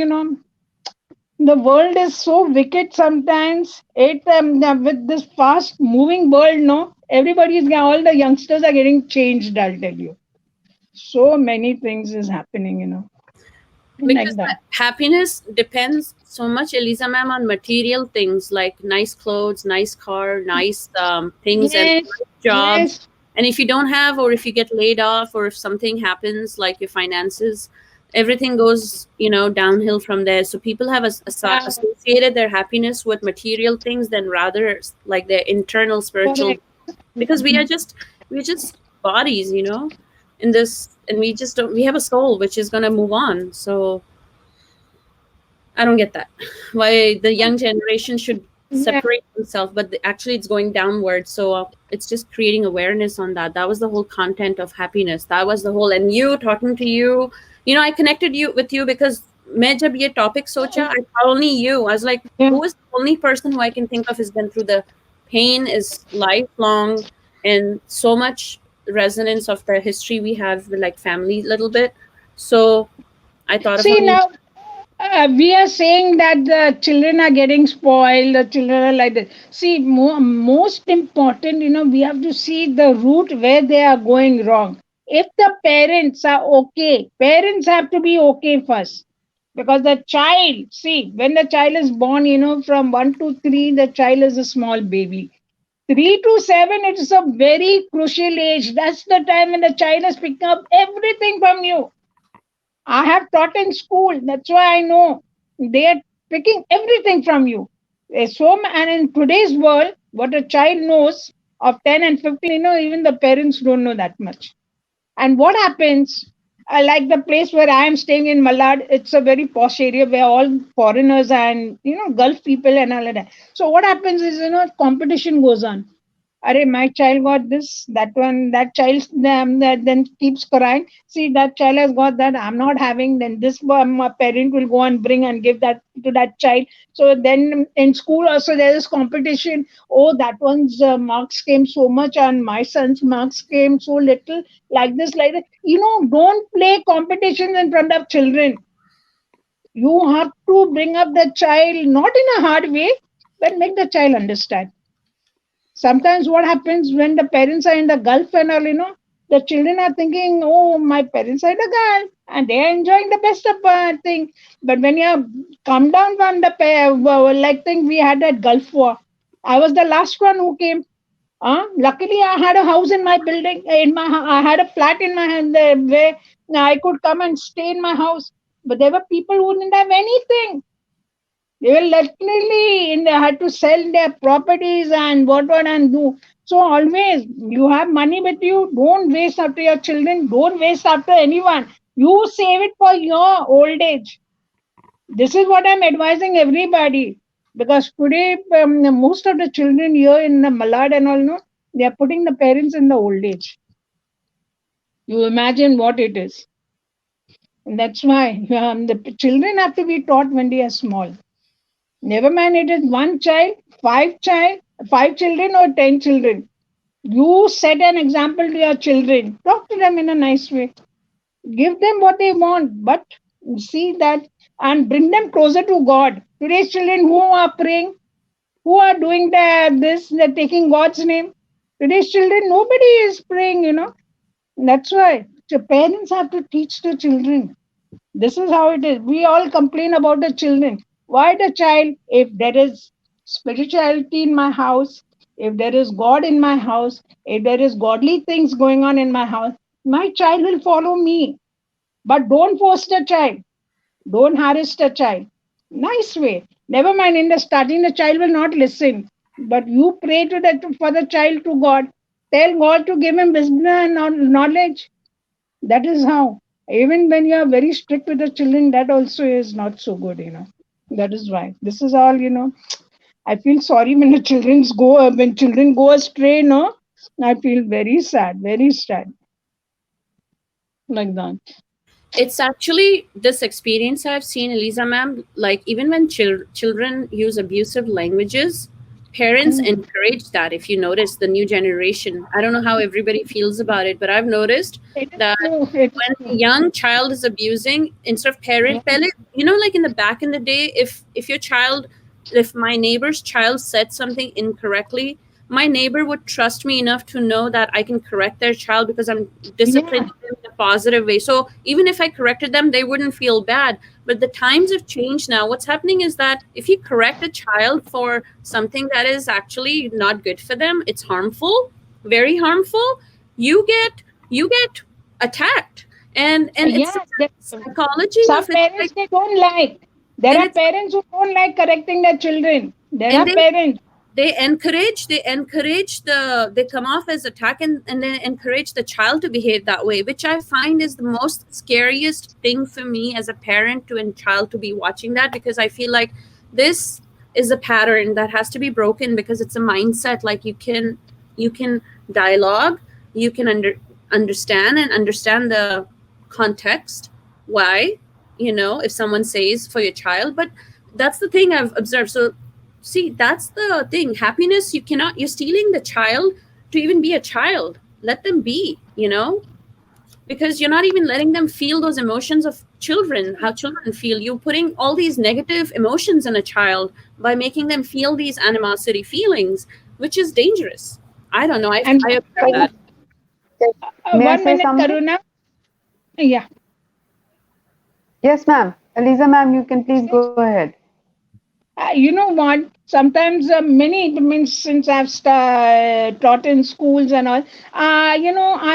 the world is so wicked sometimes. With this fast moving world, no, all the youngsters are getting changed. I'll tell you, so many things is happening, like Because that. happiness depends so much, Elisa ma'am, on material things like nice clothes, nice car, nice things, and Yes, nice job. yes, And if you don't have, or if you get laid off, or if something happens like your finances, everything goes, downhill from there. So people have yeah, associated their happiness with material things than rather like their internal spiritual, correct. because we're just bodies, in this, and we just don't, we have a soul which is going to move on. So I don't get that. Why the young generation should Yeah. separate themselves, but actually it's going downward. So it's just creating awareness on that. That was the whole content of happiness. That was the whole, and you talking to you, I connected you with you because मैं जब ये topic सोचा, I thought only you. I was like, Yeah. who is the only person who I can think of has been through the pain, is lifelong, and so much resonance of the history we have with like family little bit. So I thought of See only. now, we are saying that the children are getting spoiled, the children are like this. See, most important, we have to see the route where they are going wrong. If the parents are okay, parents have to be okay first. Because the child, see, when the child is born, from 1 to 3, the child is a small baby. 3 to 7, it's a very crucial age. That's the time when the child is picking up everything from you. I have taught in school. That's why I know they are picking everything from you. And in today's world, what a child knows of 10 and 15, even the parents don't know that much. And what happens, like the place where I am staying in Malad, it's a very posh area where all foreigners and, Gulf people and all of that. So what happens is, competition goes on. Arey, my child got this, that one, that child that then keeps crying. See, that child has got that, I'm not having. Then this my parent will go and bring and give that to that child. So then in school also there is competition. Oh, that one's marks came so much, and my son's marks came so little. Like this, like that. Don't play competitions in front of children. You have to bring up the child not in a hard way, but make the child understand. Sometimes what happens when the parents are in the Gulf and all, the children are thinking, oh, my parents are in the Gulf and they are enjoying the best of thing. But when you come down from the like thing, we had that Gulf war. I was the last one who came. Luckily, I had a house in my building. I had a flat in my hand where I could come and stay in my house. But there were people who didn't have anything. They will definitely they had to sell their properties and what and do. So always you have money with you. Don't waste after your children. Don't waste after anyone. You save it for your old age. This is what I'm advising everybody. Because today most of the children here in the Malad and all, no, they are putting the parents in the old age. You imagine what it is. And that's why the children have to be taught when they are small. Never mind, it is one child, five children, or 10 children. You set an example to your children. Talk to them in a nice way. Give them what they want, but see that and bring them closer to God. Today's children who are praying, who are doing this, they're taking God's name. Today's children, nobody is praying. That's why the parents have to teach the children. This is how it is. We all complain about the children. Why the child? If there is spirituality in my house, if there is God in my house, if there is godly things going on in my house, my child will follow me. But don't force the child. Don't harass the child. Nice way. Never mind, in the starting, the child will not listen. But you pray for the child to God. Tell God to give him wisdom and knowledge. That is how. Even when you are very strict with the children, that also is not so good. That is right. This is all, I feel sorry when the children go astray, no? I feel very sad like that. It's actually this experience I've seen, Eliza ma'am. Like, even when children use abusive languages, parents Mm. encourage that. If you notice, the new generation, I don't know how everybody feels about it, but I've noticed It is that true. It is when a true. young child is abusing, instead of Yeah. parent pele, like in the back in the day, if your child, if my neighbor's child said something incorrectly, my neighbor would trust me enough to know that I can correct their child because I'm disciplining Yeah. them in a positive way. So even if I corrected them, they wouldn't feel bad. But the times have changed now. What's happening is that if you correct a child for something that is actually not good for them, it's harmful, very harmful, you get attacked. And it's Yeah. such a psychology Some of, it's parents like, they don't like. There and are it's parents who don't like correcting their children. There and are parents. they come off as attack, and they encourage the child to behave that way, which I find is the most scariest thing for me as a parent to and child to be watching that, because I feel like this is a pattern that has to be broken, because it's a mindset. Like, you can dialogue, you can understand the context, why, if someone says for your child. But that's the thing I've observed. So, see, that's the thing. Happiness, you're stealing the child to even be a child. Let them be, because you're not even letting them feel those emotions of children, how children feel. You're putting all these negative emotions in a child by making them feel these animosity feelings, which is dangerous. I don't know. And I one observe that. minute, May I one say minute, something? Karuna. Yeah. Yes, ma'am. Eliza, ma'am, you can please go ahead. You know what? Sometimes many, it means since I've taught in schools and all, I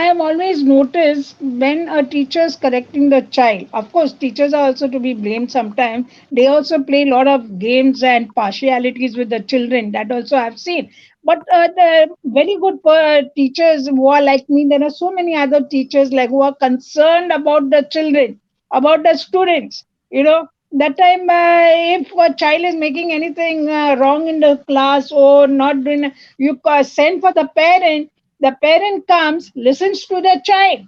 have always noticed when a teacher is correcting the child. Of course, teachers are also to be blamed sometimes. They also play a lot of games and partialities with the children. That also I've seen. But the very good teachers who are like me, there are so many other teachers like who are concerned about the children, about the students. That time if a child is making anything wrong in the class or not doing, you send for the parent comes, listens to the child.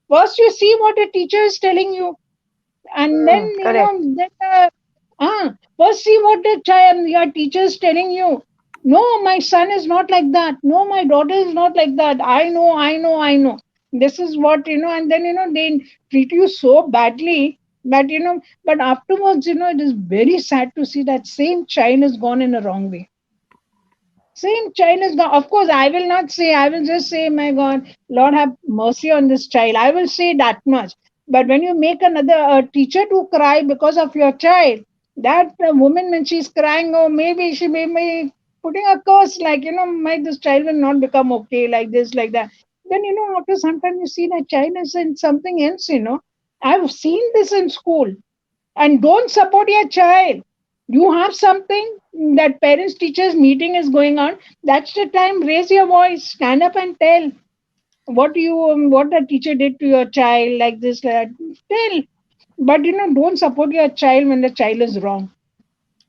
First you see what the teacher is telling you, and then Hmm, correct. then first see what the child, your teacher is telling you. No, my son is not like that. No, my daughter is not like that. I know. This is what, and then they treat you so badly that but afterwards, it is very sad to see that same child has gone in a wrong way. Same child is gone. Of course, I will not say, I will just say, my God, Lord have mercy on this child. I will say that much. But when you make another teacher to cry because of your child, that woman, when she's crying, oh, maybe she may be putting a curse, like, might this child will not become okay, like this, like that. Then, after some time, you see that child is in something else. I've seen this in school. And don't support your child. You have something that parents teachers meeting is going on. That's the time. Raise your voice. Stand up and tell what the teacher did to your child, like this, like that. Tell. But don't support your child when the child is wrong.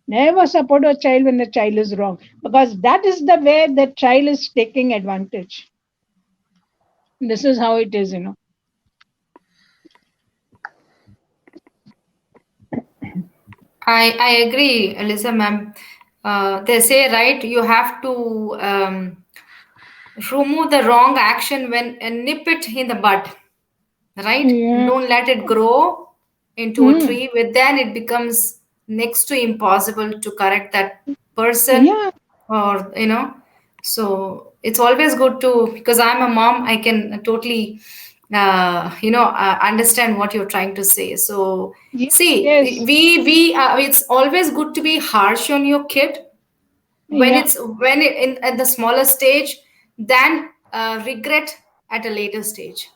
Never support a child when the child is wrong, because that is the way the child is taking advantage. This is how it is. I agree, Elisa ma'am. They say, right, you have to remove the wrong action when and nip it in the bud, right? Yeah. Don't let it grow into a Mm. tree where then it becomes next to impossible to correct that person, Yeah. or so it's always good to, because I'm a mom, I can totally understand what you're trying to say. So Yes. see, Yes. it's always good to be harsh on your kid when Yeah. it's when it in at the smaller stage than regret at a later stage,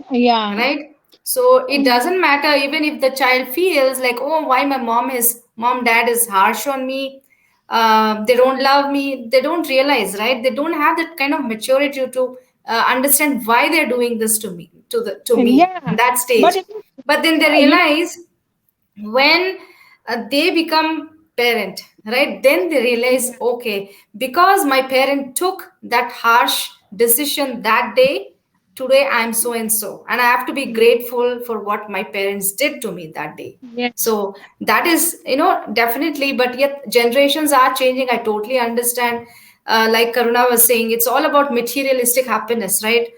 Yeah. right? So it doesn't matter even if the child feels like, oh, why my mom dad is harsh on me, they don't love me, they don't realize, right? They don't have that kind of maturity to understand why they're doing this to me Yeah. in that But stage. But then they you know, realize when they become parent, right? Then they realize, okay, because my parent took that harsh decision that day, today I'm so and so, and I have to be grateful for what my parents did to me that day. Yes. So that is, definitely. But yet generations are changing, I totally understand. Like Karuna was saying, it's all about materialistic happiness, right?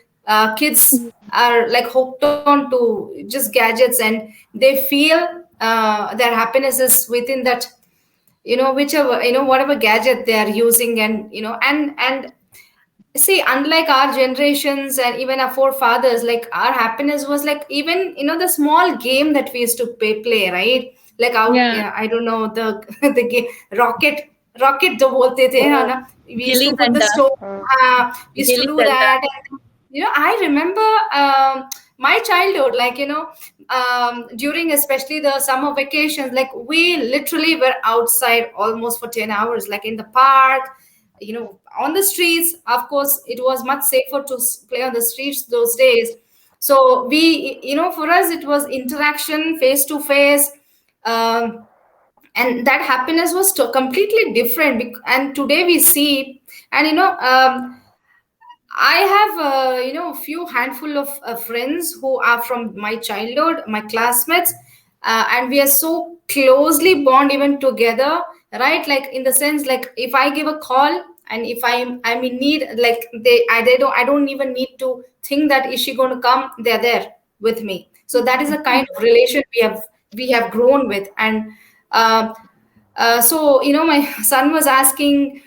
Kids are like hooked on to just gadgets, and they feel their happiness is within that, whichever, whatever gadget they are using. And and see, unlike our generations and even our forefathers, like our happiness was like, even the small game that we used to play, right? Like out, Yeah. yeah, I don't know, the the game, rocket rocket jo bolte the hai Oh, na, we used Gilly to put the Danda. stone. We used to Gilly do Danda. that. And, I remember my childhood, like, during especially the summer vacations, like we literally were outside almost for 10 hours, like in the park, on the streets. Of course, it was much safer to play on the streets those days. So we, for us, it was interaction face to face. um, and that happiness was completely different. And today we see, and I have, a few handful of friends who are from my childhood, my classmates, and we are so closely bond even together, right? Like in the sense, like if I give a call and if I'm in need, like they don't even need to think that is she going to come? They're there with me. So that is the kind of relation we have grown with. And uh, so my son was asking,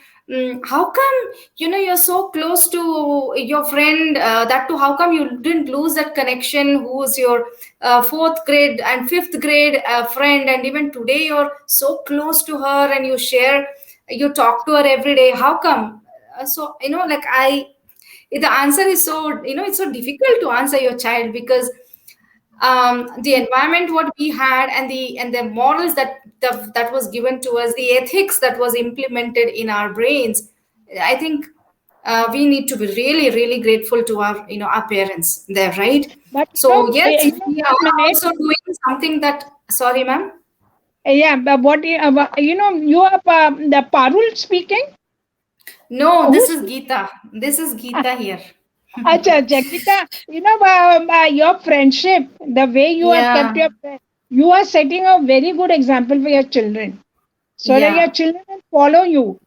how come you're so close to your friend, that too, how come you didn't lose that connection, who's your fourth grade and fifth grade friend, and even today you're so close to her and you talk to her every day, how come? So like the answer is so, it's so difficult to answer your child, because the environment what we had, and the morals that was given to us, the ethics that was implemented in our brains, I think we need to be really really grateful to our parents there, right? But So yes, we are one minute. also doing something that, sorry ma'am. Yeah, but you are the Parul speaking. No, this Who's is Geeta. This is Geeta here. Acha, acha, Geeta, your friendship, the way you have kept Yeah, your friend, you are setting a very good example for your children, so that your yeah, children will follow you.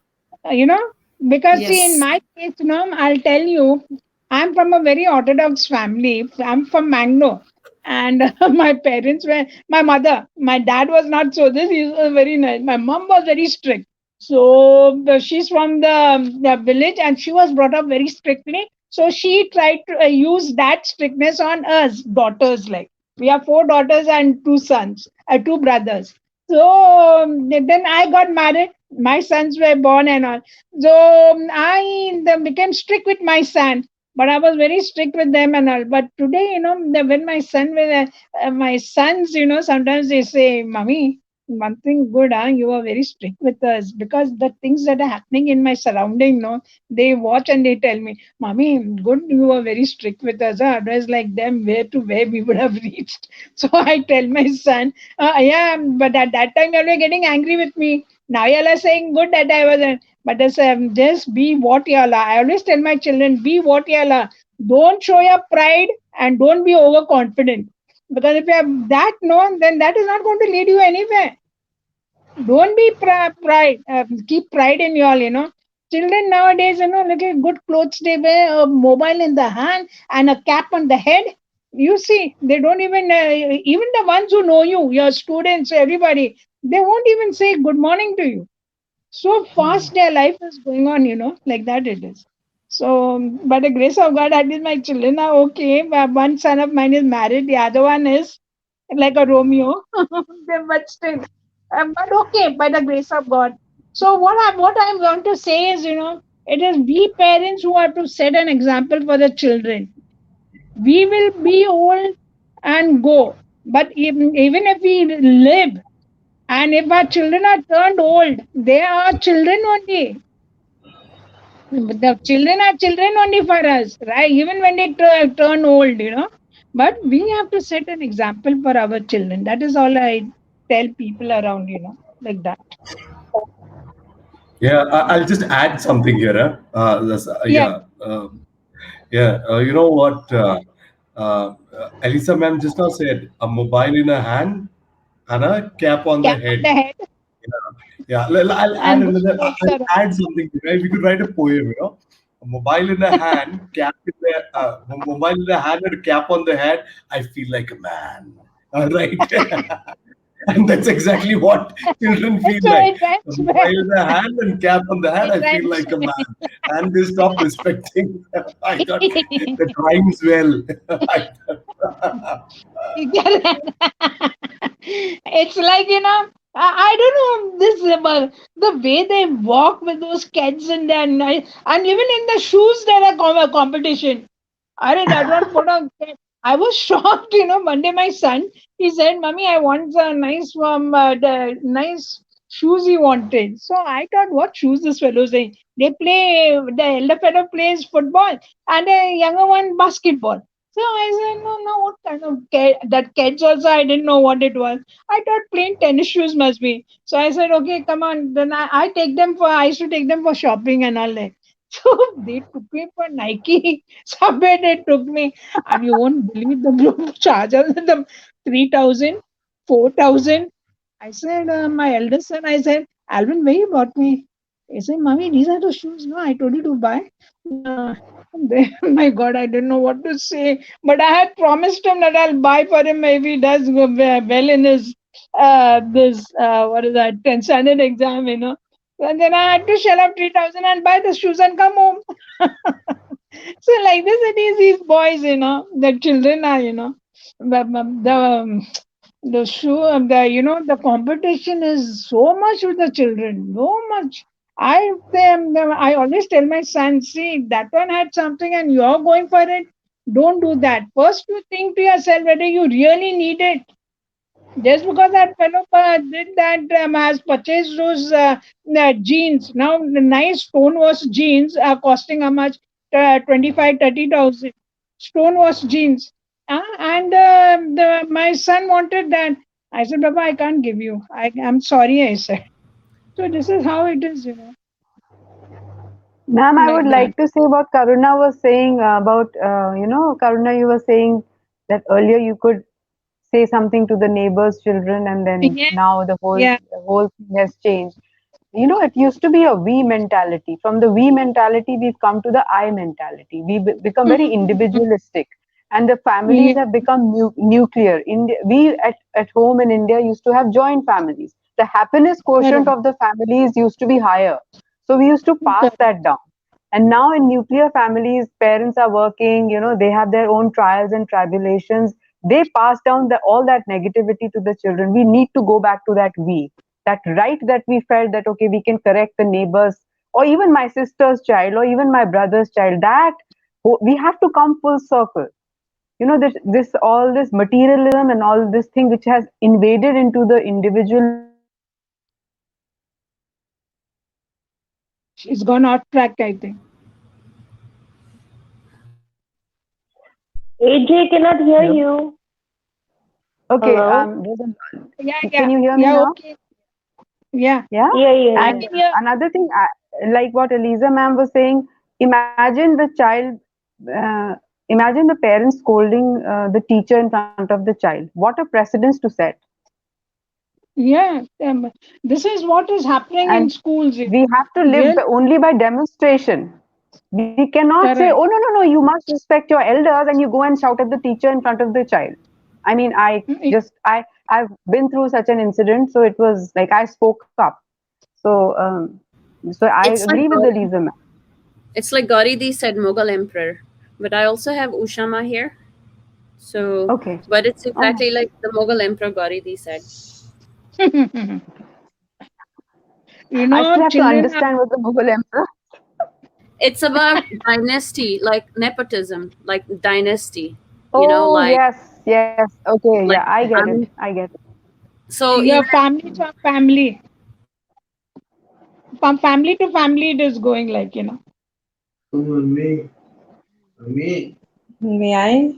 You know, because see, in yes, my case, I'll tell you, I'm from a very orthodox family. I'm from Mangalore, and my parents were, my mother, my dad was not so. This is very nice. My mom was very strict. So she's from the village, and she was brought up very strictly. So she tried to use that strictness on us daughters. Like we have four daughters and two sons, two brothers. So then I got married. My sons were born and all. So I became strict with my son, but I was very strict with them and all. But today, when my sons, sometimes they say, "Mommy, one thing good, you are very strict with us," because the things that are happening in my surrounding, they watch and they tell me, "Mommy, good, you are very strict with us. Huh? Otherwise, like them, where to where we would have reached." So I tell my son, yeah, but at that time you were getting angry with me. Now you are saying good that I wasn't. But just be what you are. I always tell my children, be what you are. Don't show your pride and don't be overconfident. Because if you have that known, then that is not going to lead you anywhere. Don't be pride. Keep pride in you all, Children nowadays, look at good clothes they wear, a mobile in the hand and a cap on the head. You see, they don't even the ones who know you, your students, everybody, they won't even say good morning to you. So fast their life is going on, like that it is. So, by the grace of God, at least my children are okay. One son of mine is married, the other one is like a Romeo. But still, but okay, by the grace of God. So what I'm going to say is, it is we parents who have to set an example for the children. We will be old and go, but even if we live, and if our children are turned old, they are children only. The children are children only for us, right? Even when they turn old. But we have to set an example for our children. That is all I tell people around, like that. Yeah, I'll just add something here. Yeah, Yeah, yeah. You know what? Elisa ma'am just now said a mobile in a hand and a cap on the cap on the head. head Yeah, I'll add and go another. floats I'll around. add something. Right? We could write a poem. A mobile in the hand, cap in the mobile in the hand, and a cap on the head. I feel like a man. All right, and that's exactly what children feel So like. it A rhymes mobile well. in the hand and cap on the head. It I feel rhymes like a man, and they stop respecting. I thought that rhymes well. I thought, It's like, I don't know this the way they walk with those kids in their and even in the shoes there are competition. That one put on. I was shocked, One day my son, he said, "Mommy, I want the the nice shoes he wanted." So I thought, what shoes this fellow saying? They play. The elder fellow plays football, and the younger one basketball. So I said, no, no, what kind of that kids also? I didn't know what it was. I thought plain tennis shoes must be. So I said, okay, come on. Then I take them for. I used to take them for shopping and all that. So they took me for Nike. Somewhere they took me, and you won't believe the group charges them 3,000, 4,000. I said, my eldest son, I said, Alvin, where you bought me? He said, Mommy, these are the shoes. No, I told you to buy. My God, I didn't know what to say. But I had promised him that I'll buy for him if he does go well in his this what is that 10th standard exam, And then I had to shell up 3,000 and buy the shoes and come home. So like this, it is these boys, the children are, the show the the competition is so much with the children, so much. I always tell my son, see, that one had something and you're going for it. Don't do that. First, you think to yourself whether you really need it. Just because that fellow did that, has purchased those jeans. Now, the nice stone wash jeans are costing how much? 25, 30,000. Stone wash jeans. And my son wanted that. I said, Baba, I can't give you. I'm sorry, I said. So this is how it is, Ma'am, I would like that. like to say what Karuna was saying about, Karuna, you were saying that earlier you could say something to the neighbor's children, and then Yeah, now yeah, the whole thing has changed. It used to be a we mentality. From the we mentality, we've come to the I mentality. We become very individualistic, and the families yeah, have become nuclear. We at home in India used to have joint families. The happiness quotient correct, of the families used to be higher. So we used to pass correct. that down. And now in nuclear families, parents are working, they have their own trials and tribulations. They pass down all that negativity to the children. We need to go back to that right that we felt that, okay, we can correct the neighbors or even my sister's child or even my brother's child. That we have to come full circle. This all this materialism and all this thing which has invaded into the individualism and the selfishness and the self-centeredness has become too much. It's gone off track, I think. AJ cannot hear Hello. you. Okay, Hello? Yeah, can yeah, you hear me yeah, now? okay. Yeah, Yeah. Yeah, yeah, I yeah. And can hear. another thing, like what Eliza ma'am was saying, imagine the child, uh, imagine the parents scolding the teacher in front of the child. What a precedence to set. Yeah, this is what is happening in And schools. we have to live Really only by demonstration. We cannot say, oh, correct. no, you must respect your elders, and you go and shout at the teacher in front of the child. I mean, I've been through such an incident, so it was like I spoke up. So, so I It's agree like with the Gauri. Lisa ma'am. It's like Gauri said, Mughal emperor. But I also have Ushama here. So, Okay. but it's Oh, exactly like the Mughal emperor Gauri said. I still have to Children are understand what the Mughal emperor. It's about dynasty, like nepotism, like dynasty. You know, Oh, yes. Okay, yeah, like I get it. family. I get it. So your even family to family, from family to family, it is going like May I?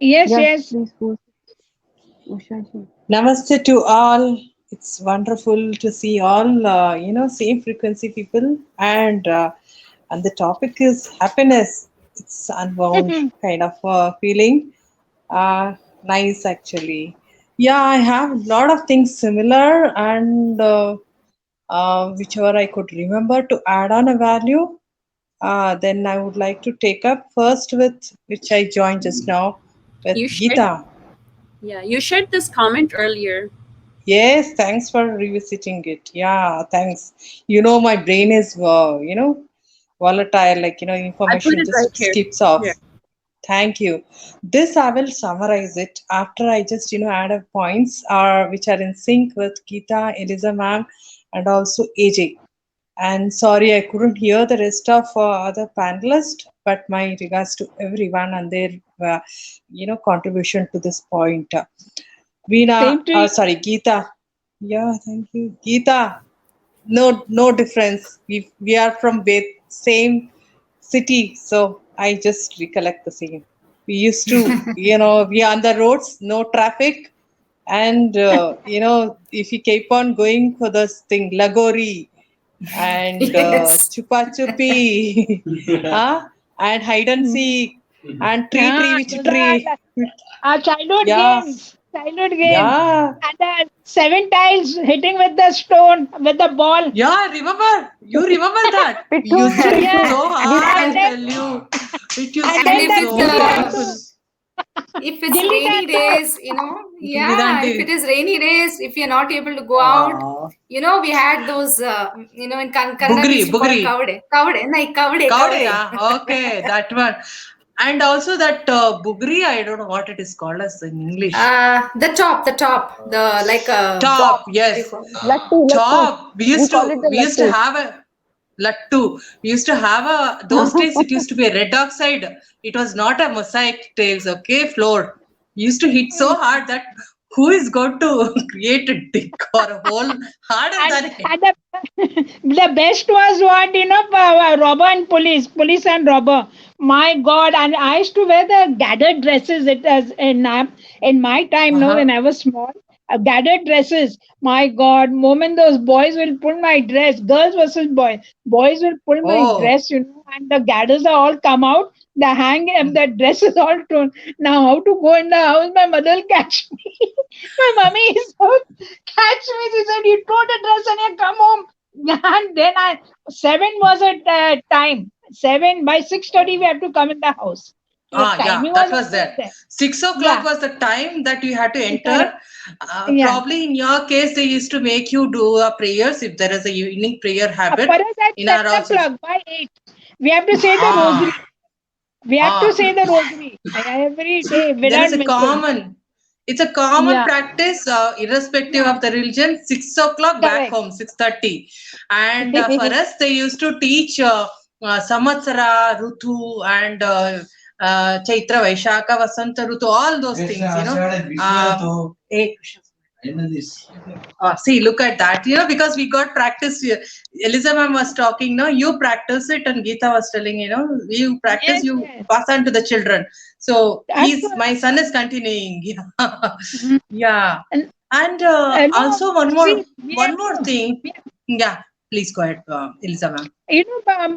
Yes, Yes, yes. please, please. Usha ji. Namaste to all. It's wonderful to see all, same frequency people, and the topic is happiness. It's unbound kind of feeling. Nice actually. Yeah, I have a lot of things similar, and whichever I could remember to add on a value. Then I would like to take up first with which I joined just now with You shared, Gita. yeah, you shared this comment earlier. Yes, thanks for revisiting it. Yeah, thanks. My brain is, volatile, like, I put information it right just here. skips Here. off. Thank you. This I will summarize it after I just, add up points which are in sync with Geeta, Eliza ma'am, and also AJ. And sorry, I couldn't hear the rest of other panelists, but my regards to everyone and their, contribution to this point. Veena, Same to you. sorry, Geeta. Yeah, thank you. Geeta, no difference. We are from same city, so I just recollect the same. We used to, we are on the roads, no traffic, and if you keep on going for this thing, Lagori and Yes. Chupa Chupi, and hide and Mhm. seek, and tree, Yeah, which those are tree? our childhood Yeah, games. Childhood games. yeah. And the seven tiles hitting with the stone, with the ball. Yeah, remember? You remember that? We Pittu, used to hit Yeah. so Gita, hard, And I then tell you. It used and to And then be if that it's so gilli painful. dandu. if it's Gilli rainy dandu. days, Gilli yeah, dandi. if it is rainy days, if you're not able to go out, Ah, we had those, in Kannada we bugri, used to call bugri. kavade. Kavade, nahi, kavade, Kaude, kavade. yeah. Okay, that one. And also that bugri, I don't know what it is called as in English. The like a, Top, what do you yes. call it? Lattu, Lattu. Top. We We used call to it the we used to Lattu. have a lattu. We used to have a those days it used to be a red oxide. It was not a mosaic tiles, okay, floor. We used to hit so hard that who is going to create a dick or a hole harder And, than it? and the, the best was what, robber and police and robber. My God. And I used to wear the gathered dresses. It as in my time, no, when Uh-huh. I was small, gathered dresses. My God, moment those boys will pull my dress, girls versus boys will pull my Oh. dress, and the gathers are all come out. The hang of the dress is all torn. Now, how to go in the house? My mother will catch me. My mummy is so catch me. She said, "You tore the dress and you come home." And then 7 was at time. 7 by 6:30 we have to come in the house. The Ah, yeah, timing that was was always there. there. 6 o'clock Yeah, was the time that you had to correct. enter. Yeah. Probably in your case, they used to make you do prayers if there is a evening prayer For habit. us at In our 7 also. o'clock by 8, we have to say the Ah, rosary. We have to ah. say the rosary every day There is without a missing. common. It's a common Yeah, practice, irrespective yeah, of the religion. 6 o'clock back correct. home, 6:30, and for 6:30. us they used to teach Samatsara, Rutu, and Chaitra, Vaishaka, Vasanta, Rutu, all those things. Eh, see, look at that. Because we got practice. Elisa ma'am was talking. No, you practice it, and Geeta was telling. You practice, Yes, you yes. pass on to the children. So Of my course. son is continuing. Yeah, Mhm. yeah. And And no, also one see, more, we one have more to. thing. Yeah, please go ahead, Elisa ma'am.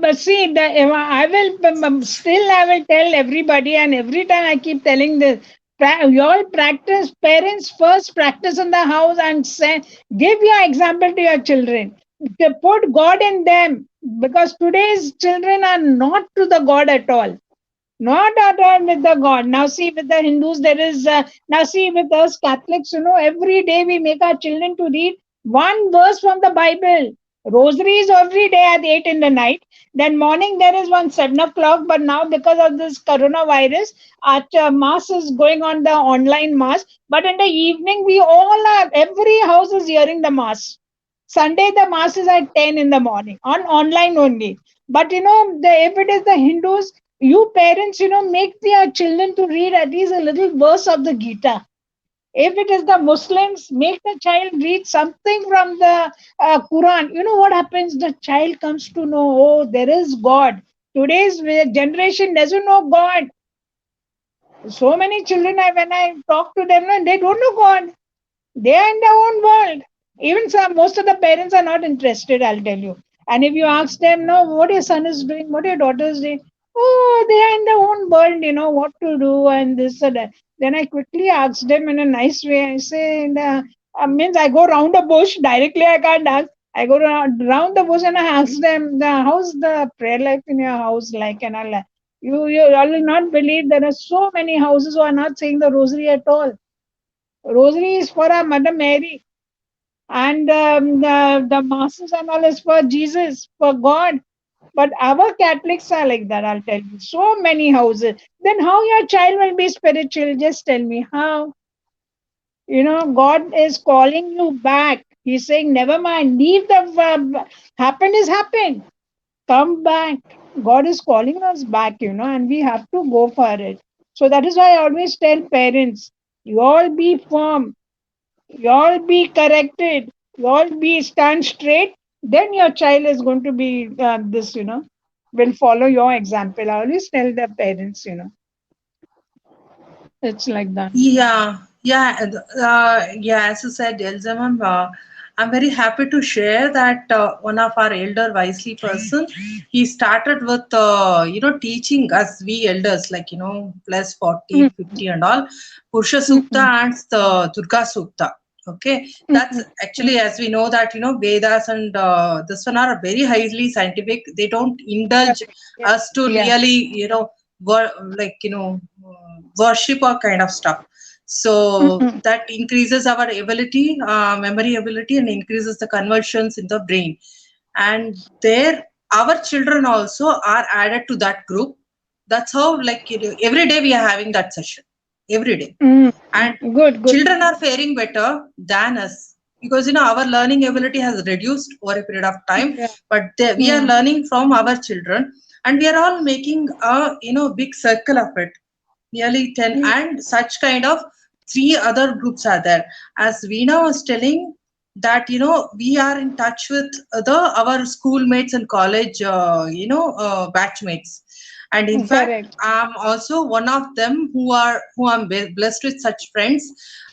But see, I will still I will tell everybody, and every time I keep telling this. You all practice, parents first practice in the house and say, give your example to your children. They put God in them because today's children are not to the God at all. Not at all with the God. Now see with the Hindus there is now see with us Catholics, every day we make our children to read one verse from the Bible. Rosaries every day at 8 in the night. Then morning there is one 7 o'clock. But now because of this coronavirus, our mass is going on the online mass. But in the evening we all are every house is hearing the mass. Sunday the mass is at 10 in the morning on online only. But if it is the Hindus, you parents, make their children to read at least a little verse of the Gita. If it is the Muslims, make the child read something from the Quran. You know what happens? The child comes to know, oh, there is God. Today's generation doesn't know God. So many children, when I talk to them, no, they don't know God. They are in their own world. Even some, most of the parents are not interested, I'll tell you. And if you ask them, no, what your son is doing, what your daughter is doing, oh, they are in their own world, what to do and this and that. Then I quickly ask them in a nice way. I say, means I go round the bush, directly I can't ask. I go round the bush and I ask them, how's the prayer life in your house like? And I'll, you all will not believe there are so many houses who are not saying the rosary at all. Rosary is for our Mother Mary, and the masses and all is for Jesus, for God. But our Catholics are like that, I'll tell you. So many houses. Then how your child will be spiritual? Just tell me how. God is calling you back. He's saying, never mind, leave the happened is happened. Come back. God is calling us back, and we have to go for it. So that is why I always tell parents, you all be firm, y'all be corrected, y'all be stand straight, then your child is going to be this, will follow your example. I always tell the parents, it's like that. Yeah, yeah, yeah. As you said, Elza ma'am, I'm very happy to share that one of our elder wisely person, he started with teaching us we elders like plus 40, Mm, 50 and all Purusha Sukta mm, and the Durga Sukta. Okay, that's mm, actually, as we know that Vedas and this one are very highly scientific. They don't indulge correct. Yeah. us to Yeah. really like worship or kind of stuff. So Mm, that increases our ability, memory ability, and increases the conversions in the brain. And there, our children also are added to that group. That's how, like, every day we are having that session, every day. mm, And good, good. children are faring better than us because our learning ability has reduced over a period of time, Yeah. but we are Mm, learning from our children, and we are all making a big circle of it, nearly 10, mm, and such kind of three other groups are there. As Veena was telling that we are in touch with the our schoolmates and college batchmates, and in fact correct. I'm also one of them who I'm blessed with such friends,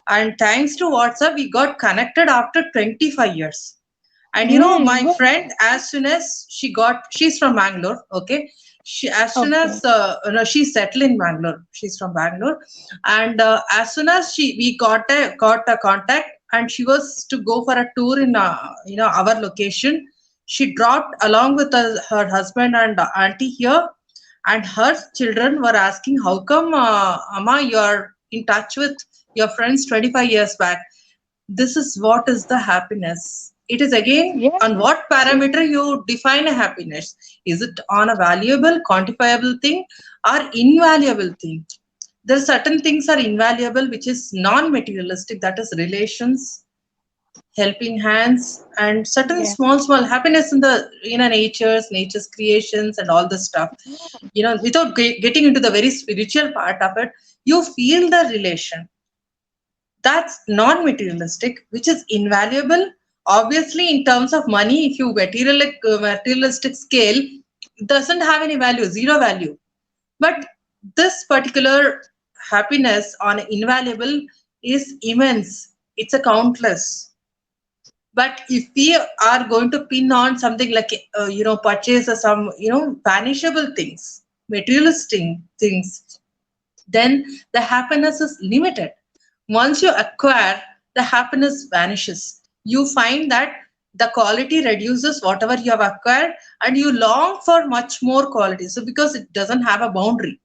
and thanks to WhatsApp we got connected after 25 years. And my Good. friend, as soon as she's from Bangalore, okay. As soon Okay. as no, she's settled in Bangalore. She's from Bangalore, and as soon as we got a contact, and she was to go for a tour in our location. She dropped along with her husband and auntie here, and her children were asking, "How come, Amma, you're in touch with your friends 25 years back?" This is what is the happiness. It is again Yes. on what Yes. parameter you define a happiness. Is it on a valuable, quantifiable thing or invaluable thing? There are certain things are invaluable, which is non-materialistic, that is relations, helping hands, and certain Yeah. small happiness in the nature's creations and all this stuff. Without getting into the very spiritual part of it, you feel the relation that's non-materialistic, which is invaluable. Obviously, in terms of money, if you materialistic scale, it doesn't have any value, zero value. But this particular happiness on invaluable is immense. It's a countless. But if we are going to pin on something like purchase or some vanishable things, materialistic things, then the happiness is limited. Once you acquire, the happiness vanishes. You find that the quality reduces whatever you have acquired, and you long for much more quality. So because it doesn't have a boundary.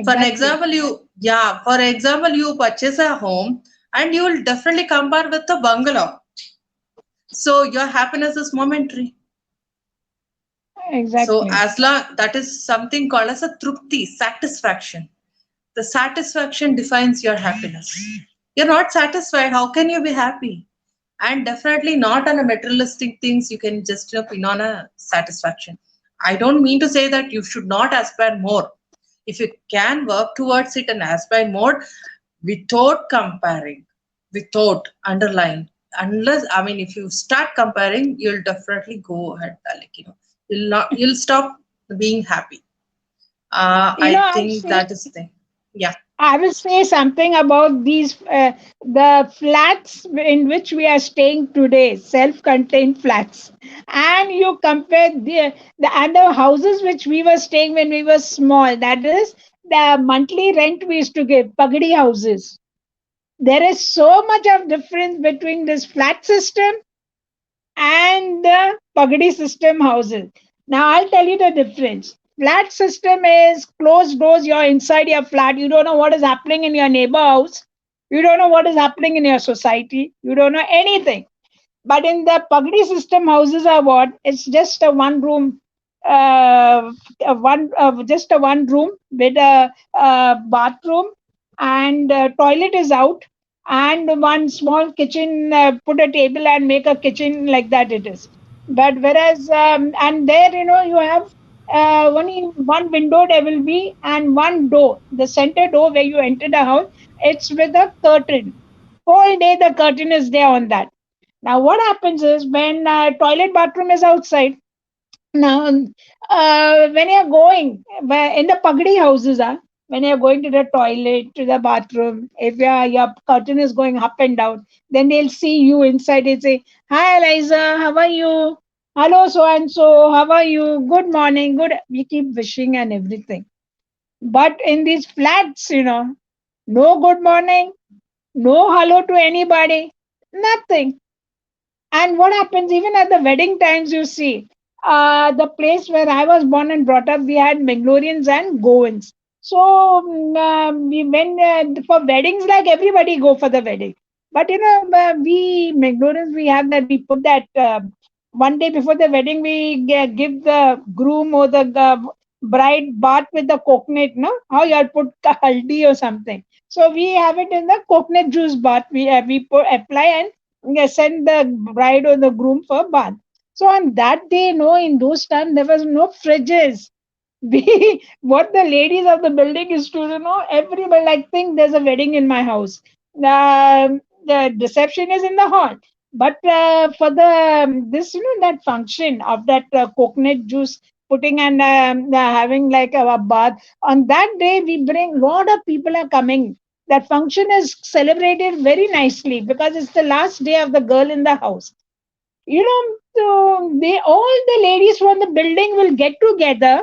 For an Exactly. example, you purchase a home, and you will definitely compare with a bungalow. So your happiness is momentary. So Exactly. as long that is something called as a trupti, satisfaction. The satisfaction defines your happiness. You're not satisfied, how can you be happy? And definitely not on a materialistic things you can just pin on a satisfaction. I don't mean to say that you should not aspire more. If you can work towards it and aspire more without comparing, without underlying, unless if you start comparing, you'll definitely go ahead, you'll stop being happy. I I've think seen that is the thing. Yeah. I will say something about these the flats in which we are staying today, self-contained flats, and you compare the other houses which we were staying when we were small. That is the monthly rent we used to give, pagadi houses. There is so much of difference between this flat system and the pagadi system houses. Now I'll tell you the difference. Flat system is closed doors, you're inside your flat, you don't know what is happening in your neighbor house, you don't know what is happening in your society, you don't know anything. But in the pagdi system houses are what? It's just a one room, just a one room with a bathroom, and toilet is out, and one small kitchen. Put a table and make a kitchen like that. It is. But whereas and there you have only one window there will be, and one door, the center door where you enter the house. It's with a curtain. Whole day the curtain is there on that. Now, what happens is when toilet bathroom is outside, now when you're going in the pagdi houses, when you're going to the toilet, to the bathroom, if your curtain is going up and down, then they'll see you inside and say, "Hi, Eliza, how are you? Hello, so and so, how are you? Good morning, good." We keep wishing and everything. But in these flats, no good morning, no hello to anybody, nothing. And what happens even at the wedding times, you see, the place where I was born and brought up, we had Mangaloreans and Goans. So we went for weddings, like everybody go for the wedding. But we Mangaloreans, we have that, we put that one day before the wedding, we give the groom or the bride bath with the coconut, no? How you put haldi or something. So we have it in the coconut juice bath. We apply and send the bride or the groom for bath. So on that day, no, in those times there was no fridges. We what the ladies of the building is to everybody like think there's a wedding in my house. The reception is in the hall, but for the this that function of that coconut juice putting and having like a bath on that day, we bring lot of people are coming. That function is celebrated very nicely because it's the last day of the girl in the house. So they all the ladies from the building will get together.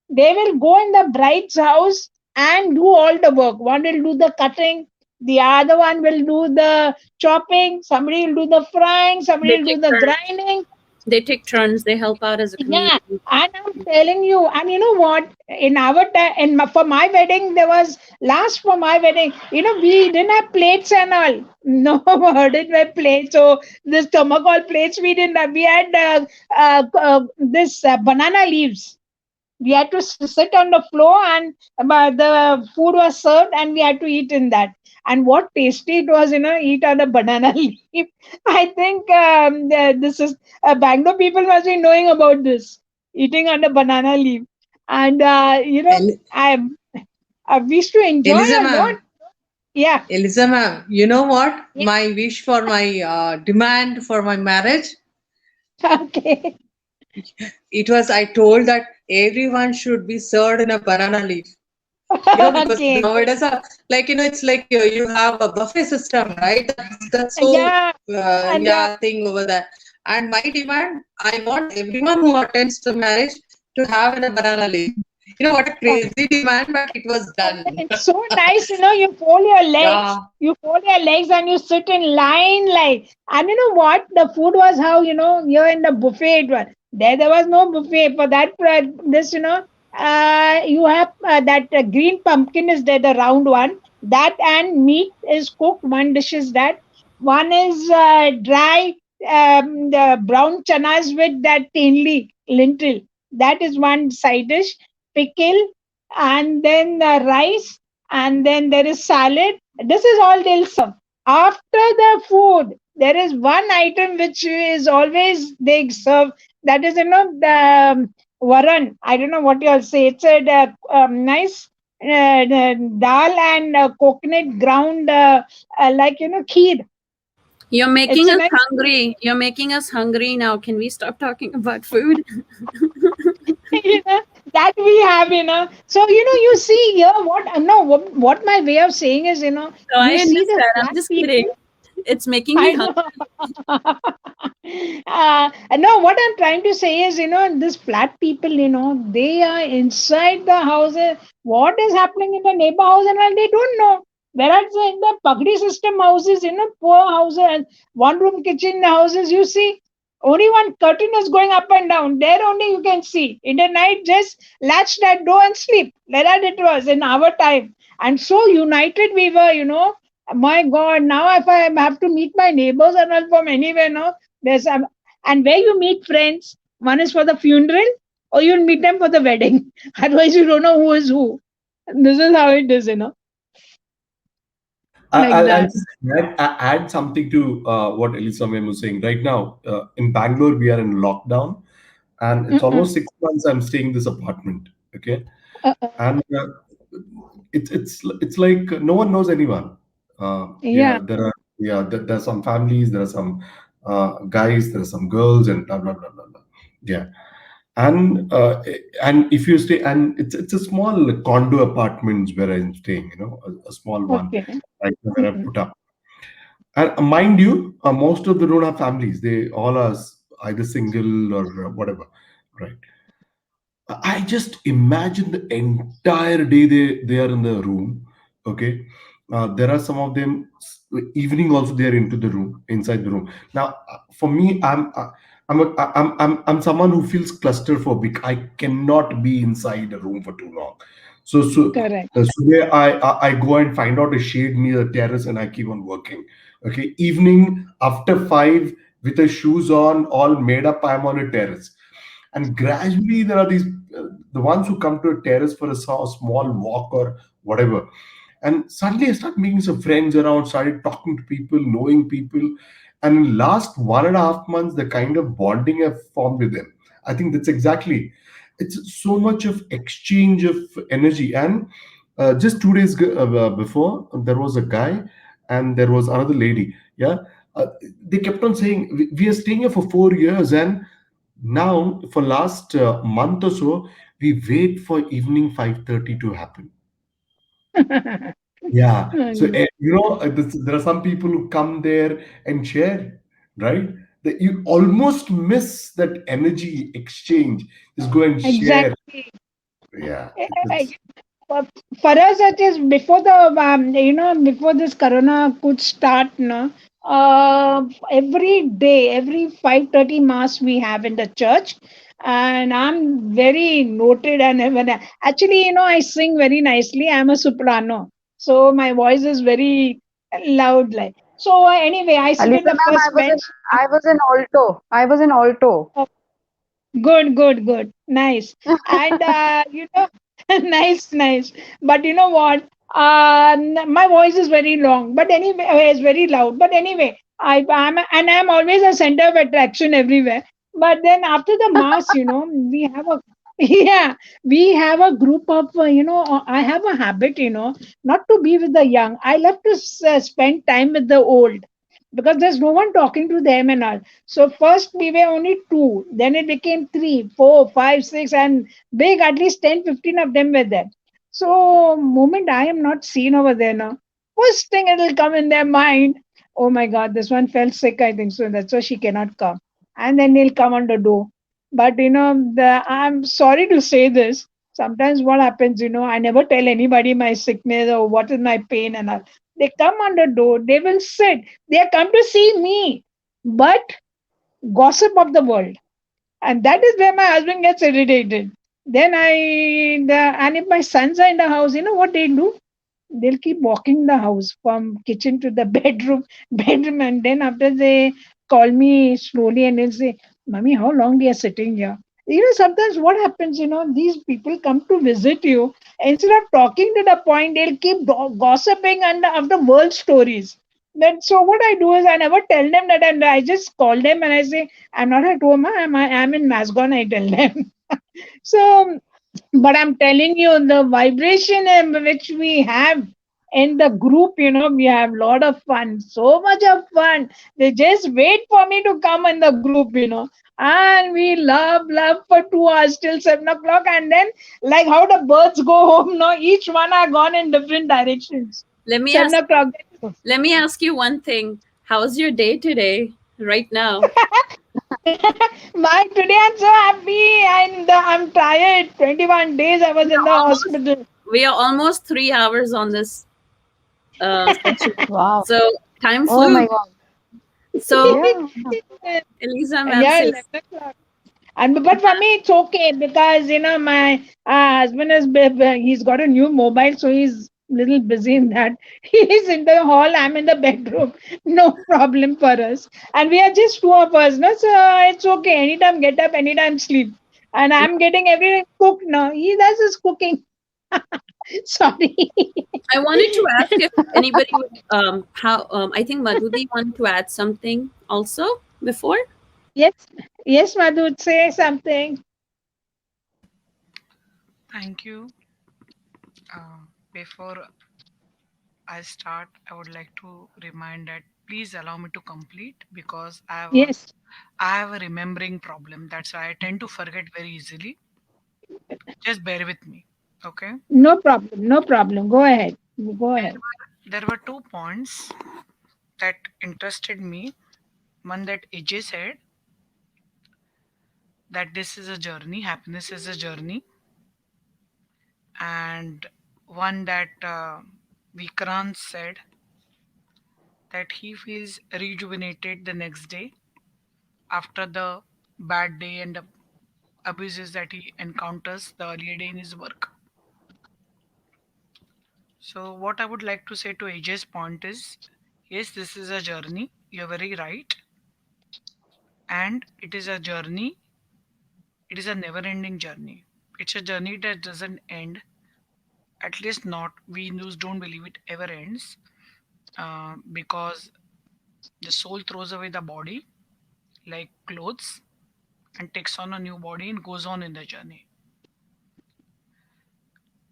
They will go in the bride's house and do all the work. One will do the cutting, the other one will do the chopping, somebody will do the frying, They somebody will do take the turns. grinding. They take turns. They help out as a Yeah, community. and I'm telling you, and you know what? In our time, for my wedding, there was last for my wedding. We didn't have plates and all. No, didn't have plates. So this thermocol plates we didn't have. We had this banana leaves. We had to sit on the floor, and the food was served and we had to eat in that. And what tasty it was, eat on a banana leaf. I think this is Bangalore people must be knowing about this, eating on a banana leaf. And El- I used to enjoy Eliza a lot. ma'am, Yeah. Eliza ma'am, you know what? Yeah. My wish for my demand for my marriage, Okay. it was I told that everyone should be served in a banana leaf. Because Okay. Good. nowadays, it's like you have a buffet system, right? That's so, Yeah. And yeah, thing over there. And my demand, I want everyone who attends the marriage to have in a banana leaf. What a crazy demand, but it was and done. it's so nice, you fold your legs, Yeah. and you sit in line like, and you know what? The food was how, you're in the buffet. It was, there was no buffet for that. This, you have that green pumpkin is there, the round one. That and meat is cooked. One dish is that. One is dry, the brown chanas with that thinly lintel. That is one side dish. Pickle, and then rice, and then there is salad. This is all they'll serve. After the food, there is one item which is always they serve. That is, the varan. I don't know what you'll say. It's a nice dal and coconut ground, like kheer. You're It's making a us nice. hungry. You're making us hungry now. Can we stop talking about food? That we have, So you see here what no what my way of saying is, So I you see the understand. I'm flat just kidding. people. It's making me I hungry. know. No, what I'm trying to say is, these flat people, they are inside the houses. What is happening in the neighbor house and all, they don't know. Whereas in the Pagdi system houses, poor houses, one room kitchen houses, you see, only one curtain is going up and down. There only you can see. In the night, just latch that door and sleep. Like that it was in our time. And so united we were, my God, now if I have to meet my neighbors and all from anywhere, no, and where you meet friends, one is for the funeral or you'll meet them for the wedding. Otherwise, you don't know who is who. This is how it is, like I'll that. just add something to what Elisa Ma'am was saying. Right now, in Bangalore, we are in lockdown, and it's Uh-uh. almost 6 months I'm staying in this apartment. Okay, Uh-uh. and it's like no one knows anyone. Yeah. Yeah, there are some families, there are some guys, there are some girls, and blah blah blah blah blah. Yeah, and if you stay, and it's a small condo apartments where I'm staying, a small one, Okay. right, where I Mm-mm. put up. And mind you, most of them don't have families. They all are either single or whatever, right? I just imagine the entire day they are in the room. Okay, there are some of them evening also they are into the room inside the room. Now, for me, I'm someone who feels claustrophobic. I cannot be inside a room for too long. Correct. So there I go and find out a shade near the terrace and I keep on working. Okay, evening after 5 with the shoes on, all made up, I'm on a terrace, and gradually there are these the ones who come to a terrace for a small walk or whatever, and suddenly I start making some friends around, started talking to people, knowing people, and in last 1.5 months the kind of bonding I've formed with them, I think that's exactly, it's so much of exchange of energy. And just 2 days before, there was a guy and there was another lady. Yeah, they kept on saying we are staying here for 4 years, and now, for last month or so, we wait for evening 5:30 to happen. Yeah. So there are some people who come there and share, right? That you almost miss that energy exchange. Just go and share. Exactly. Yeah. Eh, eh, It's For for us, it is before the before this corona could start. No, every day, every 5:30 mass we have in the church, and I'm very noted. And actually, I sing very nicely. I'm a soprano, so my voice is very loud. Like so. Anyway, I sit in Alisa the ma'am, first bench. I was in alto. I was in alto. Good, good, good. Nice. And nice, nice. But you know what? My voice is very long, but anyway, it's very loud. But anyway, I'm always a center of attraction everywhere. But then after the mass, we have a yeah, we have a group of I have a habit, not to be with the young. I love to spend time with the old because there's no one talking to them and all. So first we were only two, then it became three, four, five, six, and big at least 10, 15 of them were there. So moment I am not seen over there now, first thing it'll come in their mind, oh my God, this one fell sick, I think so. That's why she cannot come. And then they'll come on the door. But I'm sorry to say this. Sometimes what happens, I never tell anybody my sickness or what is my pain and all. They come on the door, they will sit. They have come to see me. But gossip of the world. And that is where my husband gets irritated. Then and if my sons are in the house, you know what they do? They'll keep walking the house from kitchen to the bedroom, and then after they call me slowly and they'll say, Mommy, how long we are sitting here? Sometimes what happens, these people come to visit you. Instead of talking to the point, they'll keep gossiping and after world stories. Then so what I do is I never tell them that, and I just call them and I say, I'm not at home, I'm in Masgon, I tell them. So but I'm telling you, the vibration which we have in the group, we have a lot of fun, so much of fun. They just wait for me to come in the group. And we love for 2 hours till 7 o'clock, and then like how the birds go home, no, each one are gone in different directions. Let me Seven ask o'clock. let me ask you one thing. How's your day today? Right now? My today I'm so happy, and I'm tired. 21 days I was We in are the almost hospital. we are almost 3 hours on this session. Wow. So time Oh flew. my God. So Yeah. Elisa ma'am Yeah, says, 11 o'clock. And but for me it's okay, because my husband he's got a new mobile, so he's little busy in that. He's in the hall, I'm in the bedroom. No problem for us, and we are just two of us, no, so it's okay. Anytime get up, anytime sleep, and you I'm getting everything cooked now. He does his cooking. Sorry. I wanted to ask if anybody would how I think Madhudi wanted to add something also before. Yes, yes, Madhu, say something. Thank you. Before I start, I would like to remind that please allow me to complete because Yes, I have a remembering problem. That's why I tend to forget very easily. Just bear with me. Okay. no problem, no problem. Go ahead. Go There ahead. there were 2 points that interested me. One that AJ said that this is a journey, happiness is a journey, and one that Vikrant said that he feels rejuvenated the next day after the bad day and the abuses that he encounters the earlier day in his work. So, what I would like to say to AJ's point is yes, this is a journey. You're very right. And it is a journey, it is a never ending journey. It's a journey that doesn't end, at least not. We Hindus don't believe it ever ends because the soul throws away the body like clothes and takes on a new body and goes on in the journey.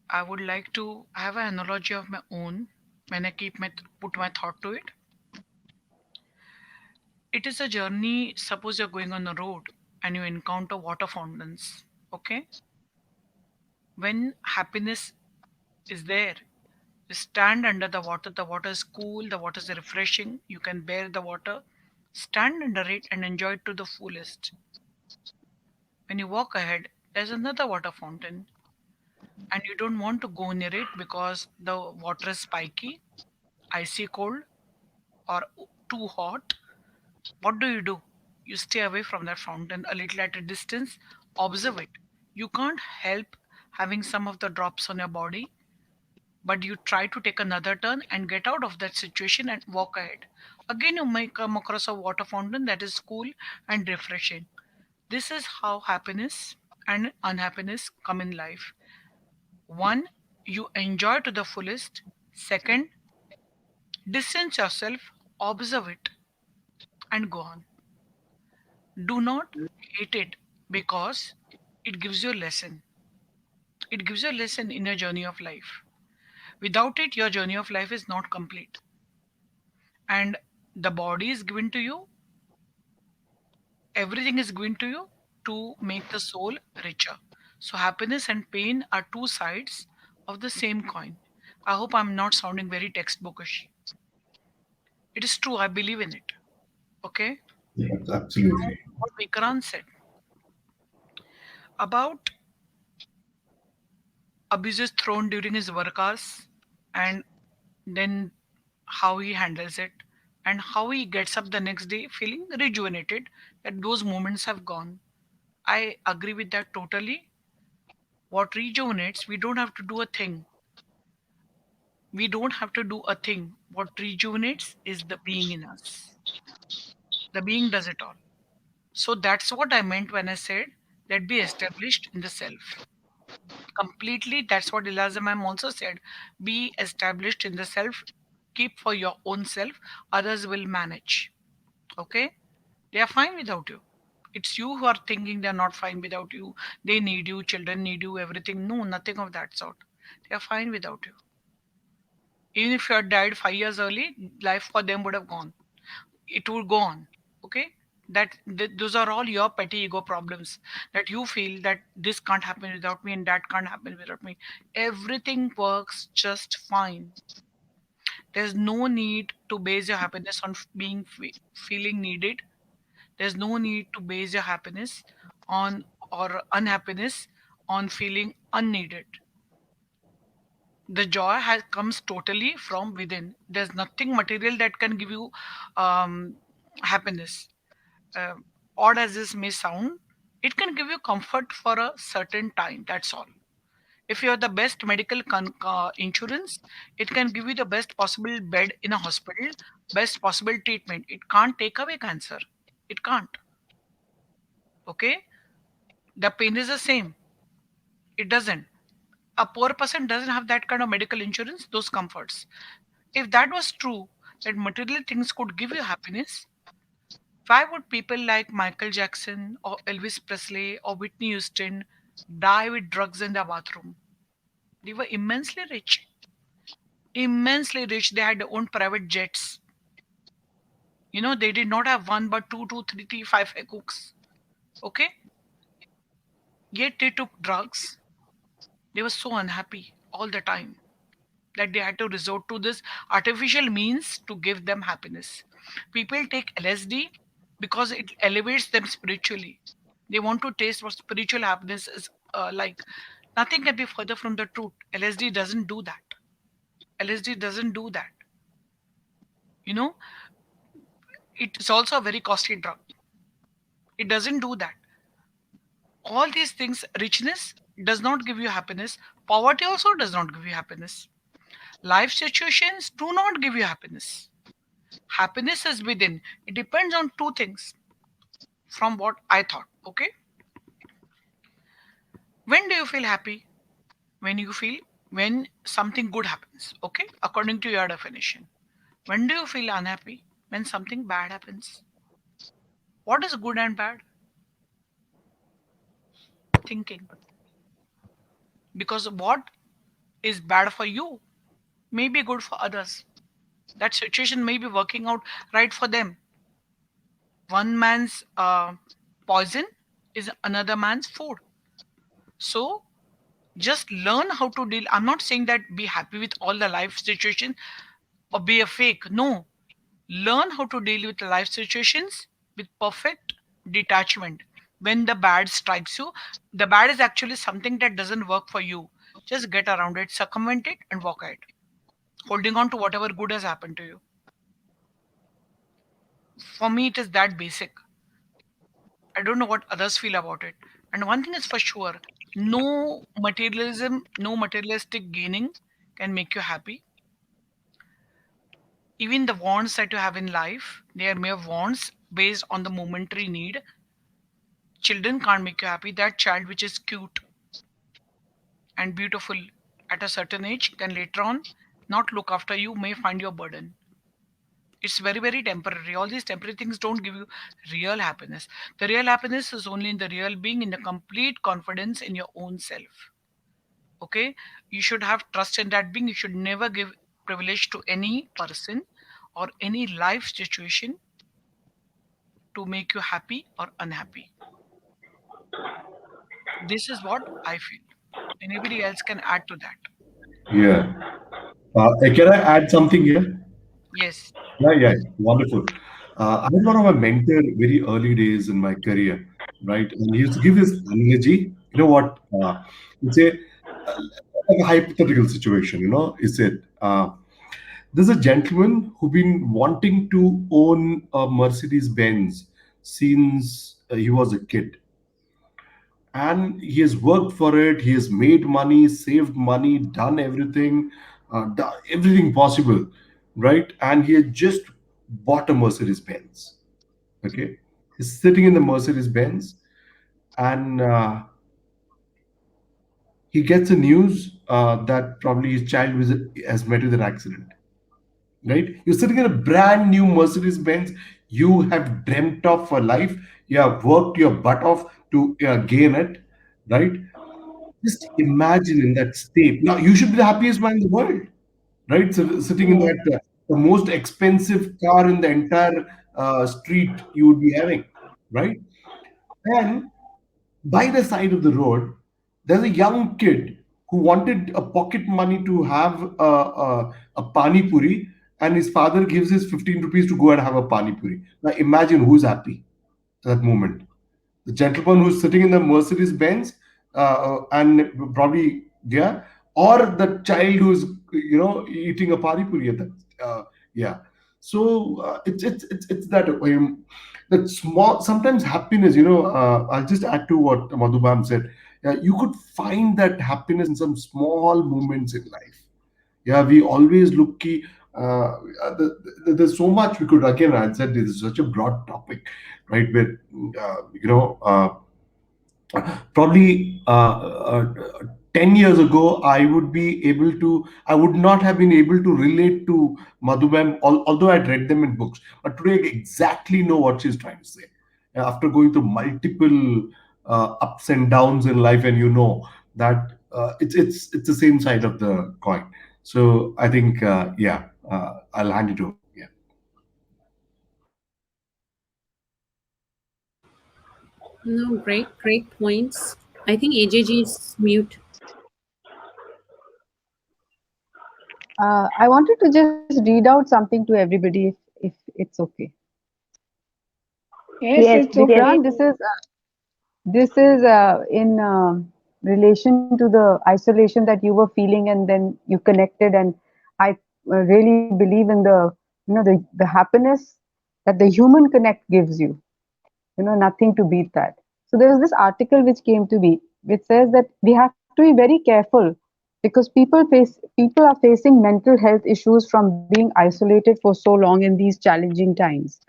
I would like to have an analogy of my own when I put my thought to it. It is a journey. Suppose you're going on the road and you encounter water fountains. Okay, when happiness is there, you stand under the water. The water is cool. The water is refreshing. You can bear the water. Stand under it and enjoy it to the fullest. When you walk ahead, there's another water fountain, and you don't want to go near it because the water is spiky, icy cold, or too hot. What do? You stay away from that fountain a little at a distance, observe it. You can't help having some of the drops on your body, but you try to take another turn and get out of that situation and walk ahead. Again, you may come across a water fountain that is cool and refreshing. This is how happiness and unhappiness come in life. One, you enjoy to the fullest. Second, distance yourself, observe it, and go on. Do not hate it because it gives you a lesson. It gives you a lesson in your journey of life. Without it, your journey of life is not complete. And the body is given to you, everything is given to you to make the soul richer. So, happiness and pain are two sides of the same coin. I hope I'm not sounding very textbookish. It is true, I believe in it. Okay? Yeah, Now, absolutely. what Vikrant said about abuses thrown during his work hours and then how he handles it and how he gets up the next day feeling rejuvenated that those moments have gone. I agree with that totally. What rejuvenates, we don't have to do a thing. We don't have to do a thing. What rejuvenates is the being in us. The being does it all. So that's what I meant when I said let be established in the self. Completely, that's what Eliza ma'am also said. Be established in the self, keep for your own self, others will manage. Okay? They are fine without you. It's you who are thinking they're not fine without you. They need you, children need you, everything. No, nothing of that sort. They are fine without you. Even if you had died 5 years early, life for them would have gone. It would go on. Okay? Those are all your petty ego problems, that you feel that this can't happen without me and that can't happen without me. Everything works just fine. There's no need to base your happiness on feeling needed. There's no need to base your happiness on or unhappiness on feeling unneeded. The joy has comes totally from within. There's nothing material that can give you um, happiness. uh, Odd as this may sound, it can give you comfort for a certain time. That's all. If you have the best medical insurance, it can give you the best possible bed in a hospital, best possible treatment. It can't take away cancer. It can't. Okay? The pain is the same. It doesn't. A poor person doesn't have that kind of medical insurance, those comforts. If that was true, that material things could give you happiness, why would people like Michael Jackson or Elvis Presley or Whitney Houston die with drugs in their bathroom? They were immensely rich. Immensely rich. They had their own private jets. They did not have one but two, three, five cooks. Okay? Yet they took drugs. They were so unhappy all the time that they had to resort to this artificial means to give them happiness. People take LSD because it elevates them spiritually. They want to taste what spiritual happiness is like. Nothing can be further from the truth. LSD doesn't do that. LSD doesn't do that. You know, it's also a very costly drug. It doesn't do that. All these things, richness does not give you happiness. Poverty also does not give you happiness. Life situations do not give you happiness. Happiness is within. It depends on two things from what I thought. Okay. When do you feel happy? When something good happens. Okay. According to your definition. When do you feel unhappy? When something bad happens. What is good and bad? Thinking. Because what is bad for you may be good for others. That situation may be working out right for them. One man's poison is another man's food. So just learn how to deal. I'm not saying that be happy with all the life situation or be a fake. No. Learn how to deal with life situations with perfect detachment. When the bad strikes you, the bad is actually something that doesn't work for you. Just get around it, circumvent it, and walk ahead, holding on to whatever good has happened to you. For me, it is that basic. I don't know what others feel about it. And one thing is for sure, no materialism, no materialistic gaining can make you happy. Even the wants that you have in life, they are mere wants based on the momentary need. Children can't make you happy. That child which is cute and beautiful at a certain age can later on not look after you, may find you a burden. It's very, very temporary. All these temporary things don't give you real happiness. The real happiness is only in the real being, in the complete confidence in your own self. Okay? You should have trust in that being. You should never give privilege to any person or any life situation to make you happy or unhappy. This is what I feel. Anybody else can add to that. Yeah. Can I add something here? Yes. Yeah, yeah, wonderful. I had one of my mentor very early days in my career, right? And he used to give this analogy. You know what? It's like a hypothetical situation. Is it? There's a gentleman who been wanting to own a Mercedes Benz since he was a kid, and he has worked for it. He has made money, saved money, done everything, everything possible, right? And he had just bought a Mercedes Benz. Okay, he's sitting in the Mercedes Benz, and he gets a news that probably his child has met with an accident. Right, you're sitting in a brand new Mercedes Benz you have dreamt of for life. You have worked your butt off to gain it, right? Just imagine in that state. Now, you should be the happiest man in the world, right? So sitting in Yeah. that the most expensive car in the entire street you would be having, right? And by the side of the road, there's a young kid who wanted a pocket money to have a pani puri, and his father gives his 15 rupees to go and have a pani puri. Now imagine who's happy at that moment. The gentleman who's sitting in the Mercedes Benz, and probably, yeah, or the child who's eating a pani puri at that, yeah. So it's that that small sometimes happiness. I'll just add to what Madhubam said. Yeah, you could find that happiness in some small moments in life. Yeah, we always look key. There's so much we could, again, I said this is such a broad topic, right? But probably 10 years ago, I would not have been able to relate to Madhubam, although I'd read them in books. But today I exactly know what she's trying to say. After going through multiple ups and downs in life, and that it's the same side of the coin. So I think, yeah, I'll hand it over. Yeah. No, great points. I think AJG is mute. I wanted to just read out something to everybody, if it's okay. Yes, Yes, it's So, yes. okay. Fran, this is in relation to the isolation that you were feeling, and then you connected, and I really believe in the happiness that the human connect gives you. Nothing to beat that. So there was this article which came to me, which says that we have to be very careful because people are facing mental health issues from being isolated for so long in these challenging times.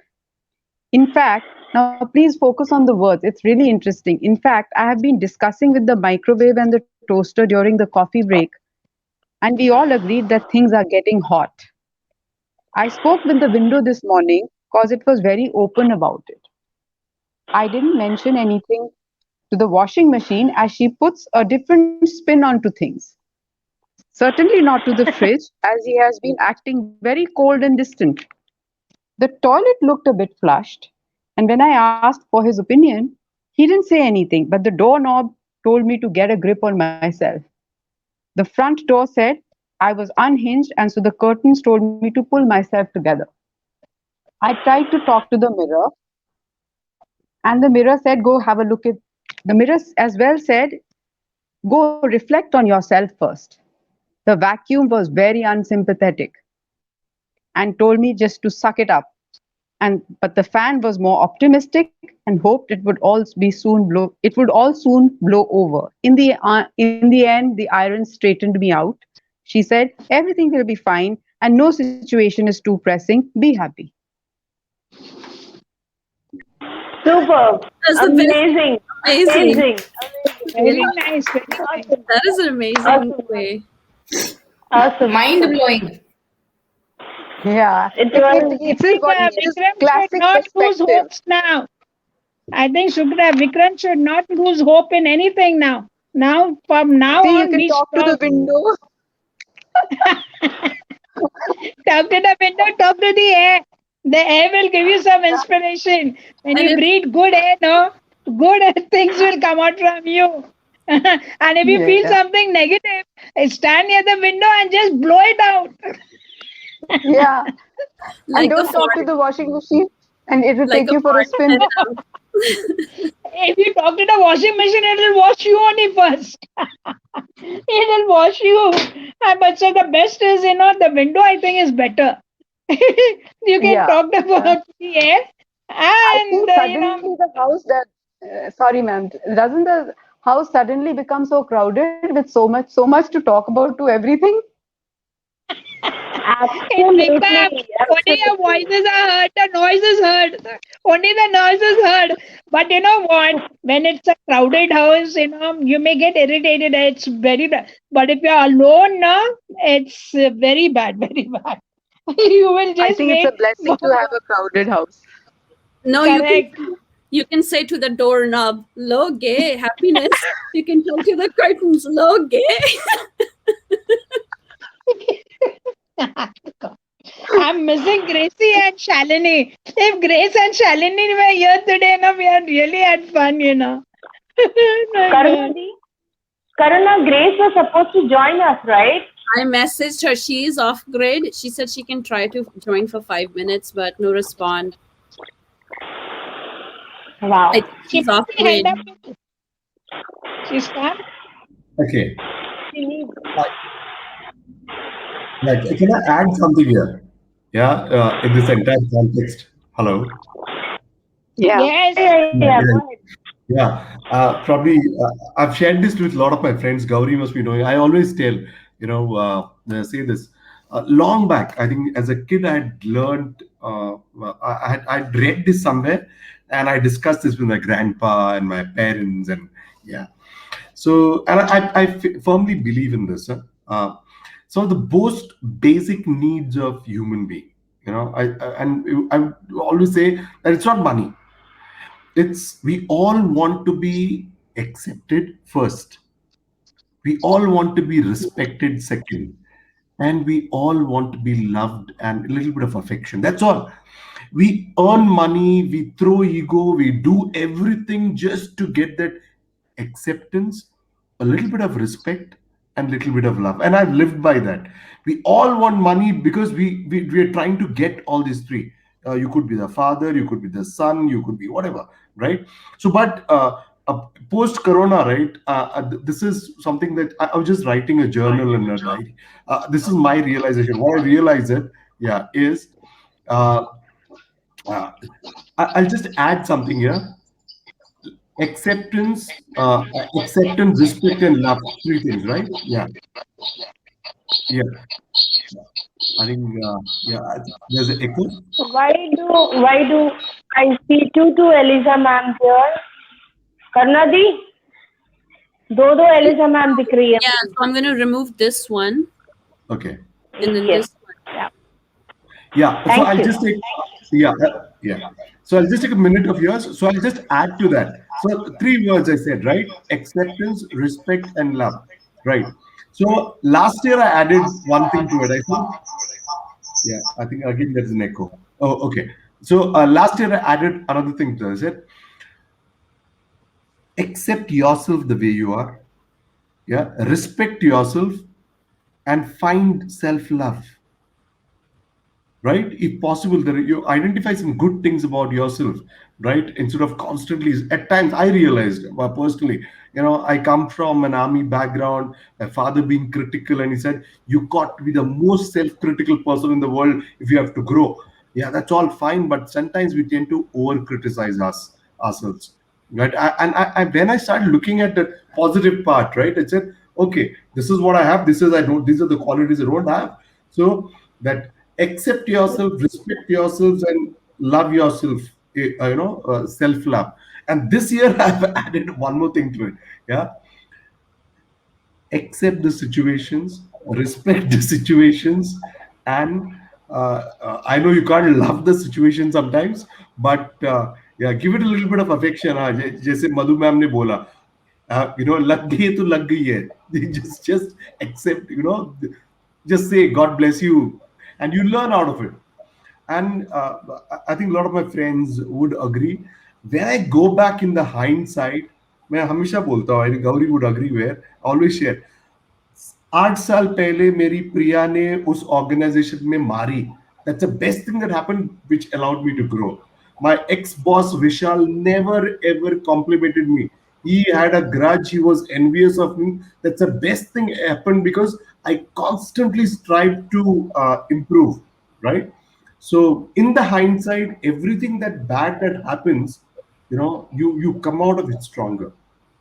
In fact, now please focus on the words. It's really interesting. In fact, I have been discussing with the microwave and the toaster during the coffee break, and we all agreed that things are getting hot. I spoke with the window this morning because it was very open about it. I didn't mention anything to the washing machine as she puts a different spin onto things. Certainly not to the fridge, as he has been acting very cold and distant. The toilet looked a bit flushed, and when I asked for his opinion, he didn't say anything, but the doorknob told me to get a grip on myself. The front door said I was unhinged, and so the curtains told me to pull myself together. I tried to talk to the mirror, and the mirror said, Go have a look at. The mirror as well said, Go reflect on yourself first. The vacuum was very unsympathetic and told me just to suck it up. But the fan was more optimistic and hoped it would all soon blow over. In the end, the iron straightened me out. She said, "Everything will be fine, and no situation is too pressing. Be happy." Superb. That's the best. Amazing. Amazing. Amazing. Amazing. Very nice, very nice. Awesome. That is an amazing Awesome. way. Awesome. Mind Awesome. blowing. Yeah, It it, it, was. I it is think what it is, Vikram should classic not lose perspective. hopes now. I think Vikram should not lose hope in anything now. Now, from now See, you on, can be talk to the strong. window. Talk to the window, talk to the air. The air will give you some inspiration. When And you if breathe good air, no, good things will come out from you. And if you feel Yeah, something negative, stand near the window and just blow it out. yeah. And like a don't talk to fart, the washing machine, and it will like take a you for a fart, spin. let it out. If you talk to the washing machine, it will wash you only first. It will wash you. But so the best is, the window I think is better. You can Yeah. talk about the air I and, think suddenly the house sorry, ma'am, doesn't the house suddenly become so crowded with so much to talk about to everything? it becomes Absolutely. only your Absolutely. voices are heard, the noise is heard. Only the noise is heard. But you know what? When it's a crowded house, you may get irritated. It's very bad. But if you're alone now, it's very bad, very bad. You will I just think it's a make blessing to have a crowded house. No, correct. you can say to the doorknob, "Lo gay happiness." You can tell to the curtains, "Lo gay." I'm missing Gracie and Shalini. If Grace and Shalini were here today, we had really had fun. My Karuna God. di, Karuna, Grace was supposed to join us, right? I messaged her. She is off grid. She said she can try to join for 5 minutes, but no respond. I Wow. think She she's off put her hand grid. up. She's come. Okay. She needs. Uh, yeah, can I add something here? Yeah, in this entire context. Hello. Yeah. Yes. Yeah, Yeah, yeah, go ahead. yeah. Probably, I've shared this with a lot of my friends. Gauri must be knowing. I always tell, they say this. Long back, I think as a kid, I had learned, I'd read this somewhere, and I discussed this with my grandpa and my parents, and yeah. So, and firmly believe in this. So, the most basic needs of human being, I would always say that it's not money. It's we all want to be accepted first. We all want to be respected second, and we all want to be loved and a little bit of affection. That's all. We earn money, we throw ego, we do everything just to get that acceptance, a little bit of respect, and a little bit of love. And I've lived by that. We all want money because we are trying to get all these three. You could be the father, you could be the son, you could be whatever, right? So, but post Corona, right? This is something that I was just writing a journal and a diary. This is my realization. What I realize it, yeah, is uh, uh, I'll just add something here. Acceptance, respect, and love. Three things, right? Yeah, yeah. I think, yeah. There's an echo. Why do I see two Eliza ma'am here? Karuna di, दो Eliza ma'am दिख रही है Yeah, मुझे. so I'm going to remove this one Okay. and then Yes. this one. Yeah. Yeah. So Thank I'll you. just take. Yeah, yeah. So I'll just take a minute of yours. So I'll just add to that. So three words I said, right? Acceptance, respect, and love. Right. So last year I added one thing to it. I think. Yeah. I think again there's an echo. Oh, okay. So last year I added another thing to it. I said, accept yourself the way you are. Yeah. Respect yourself and find self-love, right? If possible, that you identify some good things about yourself, right? Instead of constantly, at times I realized, personally, I come from an army background, my father being critical, and he said, you got to be the most self-critical person in the world if you have to grow. Yeah, that's all fine, but sometimes we tend to over criticize ourselves, right? When I started looking at the positive part, right, I said, okay, this is what I have, these are the qualities I don't have. So that accept yourself, respect yourselves, and love yourself. Self love. And this year I've added one more thing to it. Yeah, accept the situations, respect the situations, and I know you can't love the situation sometimes, but yeah, give it a little bit of affection. जैसे मधु ma'am ने बोला, लग गई है तो लग गई है. Just accept, just say God bless you, and you learn out of it. And I think a lot of my friends would agree. When I go back in the hindsight, मैं हमेशा बोलता हूँ, I think Gauri would agree, where I always share, 8 साल पहले मेरी प्रिया ने उस organisation में मारी. That's the best thing that happened, which allowed me to grow. My ex-boss Vishal never ever complimented me. He had a grudge. He was envious of me. That's the best thing happened because I constantly strive to improve. Right. So in the hindsight, everything that bad that happens, you come out of it stronger.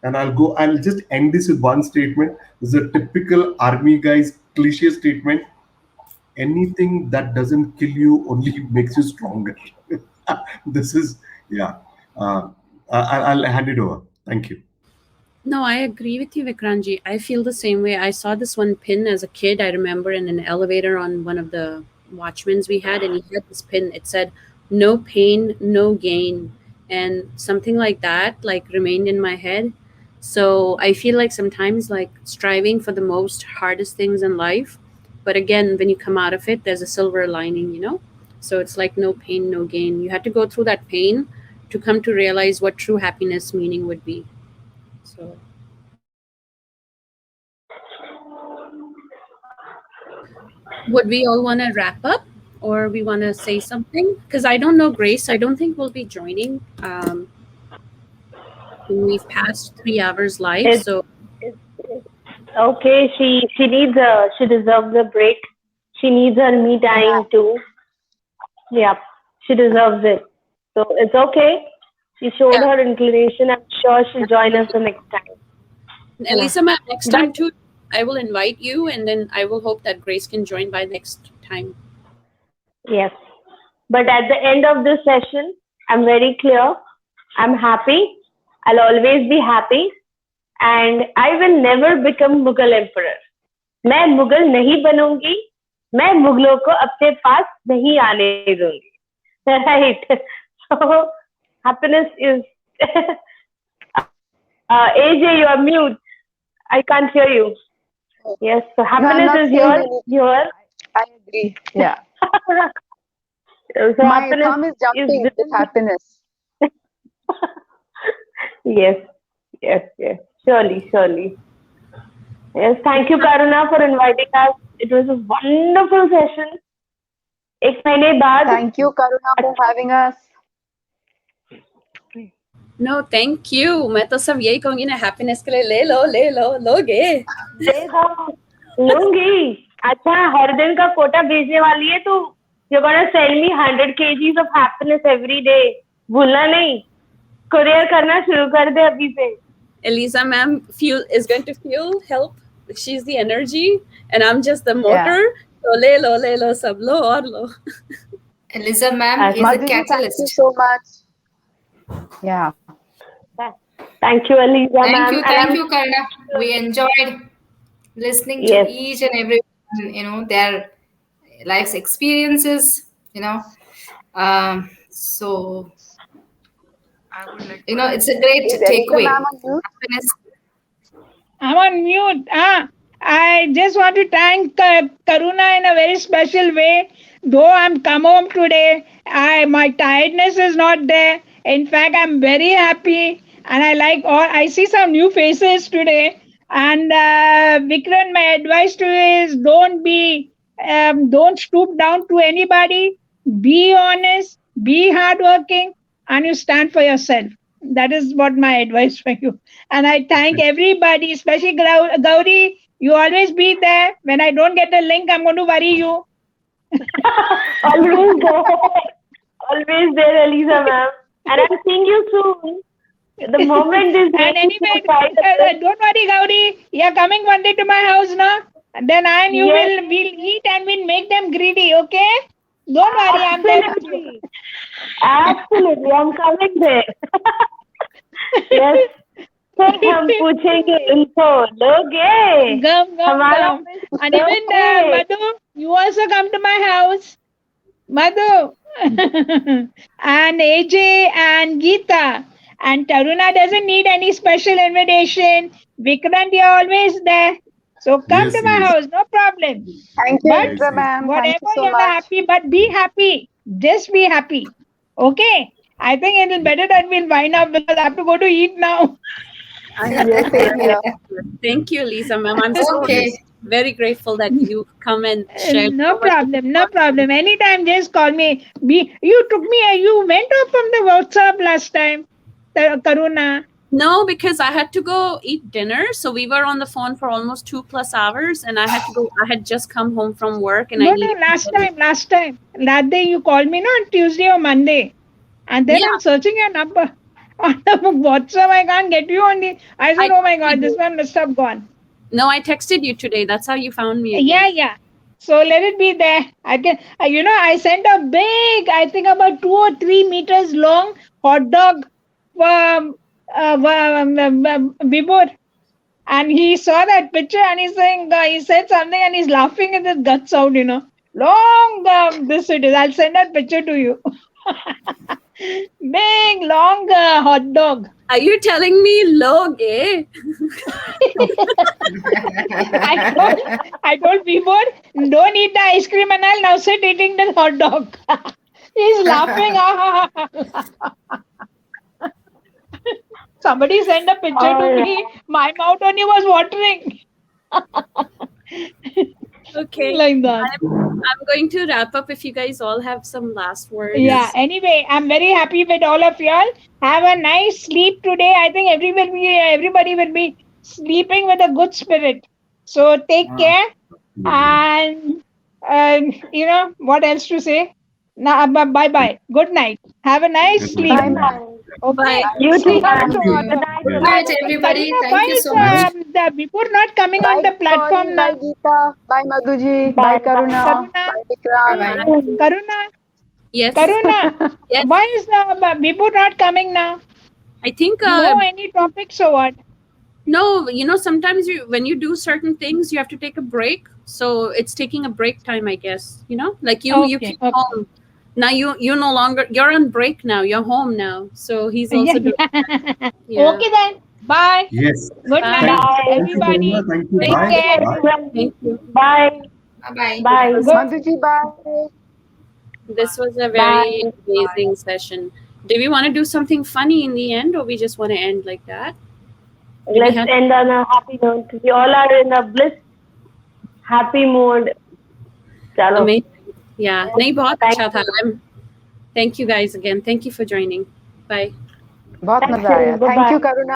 And I'll just end this with one statement. This is a typical army guy's cliche statement. Anything that doesn't kill you only makes you stronger. This is, yeah. I'll hand it over. Thank you. No, I agree with you, Vikranji. I feel the same way. I saw this one pin as a kid. I remember in an elevator on one of the watchmen's we had, and he had this pin. It said, "No pain, no gain," and something like that like remained in my head. So I feel like sometimes like striving for the most hardest things in life But again, when you come out of it, there's a silver lining, you know? So it's like no pain, no gain. You had to go through that pain to come to realize what true happiness meaning would be. So, would we all want to wrap up or we want to say something? Because I don't know Grace. I don't think we'll be joining. We've passed 3 hours live. It's, So, it's okay. She deserves a break. She needs her me Yeah. time too. Yeah, she deserves it. So it's okay. She showed yeah, her inclination. I'm sure she'll join us absolutely. the next time. Yeah. Elisa, ma'am, next But time too, I will invite you and then I will hope that Grace can join by next time. yes. But at the end of this session, I'm very clear. I'm happy. I'll always be happy. And I will never become Mughal emperor. मैं मुगल नहीं बनूंगी. मैं मुगलों को अपने पास नहीं आने दूंगी. Right. So happiness is AJ, you are mute. I can't hear you. Yes, so No, I'm happiness not is saying yours, anything. yours. I agree. Yeah. So My happiness thumb is is jumping with within. happiness. Yes, yes, yes. Surely, surely. Yes, thank you, Karuna, for inviting us. It was a wonderful session. एक महीने बाद Thank you, Karuna, for having us. No, thank you. मैं तो सब यही कहूंगी ना happiness के लिए ले लो लोगे. देखा लूंगी. अच्छा, हर दिन का कोटा भेजने वाली है तू. You're gonna send me 100 kgs of happiness every day. भूलना नहीं. Courier करना शुरू कर दे अभी से. Elisa, ma'am, fuel is going to fuel help. She's the energy and I'm just the Yeah. motor. So ले लो सब लो और लो. Eliza ma'am is a Madhuji, thank you catalyst. so much. Yeah. Thank you, Aliza, ma'am. And Thank I'm you, Karna. We enjoyed listening to yes. each and every one, their life's experiences, so I would like to add. it's a great Is Elisa takeaway. ma'am on mute? Happiness. I'm on mute. I just want to thank Karuna in a very special way. Though I'm come home today, my tiredness is not there. In fact, I'm very happy, and I like all. I see some new faces today. And Vikran, my advice to you is don't stoop down to anybody. Be honest, be hardworking, and you stand for yourself. That is what my advice for you. And I thank everybody, especially Gauri. You always be there. When I don't get the link, I'm going to worry you. Always there. Always there, Aliza, ma'am. And I'm seeing you soon. The moment this And rain anyway, subsides, don't worry, Gauri. You're coming one day to my house now. And then I and you yes, will eat and we'll make them greedy, okay? Don't worry, I'm there with you. absolutely. Absolutely. I'm coming there. Yes. फिर हम पूछेंगे इनको लोगे Come, हमारा come. wish And even लोगे Madhu, you also come to my house. Madhu. And AJ and Geeta. And Taruna doesn't need any special invitation. Vikrant, you're always there. So come to Yes, my yes, house, no problem. Thank you, But yes, Elisa yes. ma'am. Thank you whatever so you're much. happy, but be happy. Just be happy. Okay? I think it'll better that we'll wind up because I have to go to eat now. I have to Yes, go same right here. after. Thank you, Lisa, ma'am. I'm so Yes. Okay. very grateful that you come and shared No so much of problem, no your thoughts. problem. Anytime, just call me. You took me. You went off from the WhatsApp last time, Karuna. No, because I had to go eat dinner. So we were on the phone for almost 2+ hours, and I had to go. I had just come home from work, and I No, no, needed to go. last time. That day you called me, no, on Tuesday or Monday. And then Yeah, I'm searching your number on the WhatsApp. I can't get you on the. I I said, oh my texted God, this you. one must have gone. No, I texted you today. That's how you found me Yeah, again. yeah. So let it be there. I can, I sent a big, I think about 2 or 3 meters long hot dog um, Vibur. And he saw that picture and he's saying, he said something and he's laughing at his guts out. Long this it is. I'll send that picture to you. Big long hot dog. Are you telling me low gay? I told people, don't eat the ice cream and I'll now sit eating the hot dog. He's laughing. Somebody sent a picture to All me. My mouth only was watering. Okay. Like that. I'm going to wrap up if you guys all have some last Yeah, words. Yes. anyway, I'm very happy with all of y'all. Have a nice sleep today. I think everybody will be sleeping with a good spirit. So take care Absolutely. and what else to say? Now, bye bye. Good night. Have a nice sleep. Bye, ma'am. Okay. Bye. you too, See you Thank ma'am. you. tomorrow. Good night, Bye. Good Bye. night, everybody. everybody. Karuna, Thank why you is so much. the Vipur not coming on Bye, the platform Gauri. Bye, now? Geeta. Bye, Madhuji. Bye, Bye, bye. Karuna. Karuna, Bye, Bye Vikrant. bye. Bye. Karuna, Yes. Karuna. Yes. Why is the Vipur not coming now? I think No any topics or what? no, sometimes when you do certain things, you have to take a break. So it's taking a break time, I guess. Like you Okay, came okay. home. Now you no longer you're on break now. You're home now. So he's Yeah, also doing yeah. yeah. Okay then. Bye. Yes. Good Bye. Thank, night, Bye. thank you, Karuna. everybody. Thank you. Good Take Bye. night, care. Bye. everyone. Thank you. Bye. Bye bye. Bye. This Good. Madhuji, bye. this was a very Bye. amazing session. Do we want to do something funny in the end, or we just want to end like that? Do we Let's have end on a happy note. We all are in a bliss, happy mood. Chalo. amazing? Yeah. नहीं बहुत Thank अच्छा था. you. Thank you guys again. Thank you for joining. Bye. बहुत Thank मजा you. आया. Bye Thank you, bye. Karuna.